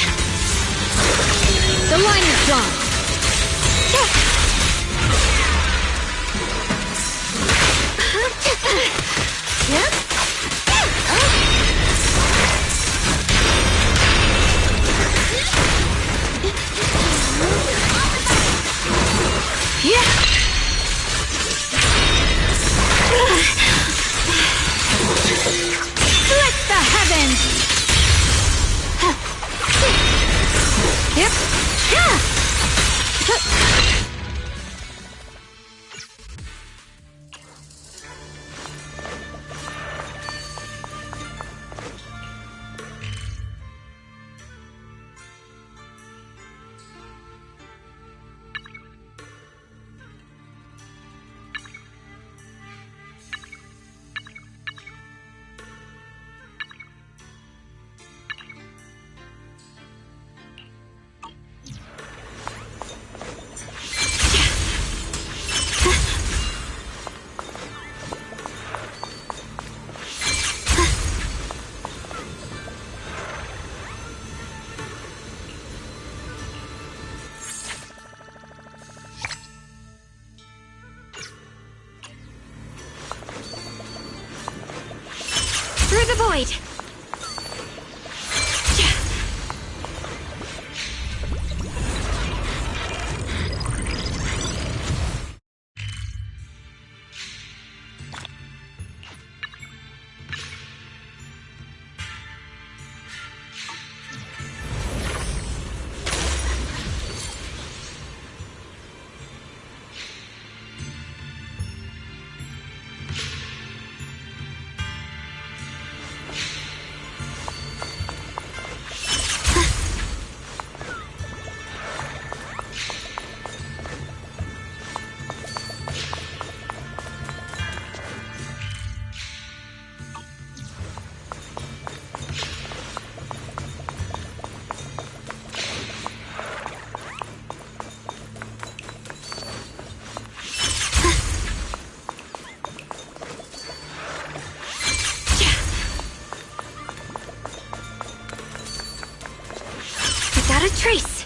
line is drawn. Split the heavens! Yep. Through the void! Without a trace!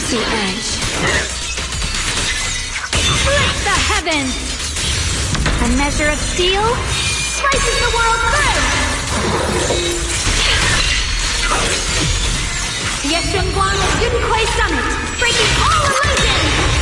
Icy edge. Split the heavens! A measure of steel slices the world through! Yeshunguang of Yunquay Summit, breaking all illusions!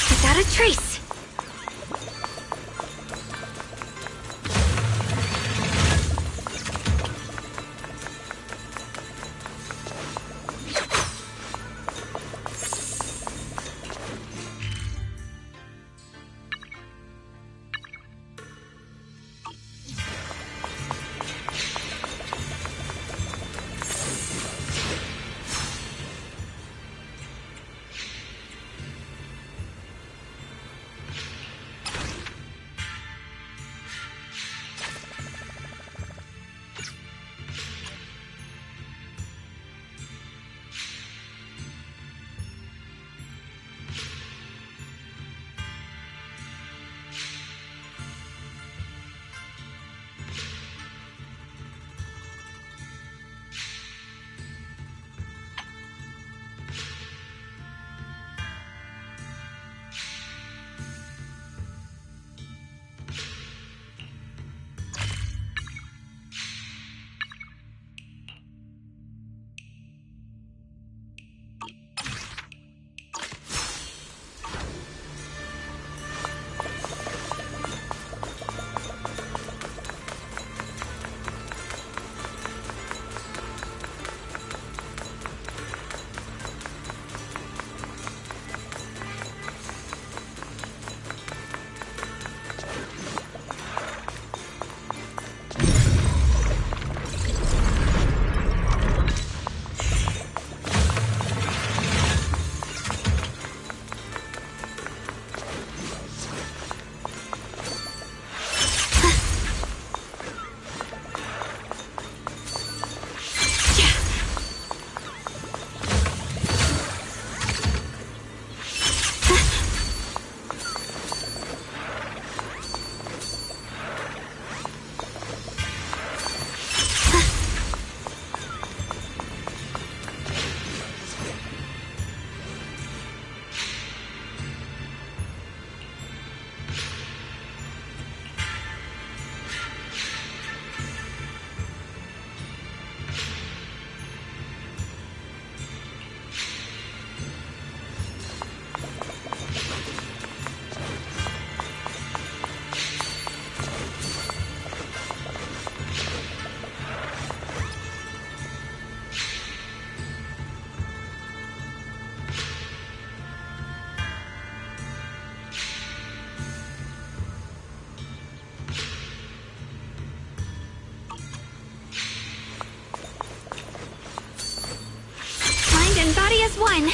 Without a trace. Body as one.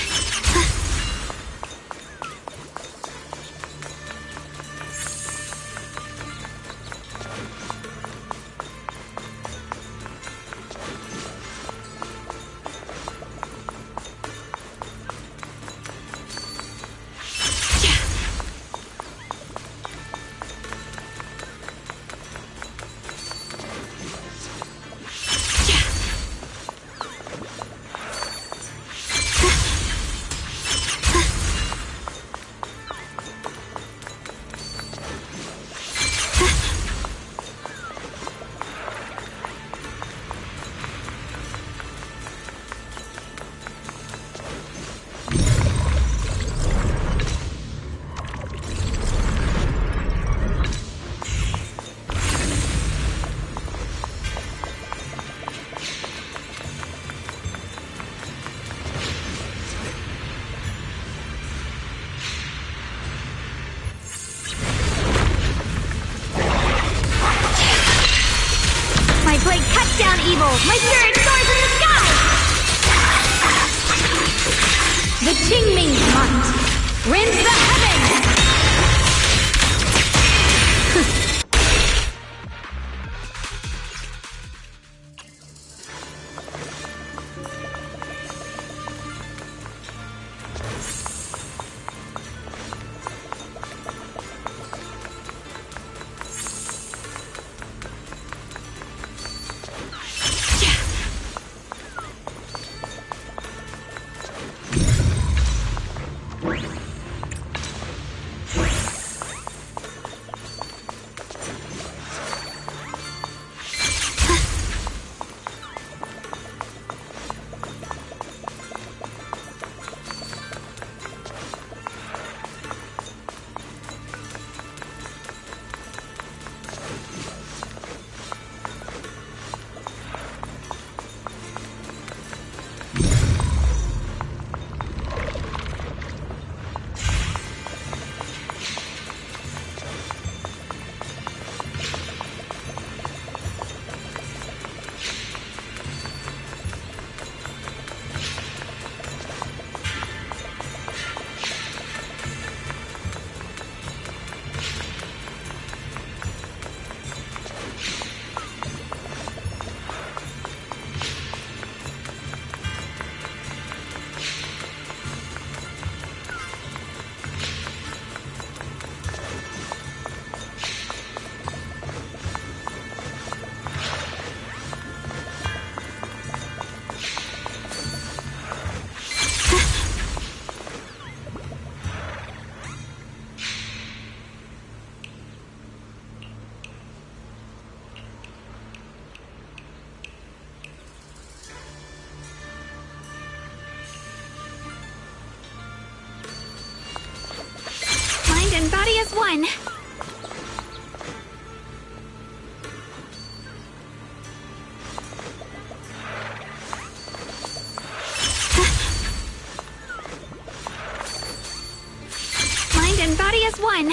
Down evil! My spirit soars in the sky! The Qingming Smite! Rinse the heavens! as one. Mind and body as one.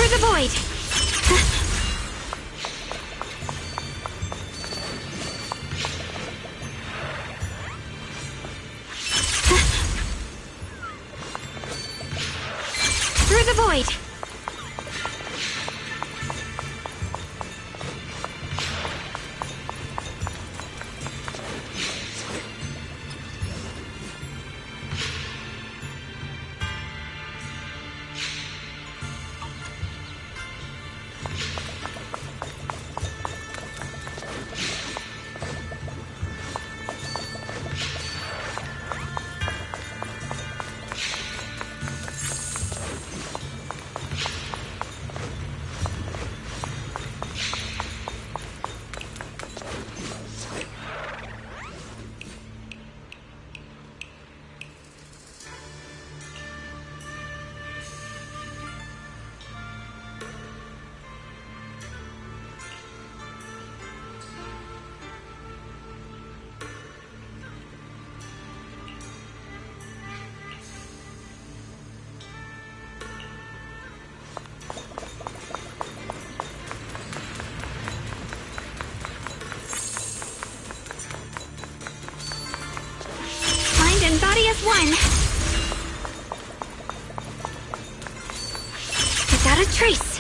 Through the void! Through the void! And body as one. Without a trace.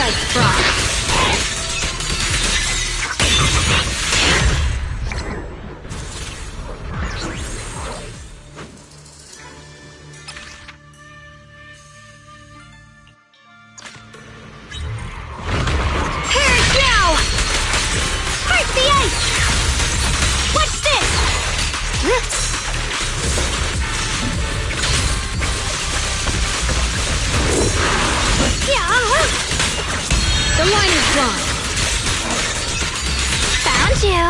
as frost. The line is drawn. Found you.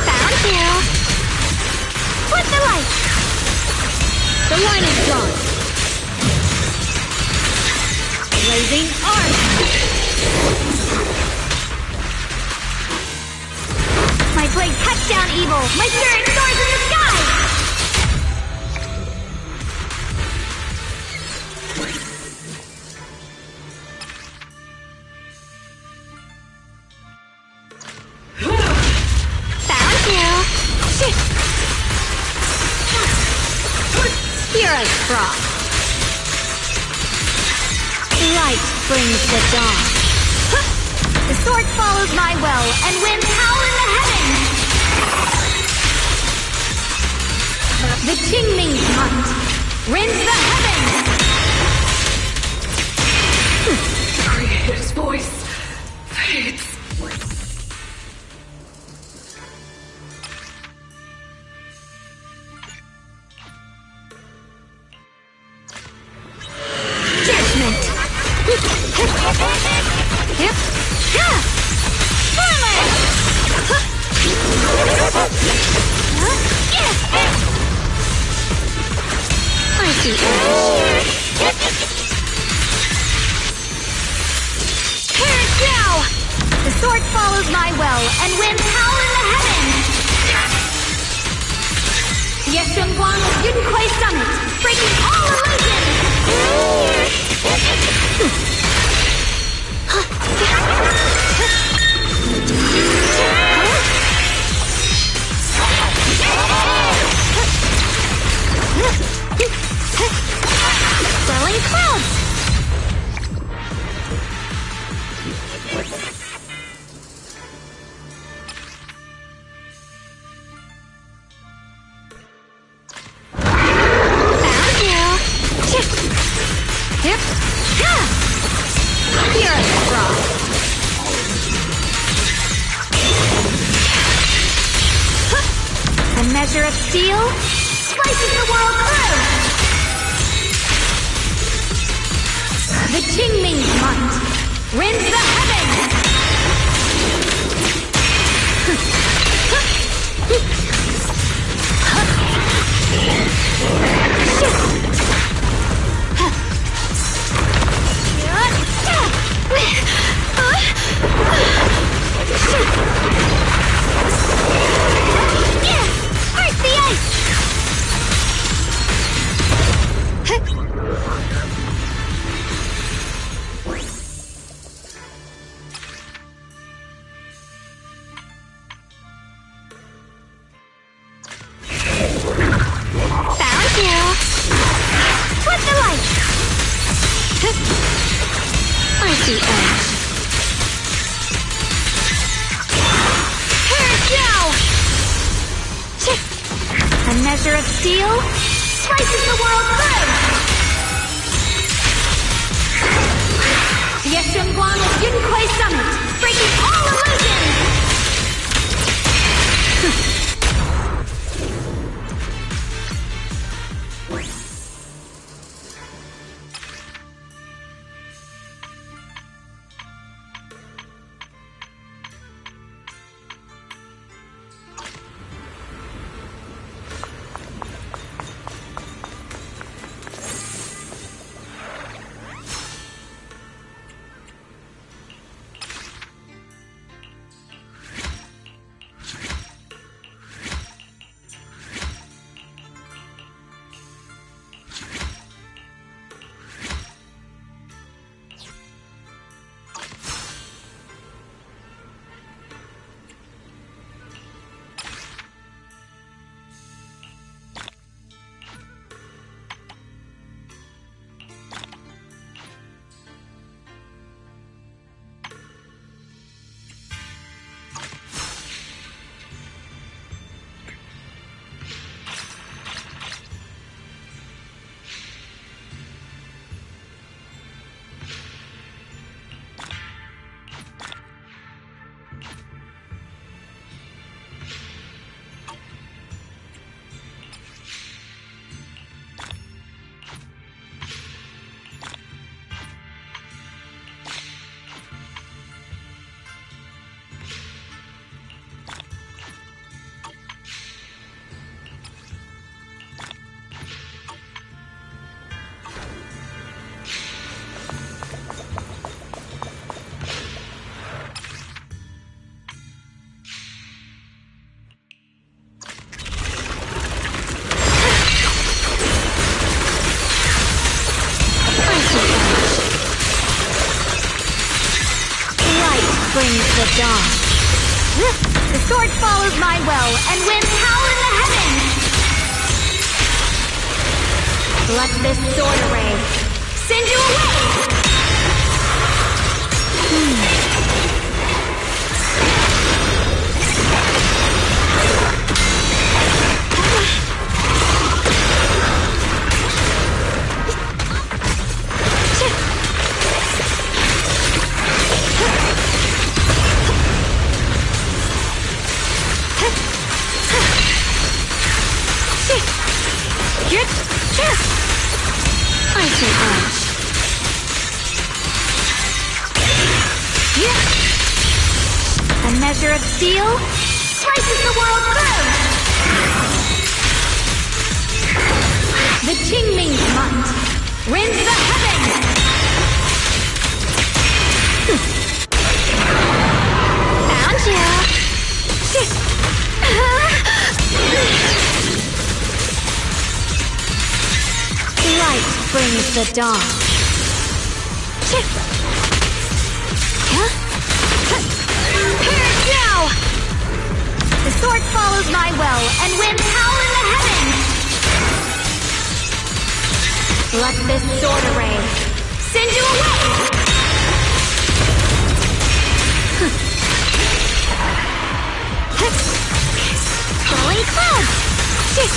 Found you. With the light. The line is drawn. Blazing arm. My blade cuts down evil. My spirit soars in the sky. Found you. Pure as frost. Light brings the dawn. The sword follows my will, and winds howl in the heavens. The Qingming's might rends the heavens. The Creator's voice fades. Judgment. Yep. I see edge. Perish now! The sword follows my will, and winds howl in the heavens. Yeshengguang Yunquei Summit, breaking all illusions. Swirling clouds. Found you. Hip. Pure as frost. A measure of steel slices the world through. The Qingming's might rends the heavens. Part the ice. Found you. With the light. I see edge. Perish now. A measure of steel slices the world through. Yeshengguang Yunquei Summit, Breaking all illusions. dawn. The sword follows my will and wins power in the heavens. Let this sword array send you away. Icy Punch. A measure of steel slices the world through. The Qingming's might rends the heavens. Found you. Light brings the dawn. Perish now! The sword follows my will and wins power in the heavens. Let this sword array send you away. Falling clouds. What's this?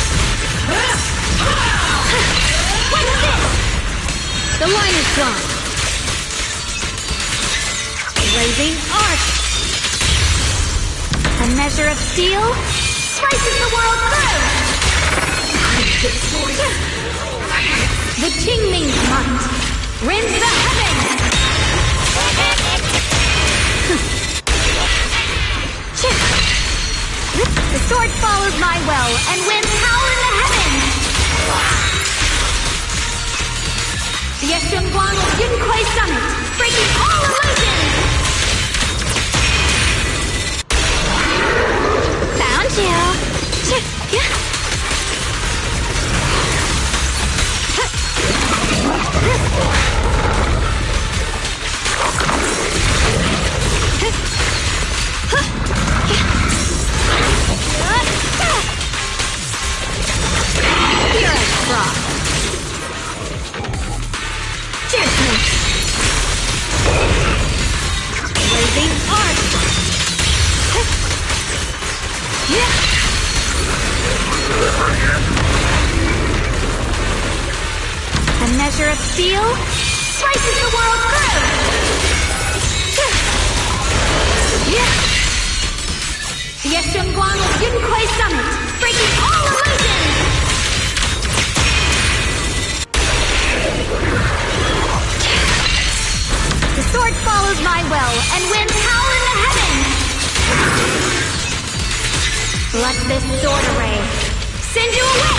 The line is gone. Blazing arc. A measure of steel slices the world through. The Qingming's might rends the heavens. The sword follows my will and wins power in the heavens. The Yeshunguang of Yunquai Summit, breaking all illusions. Found you. Here I frost. Blazing arc. A measure of steel slices the world through. The Yeshunguang of Yunquai Summit, breaking all illusions. The sword follows my will and wins power in the heavens. Let this sword array send you away.